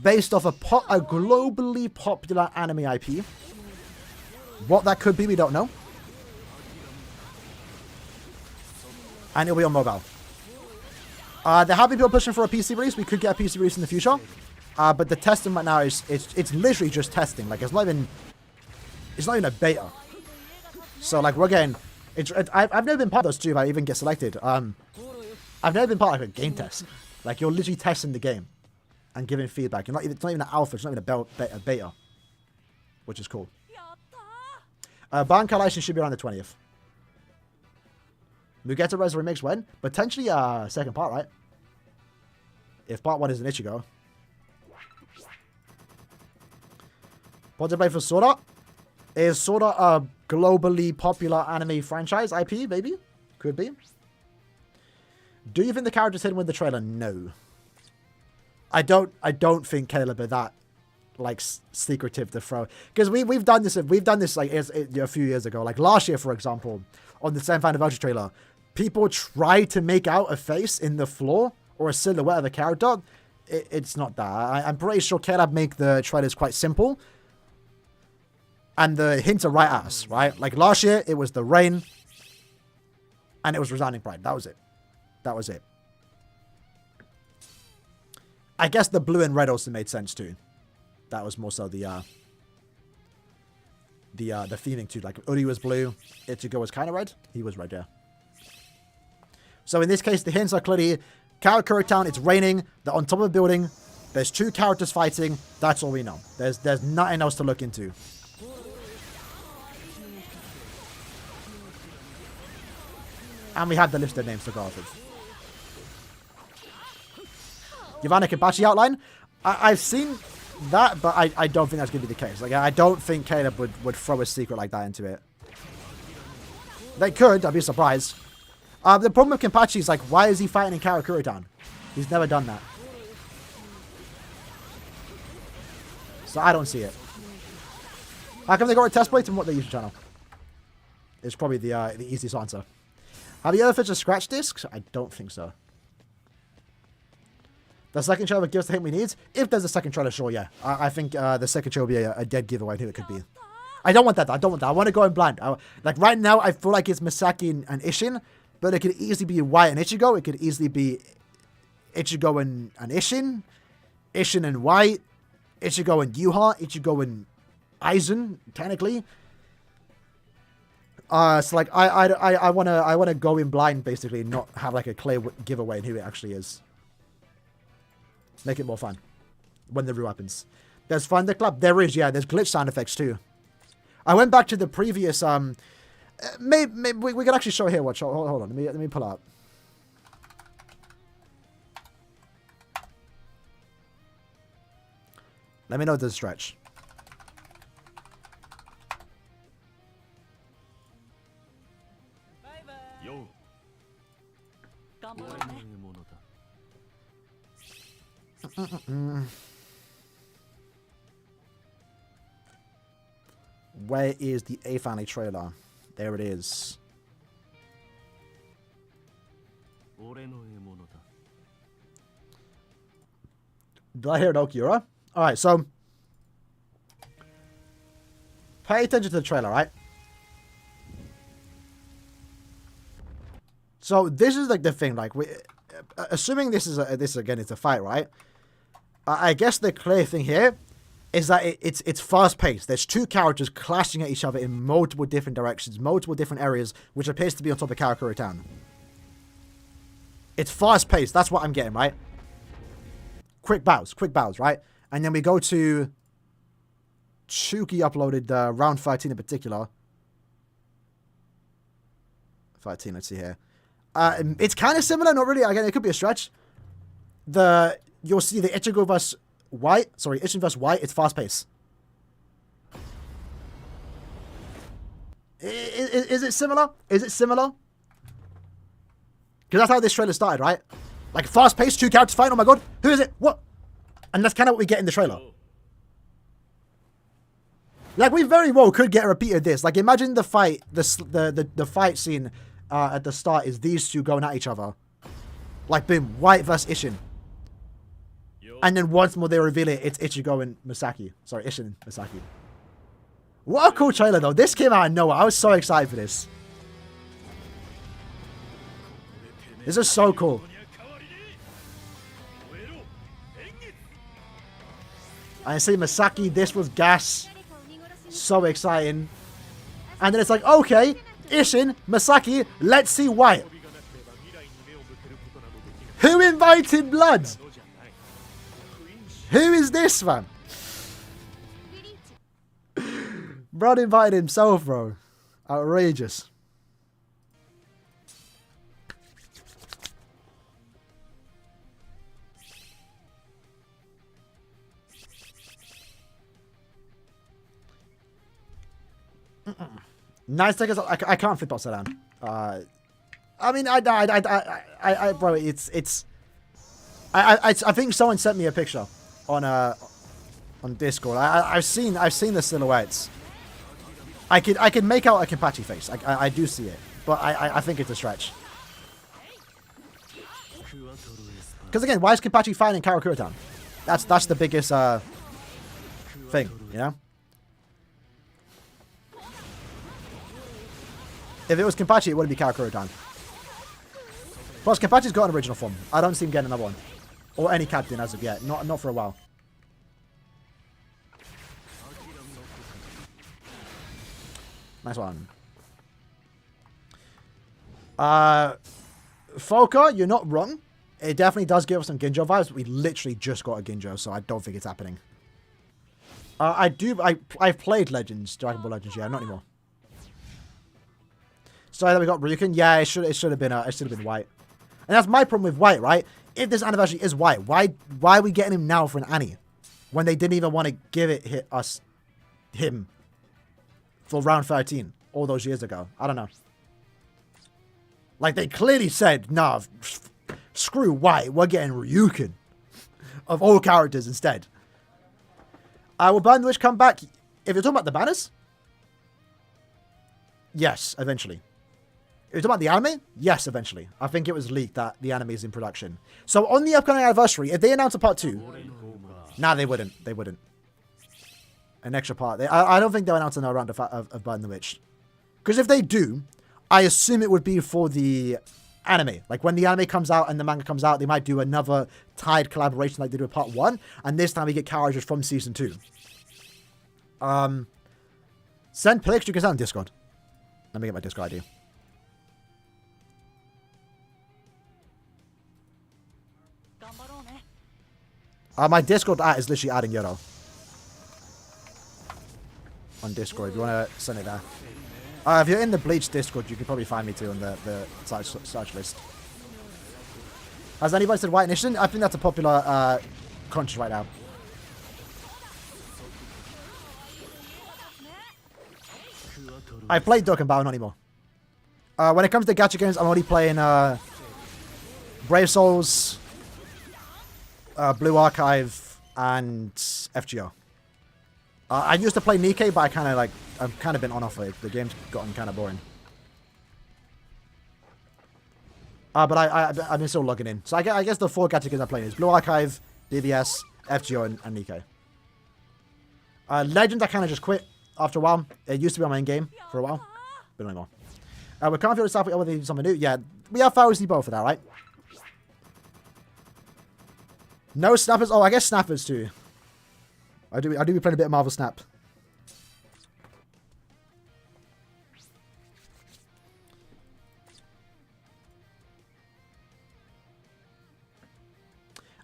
based off a globally popular anime IP. What that could be, we don't know. And it'll be on mobile. There have been people pushing for a PC release. We could get a PC release in the future. But the testing right now is it's literally just testing. Like it's not even a beta. So like we're getting I've never been part of those 2 if I even get selected. I've never been part of like a game test. Like you're literally testing the game and giving feedback. It's not even an alpha, it's not even a beta. Which is cool. Bankai license should be around the 20th. Mugeto Res remakes when? Potentially second part, right? If part 1 is an Ichigo. Project Blade for Sword Art? Is Sword Art a globally popular anime franchise IP, maybe? Could be. Do you think the character's hidden with the trailer? No. I don't think Caleb are that like secretive to throw, because we've done this like a few years ago, like last year for example, on the 7th anniversary trailer. People try to make out a face in the floor or a silhouette of a character. It's not that. I'm pretty sure Caleb make the trailers quite simple. And the hints are right at us, right? Like last year, it was the rain. And it was Resounding Pride. That was it. That was it. I guess the blue and red also made sense too. That was more so the theming too. Like Uri was blue. Ichigo was kind of red. He was red, yeah. So in this case, the hints are clearly Karakura Town, it's raining, they're on top of a building, there's 2 characters fighting, that's all we know. There's nothing else to look into. And we have the list of names to go off of. Yavana Kenpachi outline, I've seen that, but I don't think that's going to be the case. Like, I don't think Caleb would throw a secret like that into it. They could, I'd be surprised. The problem with Kenpachi is, like, why is he fighting in Karakura Town? He's never done that. So I don't see it. How come they got a test plates and what their YouTube channel? It's probably the easiest answer. Have you ever fixed a scratch discs? I don't think so. The second trailer gives us the hint we need. If there's a second trailer, sure, yeah. I think the second trailer will be a dead giveaway who it could be. I don't want that. I don't want that. I want to go in blind. Like right now, I feel like it's Misaki and Isshin, but it could easily be White and Ichigo. It could easily be Ichigo and Isshin, Isshin and White, Ichigo and Yuha, Ichigo and Aizen, technically. So like I wanna go in blind basically, and not have like a clear giveaway in who it actually is. Make it more fun when the reveal happens. There's Thunderclap. There is, yeah. There's glitch sound effects too. I went back to the previous. Maybe we can actually show here. Watch. Hold on. Let me pull up. Let me know if there's a stretch. Where is the A Family trailer? There it is. Did I hear an Okura? Alright, so pay attention to the trailer, right? So this is like the thing, like assuming this is again it's a fight, right? I guess the clear thing here is that it's fast paced. There's two characters clashing at each other in multiple different directions, multiple different areas, which appears to be on top of Karakura Town. It's fast paced. That's what I'm getting, right? Quick bows, right? And then we go to Chuki uploaded round 13 in particular. 13, let's see here. It's kind of similar, not really. Again, it could be a stretch. You'll see the Ichigo vs. White. Sorry, Isshin vs. White. It's fast paced. Is it similar? Is it similar? Because that's how this trailer started, right? Like fast paced, two characters fighting. Oh my god, who is it? What? And that's kind of what we get in the trailer. Like we very well could get a repeat of this. Like imagine the fight, the fight scene at the start is these two going at each other. Like boom, White versus Isshin. And then once more they reveal it, it's Ichigo and Misaki. Sorry, Isshin and Misaki. What a cool trailer though. This came out of nowhere. I was so excited for this. This is so cool. I see Misaki, this was gas. So exciting. And then it's like, okay, Isshin, Misaki, let's see White. Who invited blood? Who is this, man? Brad invited himself, bro. Outrageous. Nice take. I can't flip upside down. I mean, bro, it's. I think someone sent me a picture on Discord. I've seen the silhouettes. I could make out a Kenpachi face. I do see it, but I think it's a stretch. Because again, why is Kenpachi fighting Karakura Town? That's the biggest thing, you know. If it was Kenpachi, it wouldn't be Karakura Town. Plus, Kenpachi's got an original form. I don't see him getting another one. Or any captain as of yet. Not for a while. Nice one. Foka, you're not wrong. It definitely does give us some Ginjo vibes. But we literally just got a Ginjo, so I don't think it's happening. I've played Legends, Dragon Ball Legends, yeah, not anymore. So then we got Ryukin. Yeah, it should have been White. And that's my problem with White, right? If this anniversary is White, why are we getting him now for an Annie? When they didn't even want to give him for round 13 all those years ago. I don't know. Like they clearly said, nah, screw White, we're getting Ryukin of all characters instead. Will Burn the Witch come back? If you're talking about the banners? Yes, eventually. You're talking about the anime? Yes, eventually. I think it was leaked that the anime is in production. So on the upcoming anniversary, if they announce a part 2... Nah, they wouldn't. They wouldn't. An extra part. I don't think they'll announce another round of Burn the Witch. Because if they do, I assume it would be for the anime. Like when the anime comes out and the manga comes out, they might do another tied collaboration like they do with part 1. And this time we get characters from season 2. Send pics. You can send on Discord. Let me get my Discord ID. My Discord is literally Aaroniero. On Discord, if you want to send it there. If you're in the Bleach Discord, you can probably find me too on the search list. Has anybody said White Nation? I think that's a popular contest right now. I played Dokkan Battle, not anymore. When it comes to gacha games, I'm only playing Brave Souls, Blue Archive, and FGO. I used to play Nikkei, but I've kind of been on off it. The game's gotten kind of boring. But I've been still logging in. So I guess the 4 gacha games I'm playing is Blue Archive, DBS, FGO, and Nikkei. Legends I kind of just quit after a while. It used to be my main game for a while, but not anymore. We can't feel the stuff whether they do something new. Yeah, we have Pharos both for that, right? No snappers. Oh, I guess snappers too. I do be playing a bit of Marvel Snap.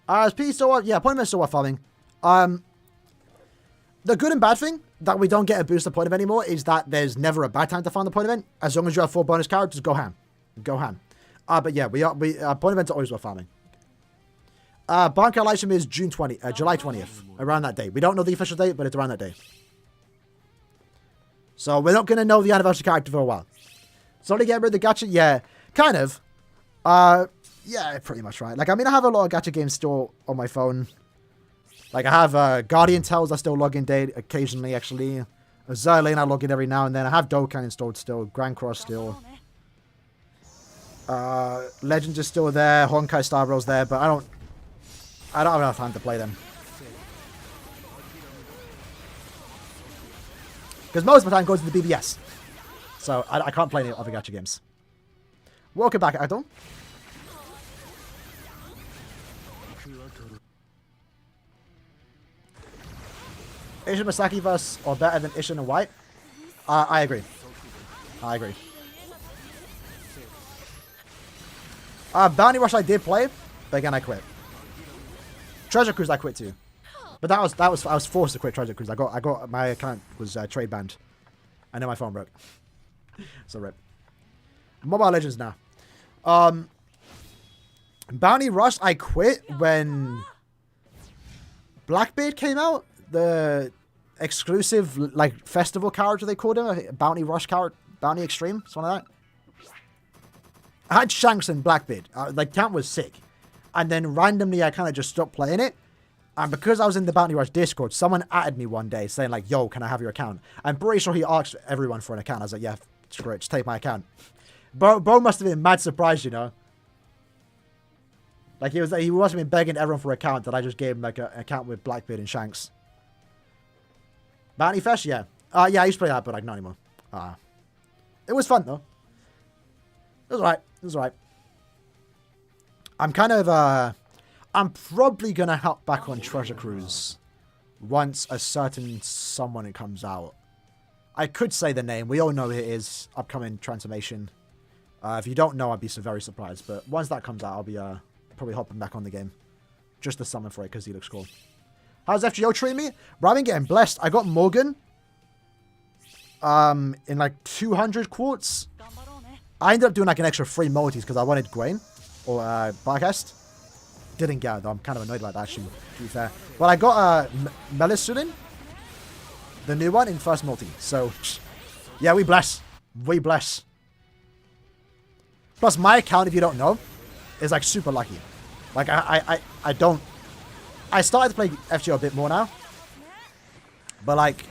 Is P still what? Yeah, point event still what farming. The good and bad thing that we don't get a booster point event anymore is that there's never a bad time to farm the point event. As long as you have 4 bonus characters, go ham. Go ham. But yeah, point events are always worth farming. Bank Elisham is July 20th. Around that day. We don't know the official date, but it's around that day. So we're not going to know the anniversary character for a while. So to get rid of the gacha? Yeah, kind of. Yeah, pretty much right. Like, I mean, I have a lot of gacha games still on my phone. Like, I have Guardian Tales I still log in occasionally, actually. Zerlane I log in every now and then. I have Dokkan installed still. Grand Cross still. Legends is still there. Honkai Star Rail's there, but I don't have enough time to play them. Because most of my time goes to the BBS. So I can't play any other gacha games. Welcome back, Adon. Ishin Masaki verse or better than Ishin and White? I agree. I agree. Bounty Rush I did play, but again I quit. Treasure Cruise I quit too, but I was forced to quit Treasure Cruise. I got my account was trade banned, and then my phone broke. So rip. Mobile Legends now. Bounty Rush I quit when Blackbeard came out. The exclusive like festival character they called him, Bounty Rush character, Bounty Extreme, something like that. I had Shanks and Blackbeard. Like, camp was sick. And then randomly, I kind of just stopped playing it. And because I was in the Bounty Rush Discord, someone added me one day saying, like, yo, can I have your account? I'm pretty sure he asked everyone for an account. I was like, yeah, screw it, just take my account. Bro must have been mad surprised, you know? Like, he must have been begging everyone for an account that I just gave him, like, an account with Blackbeard and Shanks. Bounty Fest? Yeah. Yeah, I used to play that, but, like, not anymore. It was fun, though. It was alright. It was alright. I'm kind of, I'm probably going to hop back on Treasure Cruise once a certain someone comes out. I could say the name. We all know who it is. Upcoming transformation. If you don't know, I'd be so very surprised. But once that comes out, I'll be probably hopping back on the game. Just to summon for it because he looks cool. How's FGO treating me? Bro, I've been getting blessed. I got Morgan. In like 200 quartz. I ended up doing like an extra 3 multis because I wanted Gwaine or Barcast. Didn't get it though. I'm kind of annoyed about that actually, to be fair. Well, I got Melisudin, the new one, in first multi. So, yeah, we bless. We bless. Plus, my account, if you don't know, is like super lucky. Like, I don't... I started to play FGO a bit more now. But like,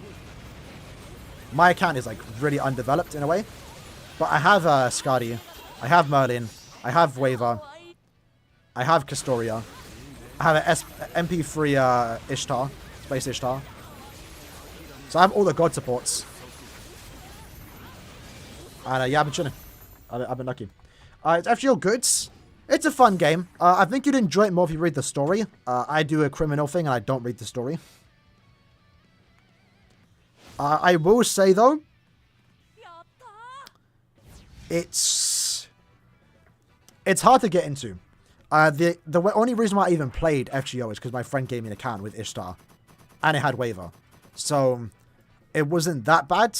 my account is like really undeveloped in a way. But I have Skadi. I have Merlin. I have Waver. I have Castoria. I have an MP3 Ishtar. Space Ishtar. So I have all the god supports. And yeah, I've been chilling. I've been lucky. It's FGO goods. It's a fun game. I think you'd enjoy it more if you read the story. I do a criminal thing and I don't read the story. I will say though, it's hard to get into. The only reason why I even played FGO is because my friend gave me an account with Ishtar, and it had Waver, so it wasn't that bad.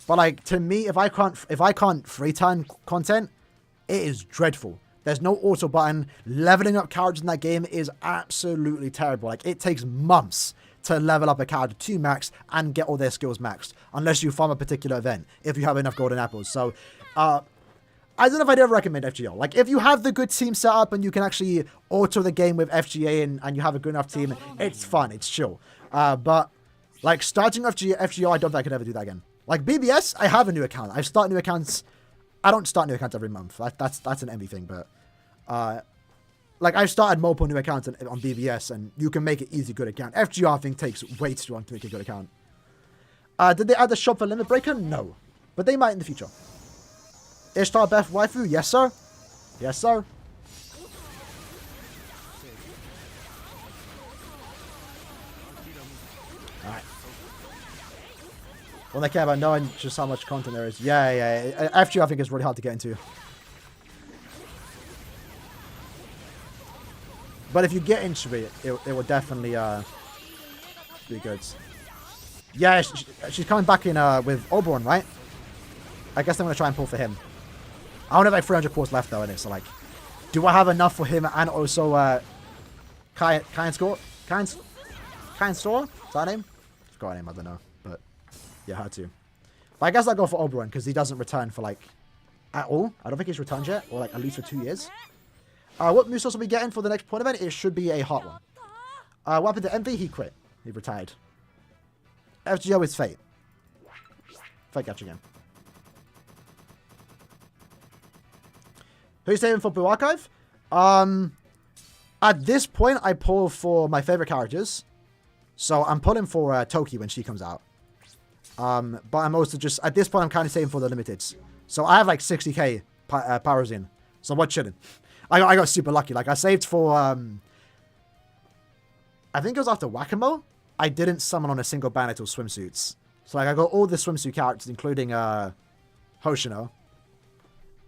But like to me, if I can't free time content, it is dreadful. There's no auto button. Leveling up characters in that game is absolutely terrible. Like it takes months to level up a character to max and get all their skills maxed, unless you farm a particular event, if you have enough golden apples. So, I don't know if I'd ever recommend FGO. Like, if you have the good team set up and you can actually auto the game with FGA and you have a good enough team, it's fun, it's chill. But, like, starting FGO, I don't think I could ever do that again. Like, BBS, I have a new account. I start new accounts. I don't start new accounts every month. That's an envy thing, but... like, I've started multiple new accounts on BBS, and you can make it easy good account. FGR, I think, takes way too long to make a good account. Did they add the shop for Limit Breaker? No. But they might in the future. Ishtar Beth Waifu? Yes, sir. Yes, sir. Alright. Well, they care about knowing just how much content there is. Yeah. FGR, I think, is really hard to get into. But if you get into it, it will definitely be good. Yeah, she's coming back in with Oberon, right? I guess I'm going to try and pull for him. I only have like 300 cores left though in it, so like... Do I have enough for him and also Kain Store? Is that her name? I forgot her name, I don't know. But yeah, had to. But I guess I'll go for Oberon because he doesn't return for like... At all. I don't think he's returned yet. Or like at least for 2 years. What Musos will be getting for the next point event? It should be a hot one. What happened to Envy? He quit. He retired. FGO is Fate. Fate catch again. Who's saving for Blue Archive? At this point, I pull for my favorite characters. So I'm pulling for Toki when she comes out. But I'm also just... At this point, I'm kind of saving for the limiteds. So I have like 60k powers in. So what chilling? I got super lucky. Like, I saved for, I think it was after Whack-A-Mole. I didn't summon on a single banner till swimsuits. So, like, I got all the swimsuit characters, including, Hoshino.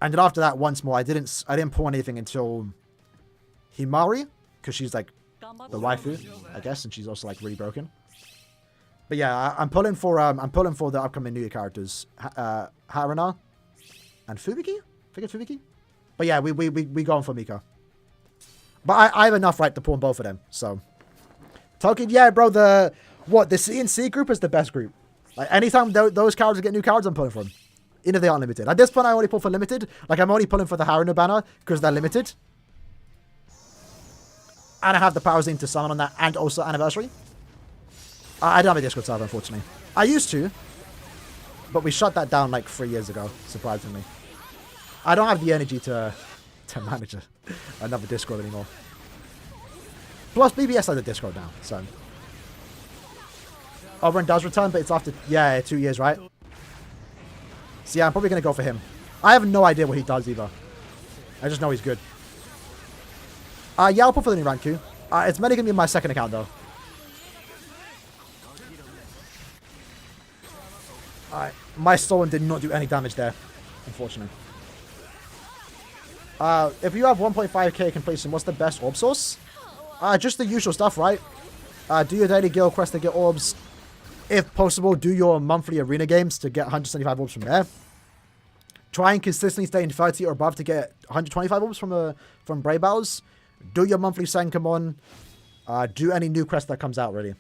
And then after that, once more, I didn't pull anything until Himari. Because she's, like, the waifu, I guess. And she's also, like, really broken. But yeah, I'm pulling for the upcoming new year characters. Haruna and Fubiki? I think it's Fubiki? But yeah, we going for Miko. But I have enough right to pawn both of them, so. Tolkien, yeah, bro, the CNC group is the best group. Like, anytime those characters get new cards, I'm pulling for them. Even if they aren't limited. At this point, I only pull for limited. Like, I'm only pulling for the Haruna banner, because they're limited. And I have the powers in to summon on that, and also Anniversary. I don't have a Discord server, unfortunately. I used to, but we shut that down like 3 years ago, surprisingly. I don't have the energy to manage another Discord anymore. Plus, BBS has a Discord now, so. Oberon does return, but it's after, 2 years, right? So yeah, I'm probably going to go for him. I have no idea what he does either. I just know he's good. Yeah, I'll put for the new rank Q. It's mainly going to be my second account, though. Alright, my Stolen did not do any damage there, unfortunately. If you have 1.5k completion, what's the best orb source? Just the usual stuff, right? Do your daily guild quest to get orbs. If possible, do your monthly arena games to get 175 orbs from there. Try and consistently stay in 30 or above to get 125 orbs from Brave Battles. Do your monthly Senkamon. Do any new quest that comes out, really.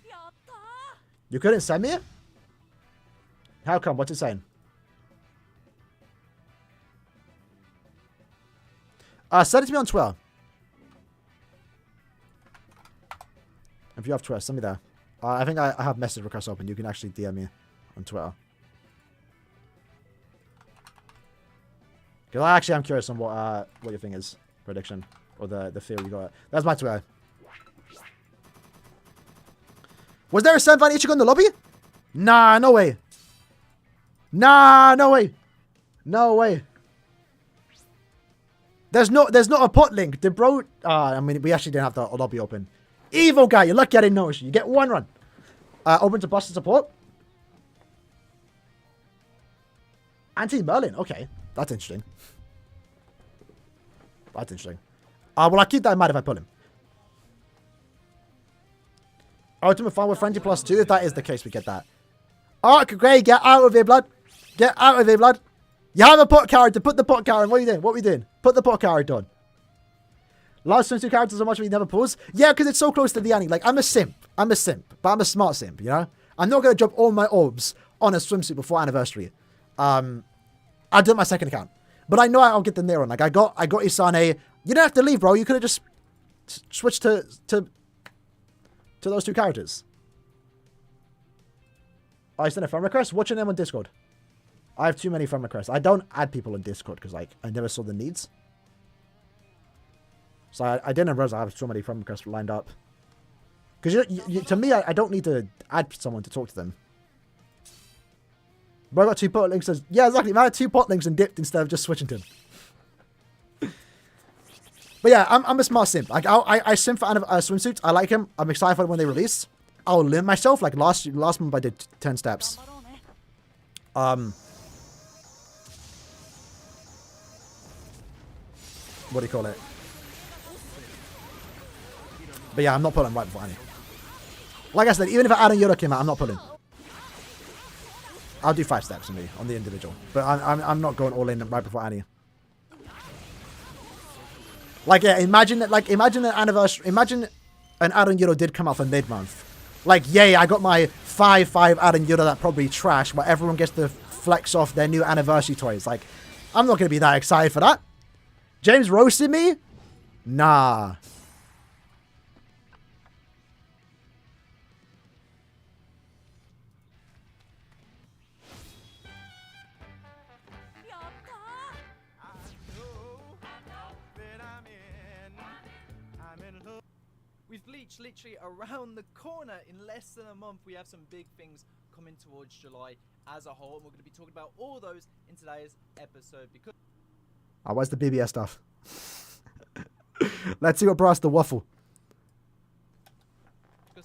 You couldn't send me it? How come? What's it saying? Send it to me on Twitter. If you have Twitter, send me there. I think I have message requests open. You can actually DM me on Twitter. Because I actually am curious on what your thing is. Prediction. Or the theory you got. That's my Twitter. Was there a Senpai Ichigo in the lobby? Nah, no way. Nah, no way. No way. There's not a pot link. The bro... I mean, we actually didn't have the lobby open. Evil guy, you're lucky I didn't notice you. You get one run. Open to Buster support. Anti-Merlin. Okay. That's interesting. That's interesting. Well, I'll keep that in mind if I pull him. Ultimate fun with Frenzy +2. If that is the case, we get that. Arc Grey, get out of here, blood. Get out of here, blood. You have a pot character. Put the pot character. What are you doing? What are we doing? Put the pot character on. Last swimsuit characters so much we never pause. Yeah, because it's so close to the ending. Like, I'm a simp. I'm a simp. But I'm a smart simp, you know? I'm not going to drop all my orbs on a swimsuit before anniversary. I'll do it my second account. But I know I'll get the Nero on. Like, I got Isane. You don't have to leave, bro. You could have just switched to those two characters. Oh, I sent a friend request? What's your name on Discord? I have too many friend requests. I don't add people on Discord because, like, I never saw the needs. So I didn't realize I have so many friend requests lined up. Because to me, I don't need to add someone to talk to them. Bro, I got 2 pot links. Yeah, exactly. I had 2 pot links and dipped instead of just switching to him. But yeah, I'm a smart simp. Like, I simp for swimsuits. I like him. I'm excited for when they release. I'll limit myself. Like last month I did 10 steps. What do you call it? But yeah, I'm not pulling right before Annie. Like I said, even if Aaroniero came out, I'm not pulling. I'll do 5 steps for me on the individual. But I'm not going all in right before Annie. Like, yeah, imagine an anniversary. Imagine an Aaroniero did come out for mid-month. Like, yay, I got my 5/5 Aaroniero that probably trash, but everyone gets to flex off their new anniversary toys. Like, I'm not going to be that excited for that. James roasted me? Nah. With Bleach literally around the corner, in less than a month, we have some big things coming towards July as a whole, and we're going to be talking about all those in today's episode. Because where's the BBS stuff? Let's see what brought us the waffle.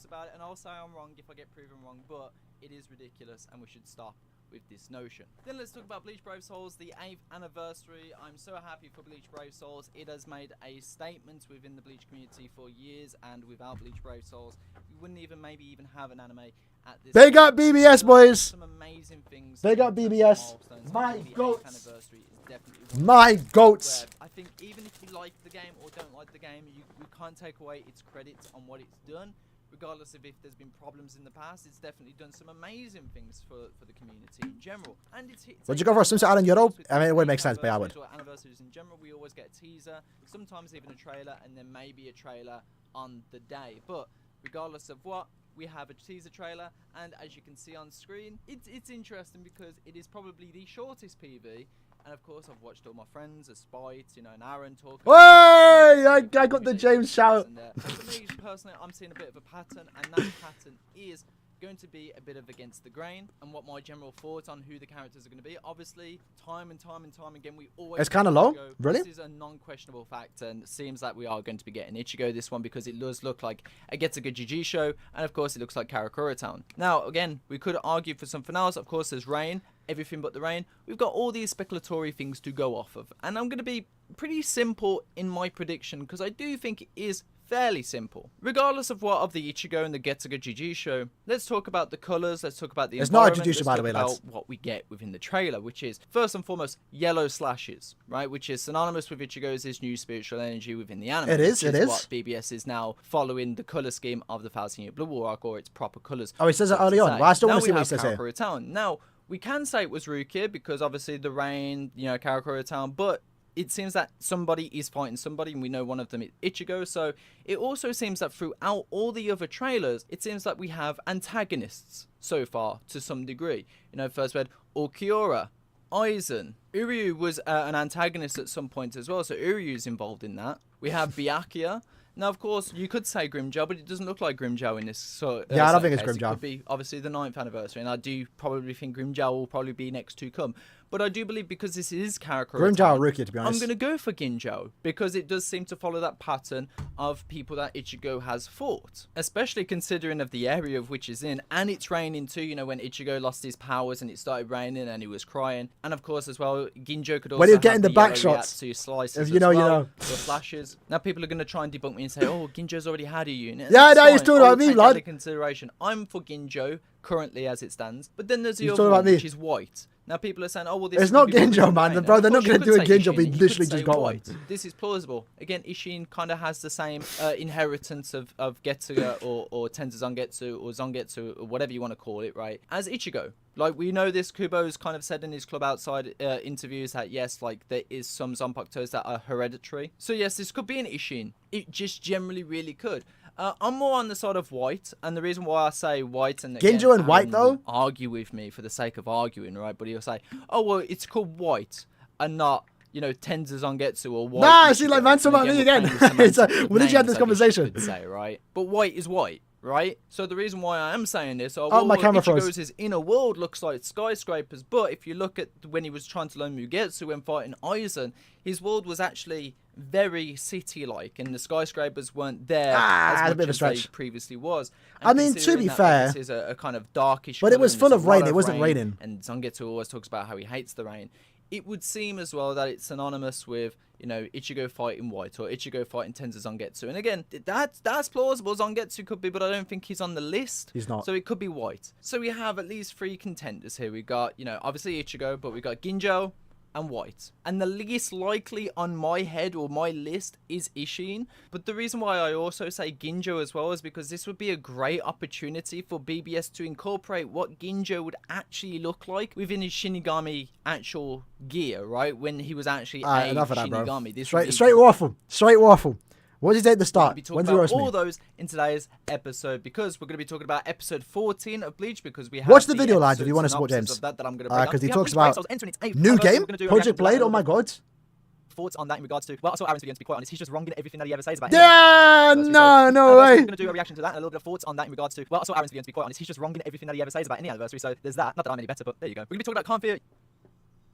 about it, and I'll say I'm wrong if I get proven wrong, but it is ridiculous, and we should stop with this notion. Then let's talk about Bleach Brave Souls, the 8th anniversary. I'm so happy for Bleach Brave Souls. It has made a statement within the Bleach community for years, and without Bleach Brave Souls, we wouldn't even have an anime at this They got BBS, boys. Some amazing things. They got BBS. My goats. Anniversary is definitely my goats. I think even if you like the game or don't like the game, you can't take away its credits on what it's done. Regardless of if there's been problems in the past, it's definitely done some amazing things for the community in general. And it's would you go for a swimsuit Aaroniero? I mean, it would make sense, but I would. Anniversaries in general, we always get a teaser, sometimes even a trailer, and then maybe a trailer on the day. But regardless of what, we have a teaser trailer, and as you can see on screen, it's interesting because it is probably the shortest PV. And of course, I've watched all my friends, Spite, you know, and Aaron talk. Hey! I got the James shout. For me, personally, I'm seeing a bit of a pattern, and that pattern is going to be a bit of against the grain. And what my general thoughts on who the characters are going to be, obviously, time and time again, we always. It's kind of low, really. This is a non-questionable fact, and it seems like we are going to be getting Ichigo this one because it does look like a Getsuga GG show, and of course, it looks like Karakura Town. Now, again, we could argue for something else. Of course, there's rain. Everything but the rain. We've got all these speculatory things to go off of, and I'm going to be pretty simple in my prediction because I do think it is fairly simple. Regardless of what of the Ichigo and the Getsuga GG show, let's talk about the colours, let's talk about the environment, let's talk about what we get within the trailer, which is, first and foremost, yellow slashes, right? Which is synonymous with Ichigo's new spiritual energy within the anime. It is. What BBS is now following the colour scheme of the 1,000-Year Blood War arc, or its proper colours. Oh, he says it early on. Well, I still want to see what he says here. Karakura Town. Now, we can say it was Rukia because obviously the rain, you know, Karakura Town, but it seems that somebody is fighting somebody, and we know one of them is Ichigo. So it also seems that throughout all the other trailers, it seems like we have antagonists so far to some degree. You know, first we had Aaroniero, Aizen. Uryu was an antagonist at some point as well, so Uryu's involved in that. We have Byakuya. Now, of course, you could say Grimmjow, but it doesn't look like Grimmjow in this. So, yeah, I don't think it's case. Grimmjow. It could be, obviously, the 9th anniversary, and I do probably think Grimmjow will probably be next to come. But I do believe because this is Karakura Grimmjow Town, Rukia, to be honest. I'm going to go for Ginjo, because it does seem to follow that pattern of people that Ichigo has fought. Especially considering of the area of which is in, and it's raining too, you know, when Ichigo lost his powers and it started raining and he was crying. And of course, as well, Ginjo could also when you're getting have the back yellow shots, Yatsu slices if you know, as you well, know. or flashes. Now people are going to try and debunk me and say, oh, Ginjo's already had a unit. Yeah, That's no, he's fine. talking I will about me, take that lad. into consideration. I'm for Ginjo currently as it stands, but then there's the He's other talking one, about me. which is white. Now people are saying, oh well, this It's is not gonna be Ginjo, because man. of the Bro, rain. they're And not of gonna course do you a could say Ginjo, but he Ishin, you literally could just say got one. white. This is plausible. Again, Ishin kind of has the same inheritance of Getsuga or Tenzangetsu or Zangetsu or whatever you want to call it, right? As Ichigo. Like, we know this, Kubo's kind of said in his Club Outside interviews that, yes, like, there is some Zanpakutos that are hereditary. So, yes, this could be an Ishin. It just generally really could. I'm more on the side of white, and the reason why I say white, and again, Ginjo and white, Aaron though? will argue with me for the sake of arguing, right? But he'll say, oh, well, it's called white, and not, you know, Tenza Zangetsu or white. Nah, see, like, Ichigo. man, about And me again, again. we're playing with It's like, semantic when did you have names, this I guess conversation? you could say, right? But white is white, right? So the reason why I am saying this, my camera froze. Ichigo's inner world looks like skyscrapers, but if you look at when he was trying to learn Mugetsu when fighting Aizen, his world was actually very city-like, and the skyscrapers weren't there a as bit of much a as they stretch. previously was. I And mean, to considering be that, fair, this is a kind of darkish but it colour was and full there's of a lot rain, it wasn't raining. And Zangetsu always talks about how he hates the rain. It would seem as well that it's synonymous with, you know, Ichigo fighting white or Ichigo fighting Tenza Zangetsu. And again, that's plausible. Zangetsu could be, but I don't think he's on the list. He's not. So it could be white. So we have at least 3 contenders here. We got, you know, obviously Ichigo, but we got Ginjo and white. And the least likely on my head or my list is Ishin. But the reason why I also say Ginjo as well is because this would be a great opportunity for BBS to incorporate what Ginjo would actually look like within his Shinigami actual gear, right? When he was actually a enough of that, bro. Shinigami. This Straight waffle. Straight waffle. What did you say at the we're start? going to be talking When's the about roast all me? those in today's episode, because we're going to be talking about episode 14 of Bleach, because we have Watch the video, lads, if you episode wanna support synopsis James. of that I'm going to bring up. Because he We have talks Bleach Breaks, about I was entering its 8th new anniversary, game, we're gonna do a Project reaction to that, Blade. a Oh my little bit god. thoughts on that in regards to, well, I saw Aaron's video, to be quite honest, he's just wronging everything that he ever says about Yeah, no We're way. going to do a reaction to that and a little bit of thoughts on that in regards to, well, I saw Aaron's video, to be quite honest, he's just wronging everything that he ever says about any anniversary, so there's that. Not that I'm any better, but there you go. We're going to be talking about Can't Fear.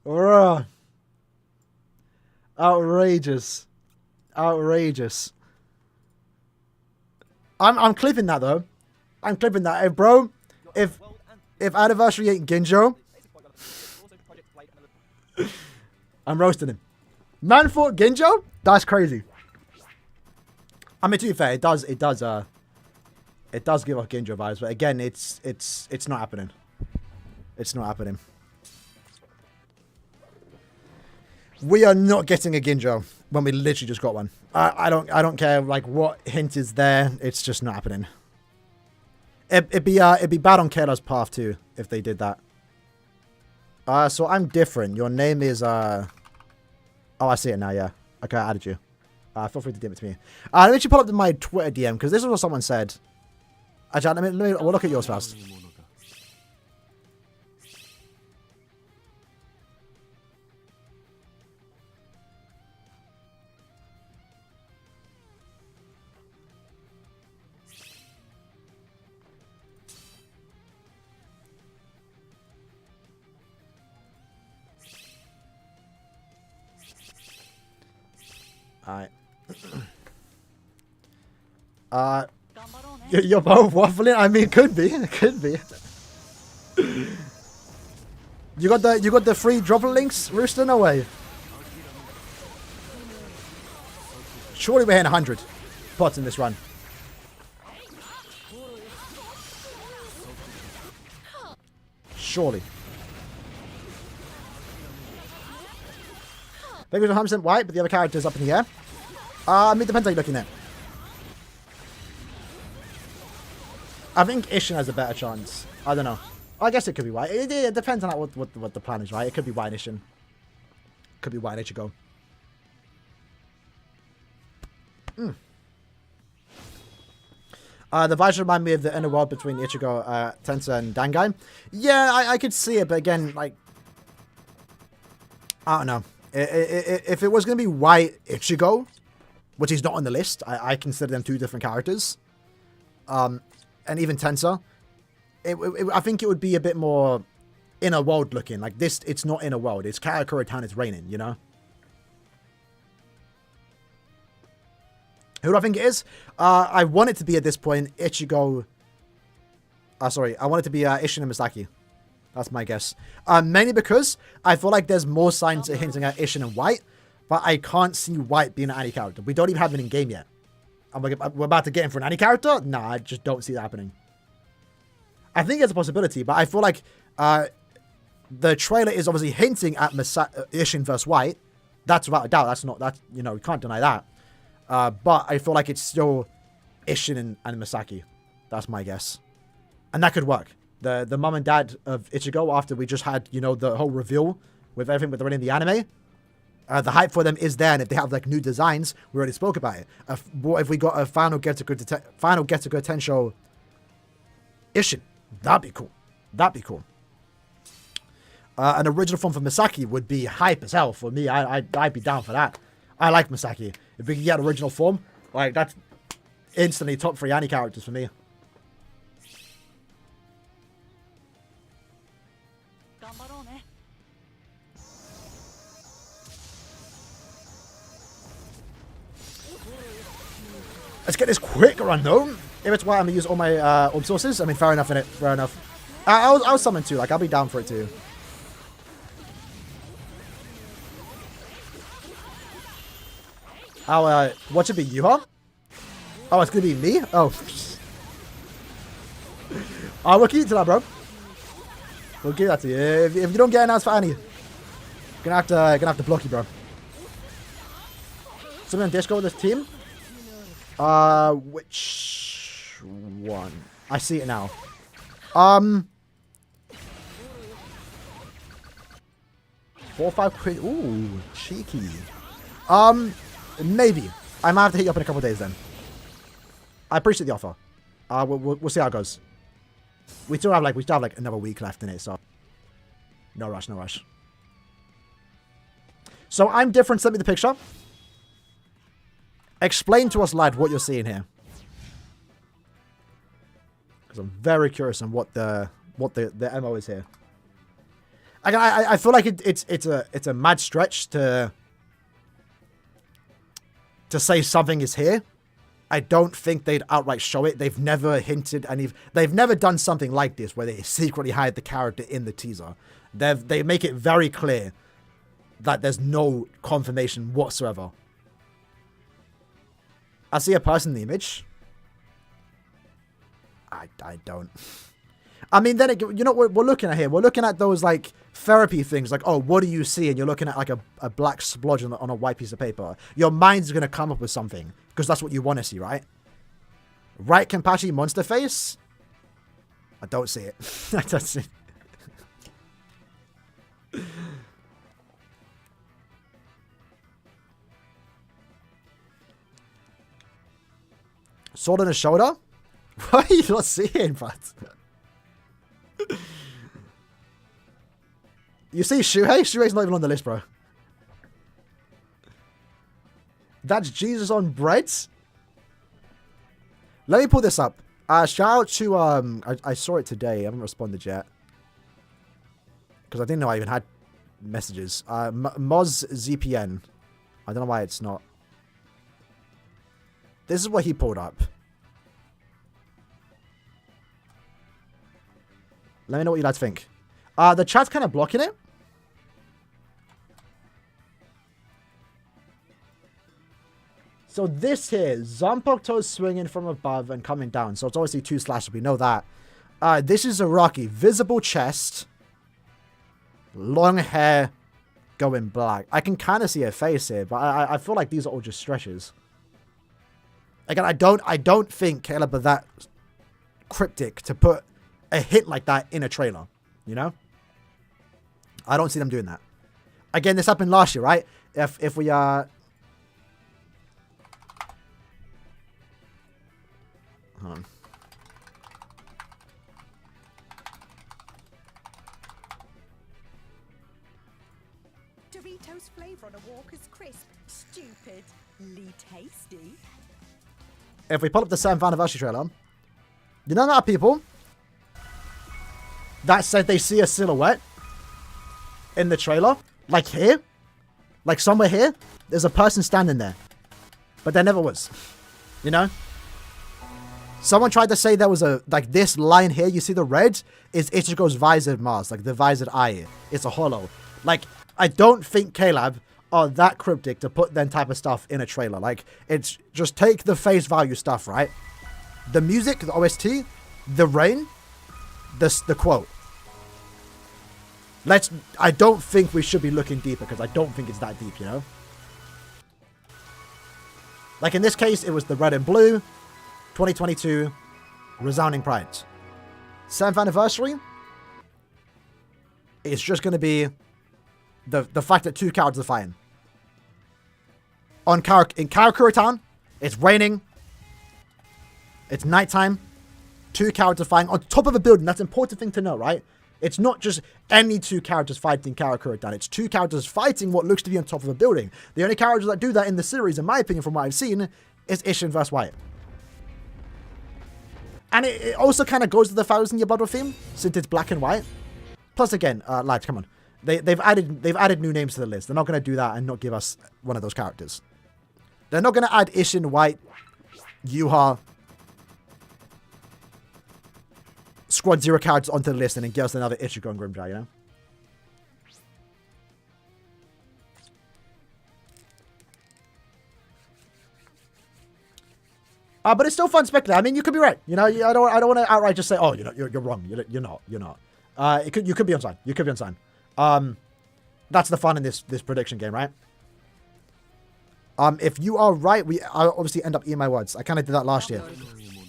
Bruh. Outrageous. Outrageous. I'm clipping that though. I'm clipping that. Hey, bro, if anniversary ain't Ginjo, I'm roasting him. Man fought Ginjo? That's crazy. I mean, to be fair, it does give off Ginjo vibes, but again, it's not happening. It's not happening. We are not getting a Ginjo when we literally just got one. I don't care like what hint is there. It's just not happening. It'd be bad on Kayla's path too if they did that. So I'm different. Your name is Oh, I see it now. Yeah. Okay, I added you. Feel free to DM it to me. Let me actually pull up my Twitter DM because this is what someone said. Actually, let me we'll look at yours first. Alright. You're both waffling. I mean, it could be. It could be. You got the free droplet links, Rooster? No way. Surely we're hitting 100 pots in this run. Surely. Maybe 100% white, but the other character's up in the air. I mean, it depends how you're looking at it. I think Ishin has a better chance. I don't know. I guess it could be white. It depends on what the plan is, right? It could be white and Ishin. Could be white and Ichigo. The vibes remind me of the inner world between Ichigo, Tensa, and Dangai. Yeah, I could see it, but again, like, I don't know. If it was going to be White Ichigo, which is not on the list, I consider them two different characters. And even Tensor, I think it would be a bit more inner world looking. Like this, it's not inner world. It's Karakura Town, it's raining, you know? Who do I think it is? I want it to be at this point Ichigo. Sorry, I want it to be Ishin and Misaki. That's my guess. Mainly because I feel like there's more signs hinting at Ishin and White, but I can't see White being an anime character. We don't even have it in game yet. We're about to get him for an anime character? Nah, I just don't see that happening. I think it's a possibility, but I feel like the trailer is obviously hinting at Ishin versus White. That's without a doubt. You know, we can't deny that. But I feel like it's still Ishin and Misaki. That's my guess. And that could work. The mum and dad of Ichigo, after we just had, you know, the whole reveal with everything with already in the anime, the hype for them is there, and if they have like new designs, we already spoke about it. What if we got a final Getsugo Tensho Ishin? That'd be cool. That'd be cool. An original form for Misaki would be hype as hell for me. I'd be down for that. I like Misaki. If we can get original form, like that's instantly top 3 anime characters for me. Let's get this quick run though. If it's why I'm gonna use all my orb sources, I mean, fair enough in it. Fair enough. I'll summon too. Like I'll be down for it too. What should be you, huh? Oh, it's gonna be me? Oh. We'll keep it to that, bro. We'll give that to you. If you don't get announced for Annie, gonna have to block you, bro. Something on Discord with this team? Which one? I see it now. 4 or 5 quid. Ooh, cheeky. Maybe. I might have to hit you up in a couple of days then. I appreciate the offer. We'll see how it goes. We still have like another week left in it, so no rush, no rush. So I'm different. Send me the picture. Explain to us, lad, what you're seeing here, because I'm very curious on what the MO is here. Again, I feel like it's a mad stretch to say something is here. I don't think they'd outright show it. They've never hinted, and they've never done something like this where they secretly hide the character in the teaser. They make it very clear that there's no confirmation whatsoever. I see a person in the image. I don't. I mean, then you know what we're looking at here? We're looking at those like therapy things, like, oh, what do you see? And you're looking at like a black splodge on a white piece of paper. Your mind's going to come up with something because that's what you want to see, right? Right, Kenpachi monster face? I don't see it. I don't see it. Sword on his shoulder? What are you not seeing, bud? You see Shuhei? Shuhei's not even on the list, bro. That's Jesus on bread? Let me pull this up. Shout out to, I saw it today. I haven't responded yet. Because I didn't know I even had messages. Moz ZPN. I don't know why it's not. This is what he pulled up. Let me know what you guys think. The chat's kind of blocking it. So this here, Zanpakuto's swinging from above and coming down. So it's obviously 2 slashes. We know that. This is Araki. Visible chest. Long hair. Going black. I can kind of see her face here, but I feel like these are all just stretches. Again, I don't think Caleb are that cryptic to put a hint like that in a trailer. You know? I don't see them doing that. Again, this happened last year, right? If we are... Hold on. Cheetos flavor on a Walker's crisp. Stupidly tasty. If we pull up the 7th anniversary trailer, you know there are people that said they see a silhouette in the trailer, like here, like somewhere here, there's a person standing there, but there never was, you know? Someone tried to say there was a, like this line here, you see the red, is Ichigo's visored mask, like the visored eye. It's a hollow. Like, I don't think Caleb are that cryptic to put that type of stuff in a trailer. Like, it's just take the face value stuff, right? The music, the OST, the rain, the quote. I don't think we should be looking deeper because I don't think it's that deep, you know? Like in this case, it was the red and blue, 2022, resounding pride. 7th anniversary, it's just going to be the fact that 2 characters are fighting. In Karakura Town, it's raining, it's nighttime, 2 characters fighting on top of a building. That's an important thing to know, right? It's not just any 2 characters fighting Karakura Town. It's 2 characters fighting what looks to be on top of a building. The only characters that do that in the series, in my opinion, from what I've seen, is Ishin vs. White. And it also kind of goes to the 1,000-year Blood theme, since it's black and white. Plus, again, lads, come on. They've added new names to the list. They're not going to do that and not give us one of those characters. They're not going to add Ishin, White, Yuha, Squad 0 characters onto the list and then give us another Ichigo and Grimjar, you know? But it's still fun speculating. I mean, you could be right. You know, I don't want to outright just say, oh, you're wrong. You're not. You could be on time. You could be on time. That's the fun in this prediction game, right? If you are right, I obviously end up eating my words. I kind of did that last year.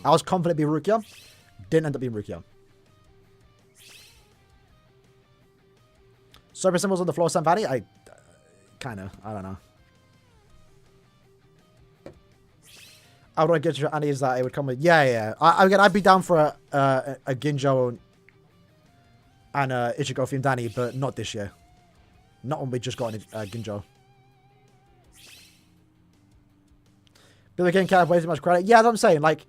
I was confident it'd be Rukia. Didn't end up being Rukia. Super symbols on the floor, Sam Vanny? I don't know. I would get your Annie is that it would come with. Yeah. Again, I'd be down for a Ginjo and Ichigo themed Danny, but not this year. Not when we just got a Ginjo. Billy King can't have way too much credit. Yeah, that's what I'm saying. Like,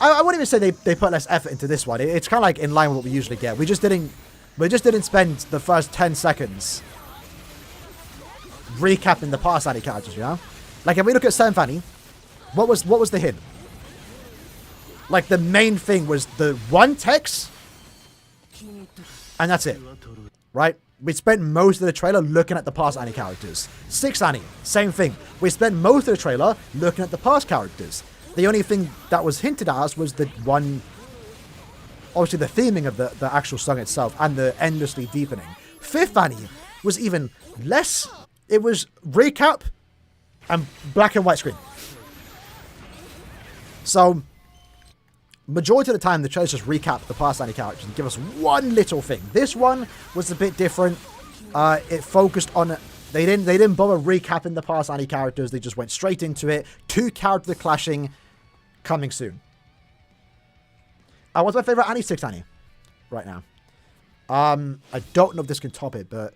I wouldn't even say they put less effort into this one. It's kind of like in line with what we usually get. We just didn't spend the first 10 seconds recapping the past Annie characters, you know? Like, if we look at Senfani, what was the hint? Like, the main thing was the one text, and that's it, right? We spent most of the trailer looking at the past Annie characters. 6 Annie, same thing. We spent most of the trailer looking at the past characters. The only thing that was hinted at us was the one, obviously the theming of the actual song itself and the endlessly deepening. 5th Annie was even less. It was recap and black and white screen. So, majority of the time, the trailers just recap the past Annie characters and give us one little thing. This one was a bit different. It focused on... They didn't bother recapping the past Annie characters. They just went straight into it. 2 characters clashing. Coming soon. What's my favorite Annie? 6 Annie. Right now. I don't know if this can top it, but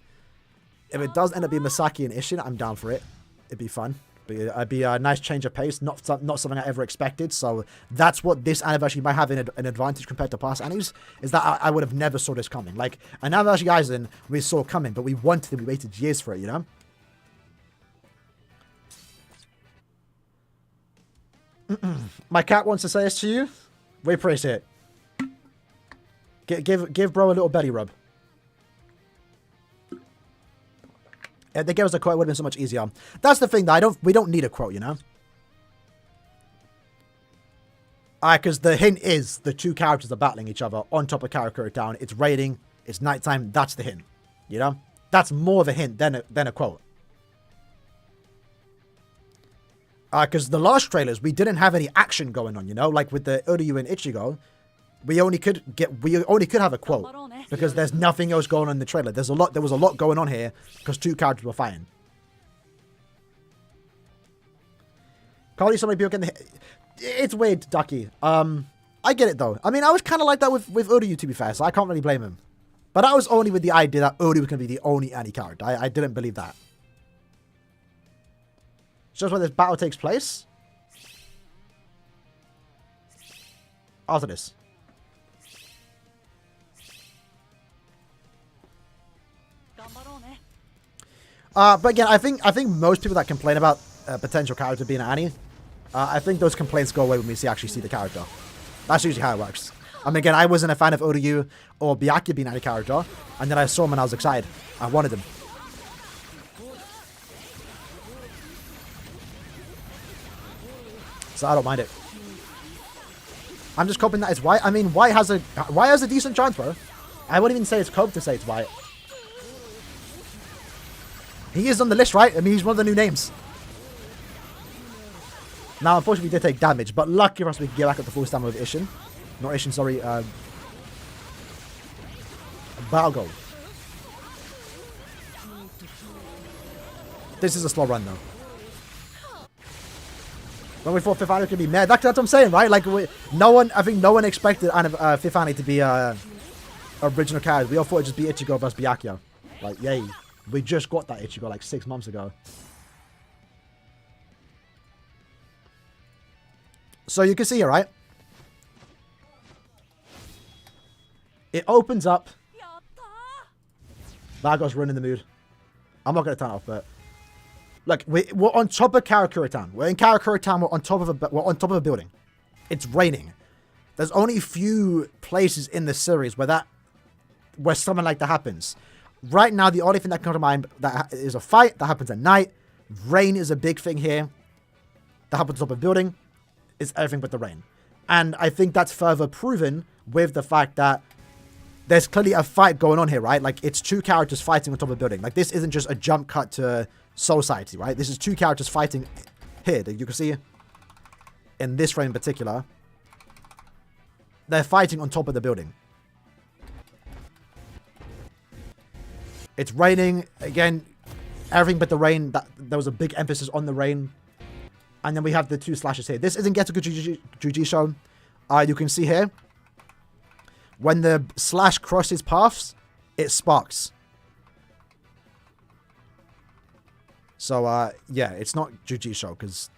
if it does end up being Masaki and Ishin, I'm down for it. It'd be fun. But it'd be a nice change of pace. Not something I ever expected. So that's what this anniversary might have an advantage compared to past Annies. Is that I would have never saw this coming. Like, an anniversary Aizen we saw coming, but we wanted it. We waited years for it, you know? My cat wants to say this to you. We appreciate it. Give bro a little belly rub. If they gave us a quote, it would have been so much easier. That's the thing that we don't need a quote, you know? Because the hint is the 2 characters are battling each other on top of Karakura Town. It's raining. It's nighttime. That's the hint. You know? That's more of a hint than a quote. Because the last trailers, we didn't have any action going on, you know? Like with the Uryu and Ichigo, we only could have a quote. Because there's nothing else going on in the trailer. There was a lot going on here because 2 characters were fighting. Probably so many people getting the... It's weird, Ducky. I get it though. I mean, I was kind of like that with Uryu, to be fair, so I can't really blame him. But that was only with the idea that Uri was going to be the only Annie character. I didn't believe that. Just where this battle takes place. After this. But again, I think most people that complain about a potential character being Annie, I think those complaints go away when we actually see the character. That's usually how it works. I mean, again, I wasn't a fan of Oryu or Byakuya being Annie character, and then I saw him and I was excited. I wanted him. So I don't mind it. I'm just coping that it's White. I mean, White has a decent chance, bro. I wouldn't even say it's cope to say it's White. He is on the list, right? I mean, he's one of the new names. Now, unfortunately, we did take damage, but lucky for us, we can get back up to full stamina with Ishin. Not Ishin, sorry. Balgo. This is a slow run, though. When we thought Fifth Annie could be mad, that's what I'm saying, right? Like, I think no one expected Fifth Annie to be original character. We all thought it'd just be Ichigo versus Byakuya. Like, yay. We just got that Ichigo like 6 months ago. So you can see here, right? It opens up. Vargo's ruining the mood. I'm not going to turn it off, but look, we're on top of Karakura Town. We're in Karakura Town. We're on top of a building. It's raining. There's only a few places in the series where something like that happens. Right now, the only thing that comes to mind that is a fight that happens at night. Rain is a big thing here. That happens on top of a building. It's everything but the rain. And I think that's further proven with the fact that there's clearly a fight going on here, right? Like, it's two characters fighting on top of a building. Like, this isn't just a jump cut to Society, right? This is two characters fighting here. You can see in this frame in particular, they're fighting on top of the building. It's raining. Again, everything but the rain. There was a big emphasis on the rain. And then we have the two slashes here. This isn't Getsuga Jujisho. You can see here, when the slash crosses paths, it sparks. So, yeah, it's not Jujisho because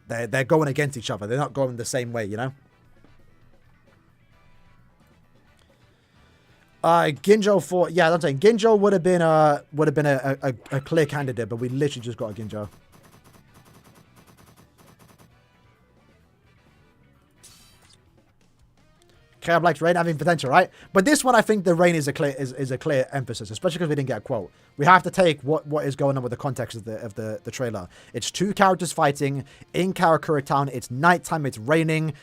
they're going against each other. They're not going the same way, you know? Ginjo for... Yeah, I'm saying Ginjo would have been a clear candidate, but we literally just got a Ginjo. Caleb likes rain having potential, right? But this one, I think the rain is a clear emphasis, especially because we didn't get a quote. We have to take what is going on with the context of the trailer. It's two characters fighting in Karakura Town. It's nighttime. It's raining.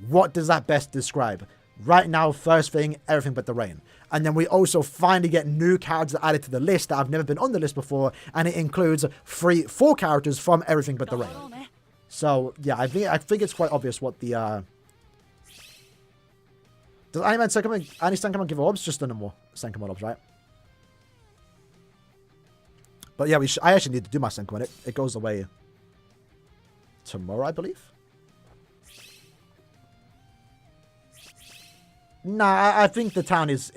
What does that best describe? Right now, first thing, everything but the rain. And then we also finally get new characters added to the list that have never been on the list before, and it includes 4 characters from everything but the rain. So yeah, I think it's quite obvious what the. Does any Senkaman give orbs? Just the normal Senkaman orbs, right? But yeah, I actually need to do my Senkaman. It goes away tomorrow, I believe. Nah, I think the town is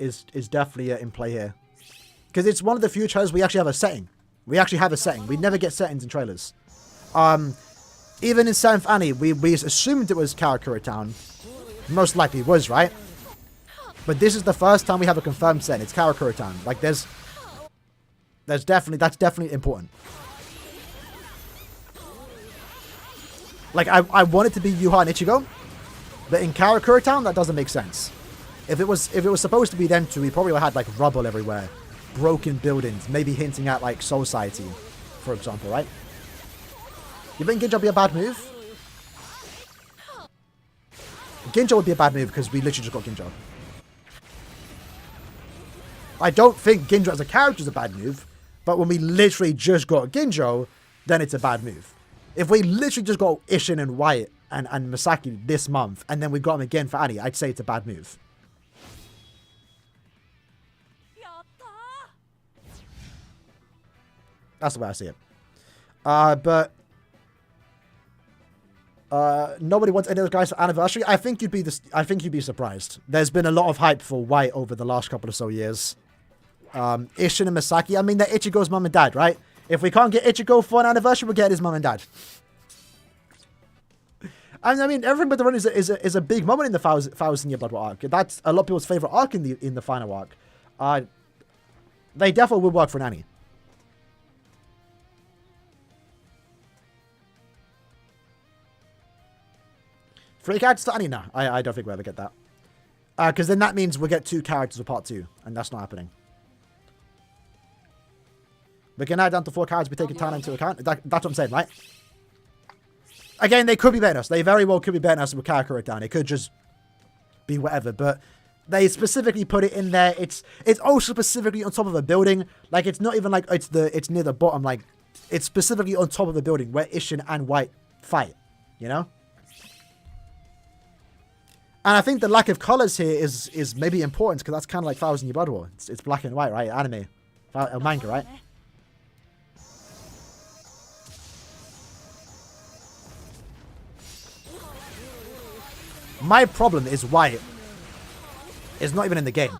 definitely in play here. Because it's one of the few trailers we actually have a setting. We actually have a setting. We never get settings in trailers. Even in 7th Annie, we assumed it was Karakura Town. Most likely it was, right? But this is the first time we have a confirmed setting. It's Karakura Town. Like, that's definitely important. Like, I want it to be Yuha and Ichigo, but in Karakura Town, that doesn't make sense. If it was supposed to be them two, we probably would have had, like, rubble everywhere. Broken buildings. Maybe hinting at, like, Society, for example, right? You think Ginjo would be a bad move? Ginjo would be a bad move because we literally just got Ginjo. I don't think Ginjo as a character is a bad move, but when we literally just got Ginjo, then it's a bad move. If we literally just got Ishin and Wyatt and Masaki this month, and then we got him again for Annie, I'd say it's a bad move. That's the way I see it. But Nobody wants any of those guys for anniversary. I think you'd be surprised. There's been a lot of hype for White over the last couple or so years. Ishin and Misaki. I mean, they're Ichigo's mum and dad, right? If we can't get Ichigo for an anniversary, we'll get his mum and dad. And I mean, everything but the run is a big moment in the 1,000-year Blood War arc. That's a lot of people's favorite arc in the final arc. They definitely would work for Nani. Free characters to Annie? No, I don't think we'll ever get that. Because then that means we'll get 2 characters of part 2, and that's not happening. We can add down to 4 characters, we take time into account. That's what I'm saying, right? Again, they could be better us. They very well could be better us with Karakura down. It could just be whatever, but they specifically put it in there. It's also specifically on top of a building. Like, it's not even like it's near the bottom. Like, it's specifically on top of a building where Ishin and White fight, you know? And I think the lack of colors here is maybe important because that's kind of like 1,000-Year Blood War. It's black and white, right? Anime. Manga, right? My problem is White is not even in the game.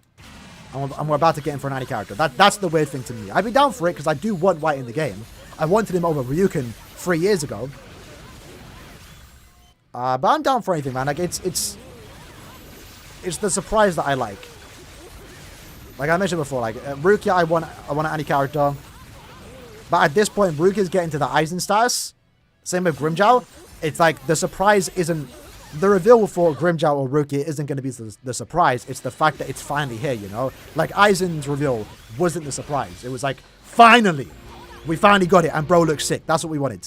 And we're about to get him for an Annie character. That's the weird thing to me. I'd be down for it because I do want White in the game. I wanted him over Ryuken 3 years ago. But I'm down for anything, man. Like, it's the surprise that I like. Like I mentioned before, like Rukia, I want an Annie character. But at this point, Rukia's getting to the Aizen status. Same with Grimmjow. It's like the surprise isn't... The reveal for Grimmjow or Rukia isn't going to be the surprise. It's the fact that it's finally here, you know? Like, Aizen's reveal wasn't the surprise. It was like, finally! We finally got it, and bro looks sick. That's what we wanted.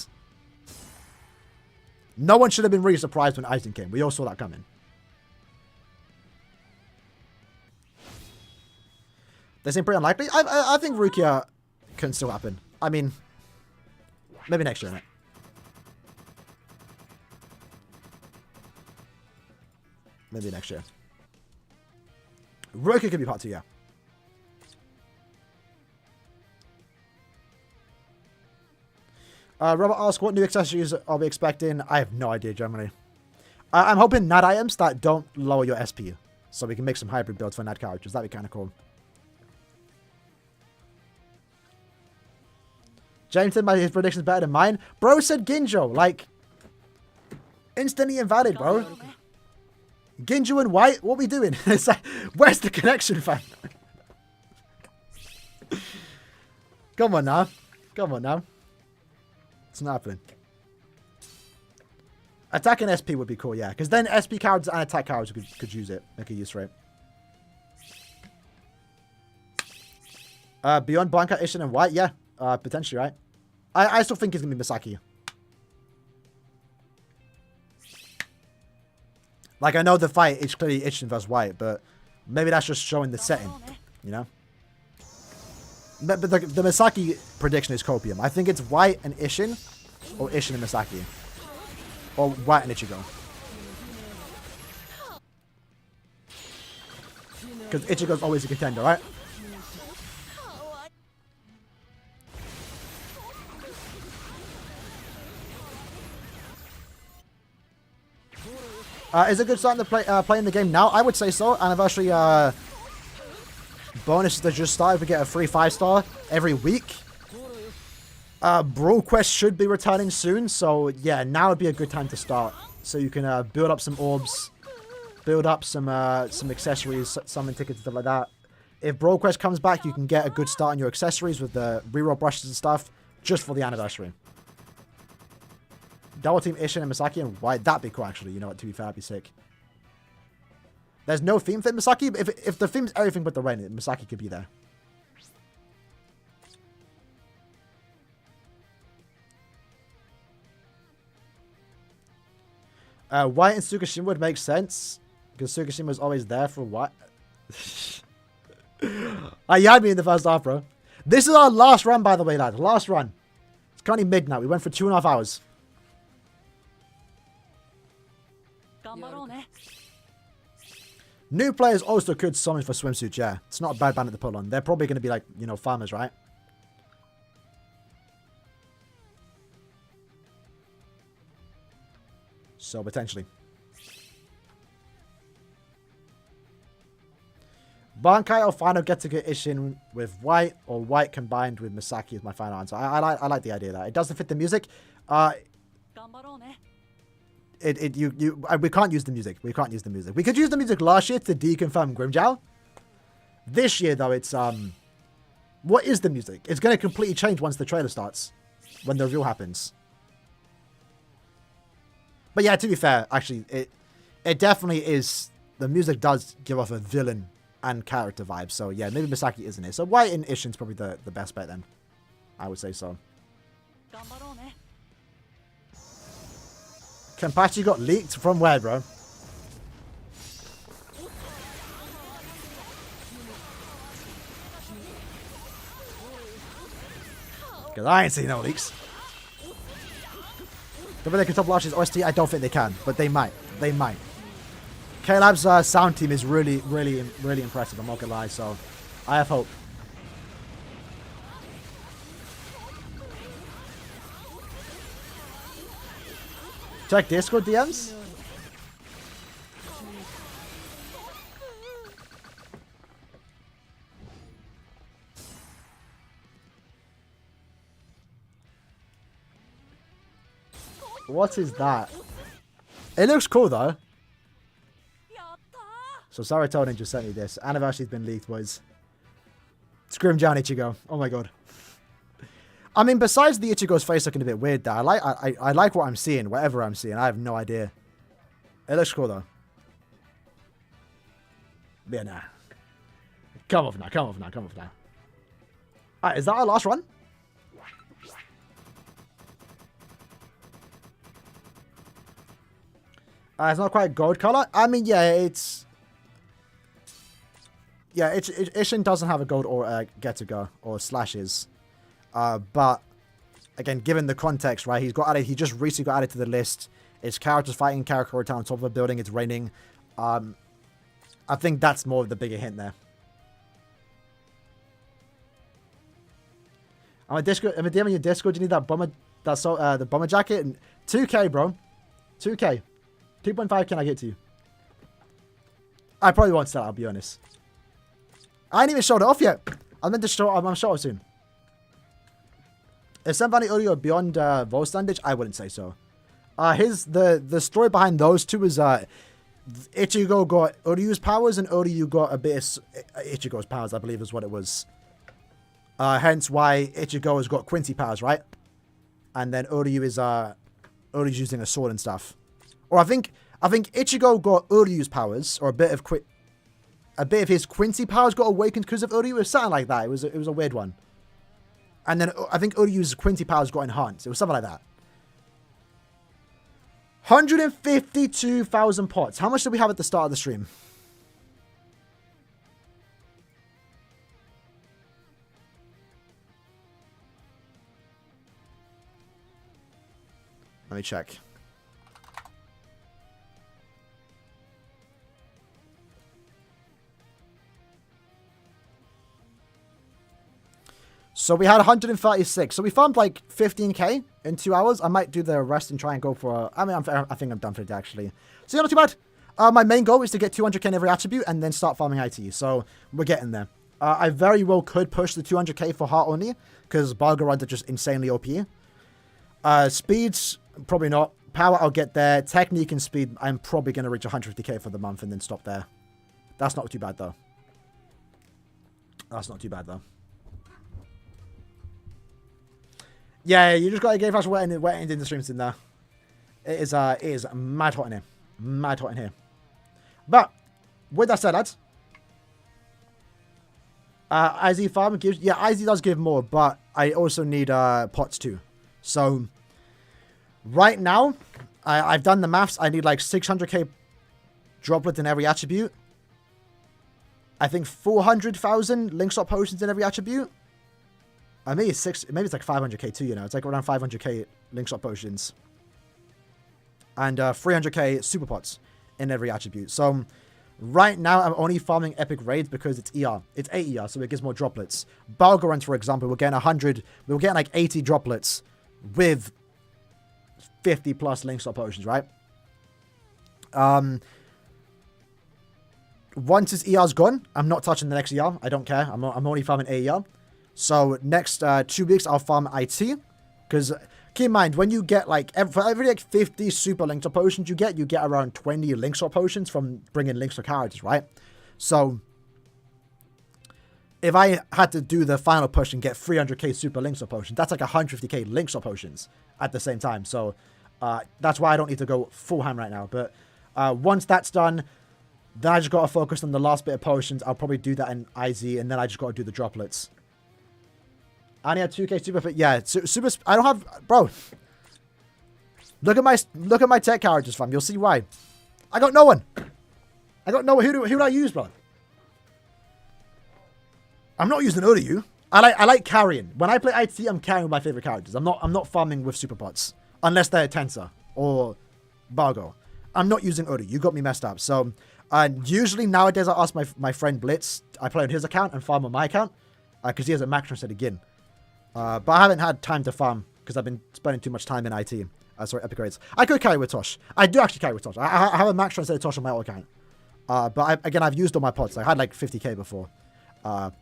No one should have been really surprised when Aizen came. We all saw that coming. They seem pretty unlikely. I think Rukia can still happen. I mean, maybe next year, innit? Maybe next year. Rukia could be part 2, yeah. Robert asks, what new accessories are we expecting? I have no idea, generally. I'm hoping NAD items that don't lower your SP. So we can make some hybrid builds for NAD characters. That'd be kind of cool. James said his prediction's better than mine. Bro said Ginjo. Like, instantly invalid, bro. Ginjo and White? What are we doing? It's like, where's the connection, fam? Come on now. Come on now. It's not happening. Attack and SP would be cool, yeah. Because then SP characters and attack characters could use it. Make a use for it. Beyond Blanca, Ishin, and White, yeah. Potentially, right? I still think it's going to be Misaki. Like, I know the fight is clearly Ishin versus White, but maybe that's just showing the setting, you know? But the Misaki prediction is copium. I think it's White and Ishin, or Ishin and Misaki. Or White and Ichigo. Because Ichigo's always a contender, right? Is it a good starting to playing the game now? I would say so. Anniversary bonuses that just started. We get a free 5-star every week. Brawl Quest should be returning soon. So, yeah, now would be a good time to start. So you can build up some orbs. Build up some accessories, summon tickets, stuff like that. If Brawl Quest comes back, you can get a good start on your accessories with the reroll brushes and stuff. Just for the anniversary. Double team Ishin and Misaki and White. That'd be cool, actually. You know what? To be fair, that'd be sick. There's no theme for Misaki. But if the theme's everything but the rain, Misaki could be there. White and Tsukishima would make sense. Because Tsukishima's always there for White. You had me in the first half, bro. This is our last run, by the way, lads. Last run. It's currently midnight. We went for 2.5 hours. New players also could summon for swimsuits, yeah. It's not a bad bandit to put on. They're probably going to be like, you know, farmers, right? So, potentially. Bankai or final get to get Ishin with white, or white combined with Misaki is my final answer. I like the idea of that. It doesn't fit the music. We can't use the music. We can't use the music. We could use the music last year to deconfirm Grimmjow. This year, though, it's what is the music? It's going to completely change once the trailer starts, when the reveal happens. But yeah, to be fair, actually, it definitely is. The music does give off a villain and character vibe. So yeah, maybe Misaki isn't it. So white in Ishin's probably the best bet then. I would say so. Kenpachi got leaked from where, bro? Because I ain't seen no leaks. Don't think they can top Lash's OST? I don't think they can, but they might. They might. K-Lab's sound team is really impressive, I'm not gonna lie, so I have hope. Check Discord DMs. What is that? It looks cool though. So Saratonin just sent me this. Anniversary's been leaked, boys. Scrimjow and Ichigo. Oh my god. I mean, besides the Ichigo's face looking a bit weird there, I like what I'm seeing, whatever I'm seeing. I have no idea. It looks cool though. But yeah, nah. Come off now, come off now, come off now. Alright, is that our last run? It's not quite gold color. I mean, yeah, it's... Yeah, Ishin doesn't have a gold or get to go or slashes. But again, given the context, right? He's got added. He just recently got added to the list. It's characters fighting Karakura on top of a building. It's raining. I think that's more of the bigger hint there. I'm a DM in your Discord. You need that bomber. That's the bomber jacket. And 2K, bro. 2K. 2.5 can I get to you? I probably won't sell it, I'll be honest. I ain't even showed it off yet. I'm meant to show I'm show it soon. Is Senvani Audio beyond Volstandage? I wouldn't say so. The story behind those two is Ichigo got Uryu's powers and Uryu got a bit of Ichigo's powers, I believe is what it was. Hence why Ichigo has got Quincy powers, right? And then Uryu's using a sword and stuff. Or I think Ichigo got Uryu's powers, or a bit of his Quincy powers got awakened because of Uryu, or something like that. It was a weird one. And then I think Uryu's Quincy powers got enhanced. It was something like that. 152,000 pots. How much did we have at the start of the stream? Let me check. So we had 136. So we farmed like 15k in 2 hours. I might do the rest and try and go for... I think I'm done for the day, actually. So yeah, not too bad. My main goal is to get 200k in every attribute and then start farming IT. So we're getting there. I very well could push the 200k for heart only, because Barga runs are just insanely OP. Speeds, probably not. Power, I'll get there. Technique and speed, I'm probably going to reach 150k for the month and then stop there. That's not too bad, though. That's not too bad, though. Yeah, you just got to get fast wet in the streams in there. It is mad hot in here. Mad hot in here. But, with that said, lads, IZ farm gives... Yeah, IZ does give more, but I also need pots too. So, right now, I've done the maths. I need like 600k droplet in every attribute. I think 400,000 link slot potions in every attribute. Maybe it's like 500k too, you know. It's like around 500k link shot potions. And 300k super pots in every attribute. So right now I'm only farming epic raids because it's ER. It's 8 ER, so it gives more droplets. Balgorans, for example, we're getting 100. We're getting like 80 droplets with 50 plus link slot potions, right? Once his ER's gone, I'm not touching the next ER. I don't care. I'm only farming AER. So next 2 weeks, I'll farm IT. Because keep in mind, when you get like, for every like 50 super link swap potions you get around 20 link swap potions from bringing links to characters, right? So if I had to do the final push and get 300k super link swap potions, that's like 150k link swap potions at the same time. So that's why I don't need to go full ham right now. But once that's done, then I just got to focus on the last bit of potions. I'll probably do that in IZ, and then I just got to do the droplets. I only had 2k super, but yeah, super. I don't have, bro. Look at my tech characters, fam. You'll see why. I got no one. I got no one. Who do I use, bro? I'm not using Uryu. I like carrying. When I play IT, I'm carrying with my favorite characters. I'm not farming with super pots unless they're Tensa or Bargo. I'm not using Uryu. You got me messed up. So usually nowadays I ask my friend Blitz. I play on his account and farm on my account because he has a Maxron instead of Gin. But I haven't had time to farm because I've been spending too much time in IT. Sorry, epic grades. I could carry with Tosh. I do actually carry with Tosh. I have a Maxron instead of Tosh on my old account. But I've used all my pots. I had like 50k before. But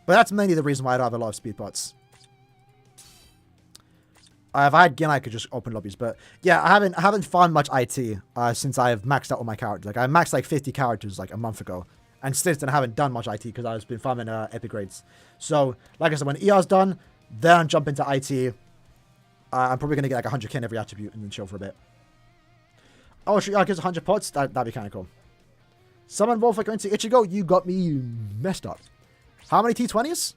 that's mainly the reason why I don't have a lot of speed pots. If I had Gin, I could just open lobbies. But yeah, I haven't farmed much IT since I have maxed out all my characters. Like I maxed like 50 characters like a month ago. And since then I haven't done much IT because I've been farming epic grades. So like I said, when ER's done, then I'll jump into IT. I'm probably going to get like 100k in every attribute and then chill for a bit. Oh, should I give 100 pots? That'd be kind of cool. Summon Wolf like going to Ichigo. You got me messed up. How many T20s?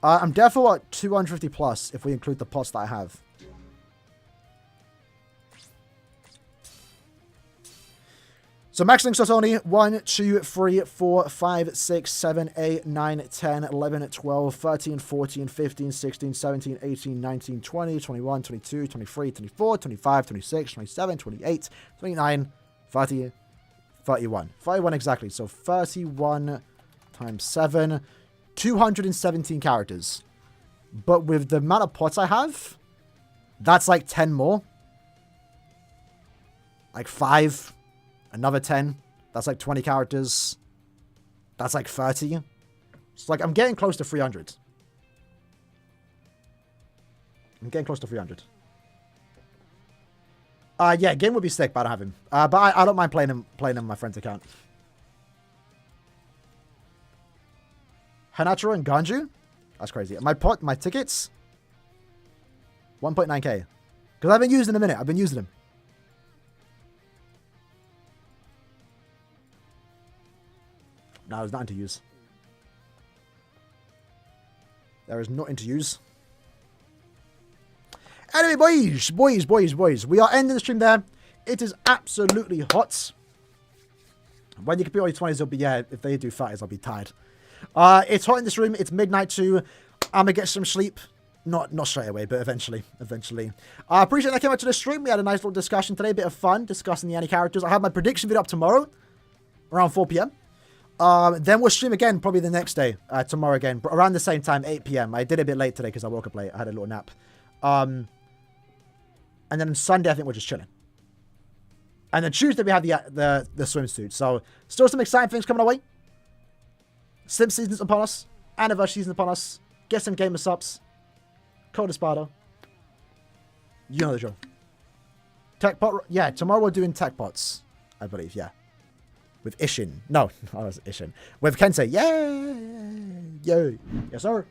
I'm definitely at 250 plus if we include the pots that I have. So max links are only 1, 2, 3, 4, 5, 6, 7, 8, 9, 10, 11, 12, 13, 14, 15, 16, 17, 18, 19, 20, 21, 22, 23, 24, 25, 26, 27, 28, 29, 30, 31. 31 exactly. So 31 times 7. 217 characters. But with the amount of pots I have, that's like 10 more. Like 5. Another 10. That's like 20 characters. That's like 30. It's like I'm getting close to 300. I'm getting close to 300. Yeah, game would be sick, but I don't have him. But I don't mind playing him on my friend's account. Hanachiro and Ganju? That's crazy. My tickets? 1.9k. Because I've been using him in a minute. I've been using him. No, there's nothing to use. There is nothing to use. Anyway, boys. We are ending the stream there. It is absolutely hot. When you complete all your 20s, it'll be, yeah, if they do 30s, I'll be tired. It's hot in this room. It's midnight too. I'm going to get some sleep. Not straight away, but eventually. I appreciate that came out to the stream. We had a nice little discussion today. A bit of fun discussing the Annie characters. I have my prediction video up tomorrow. Around 4 p.m. Then we'll stream again probably the next day. Tomorrow again. But around the same time, 8 p.m. I did it a bit late today because I woke up late. I had a little nap. And then Sunday, I think we're just chilling. And then Tuesday, we have the swimsuit. So, still some exciting things coming our way. Sim season's upon us. Anniversary season's upon us. Get some gamer subs. Cold Espada. You know the drill. Tech pot. Yeah, tomorrow we're doing tech pots. I believe, yeah. With Ishin. No, I was Ishin. With Kensei. Yay! Yay! Yes, sir.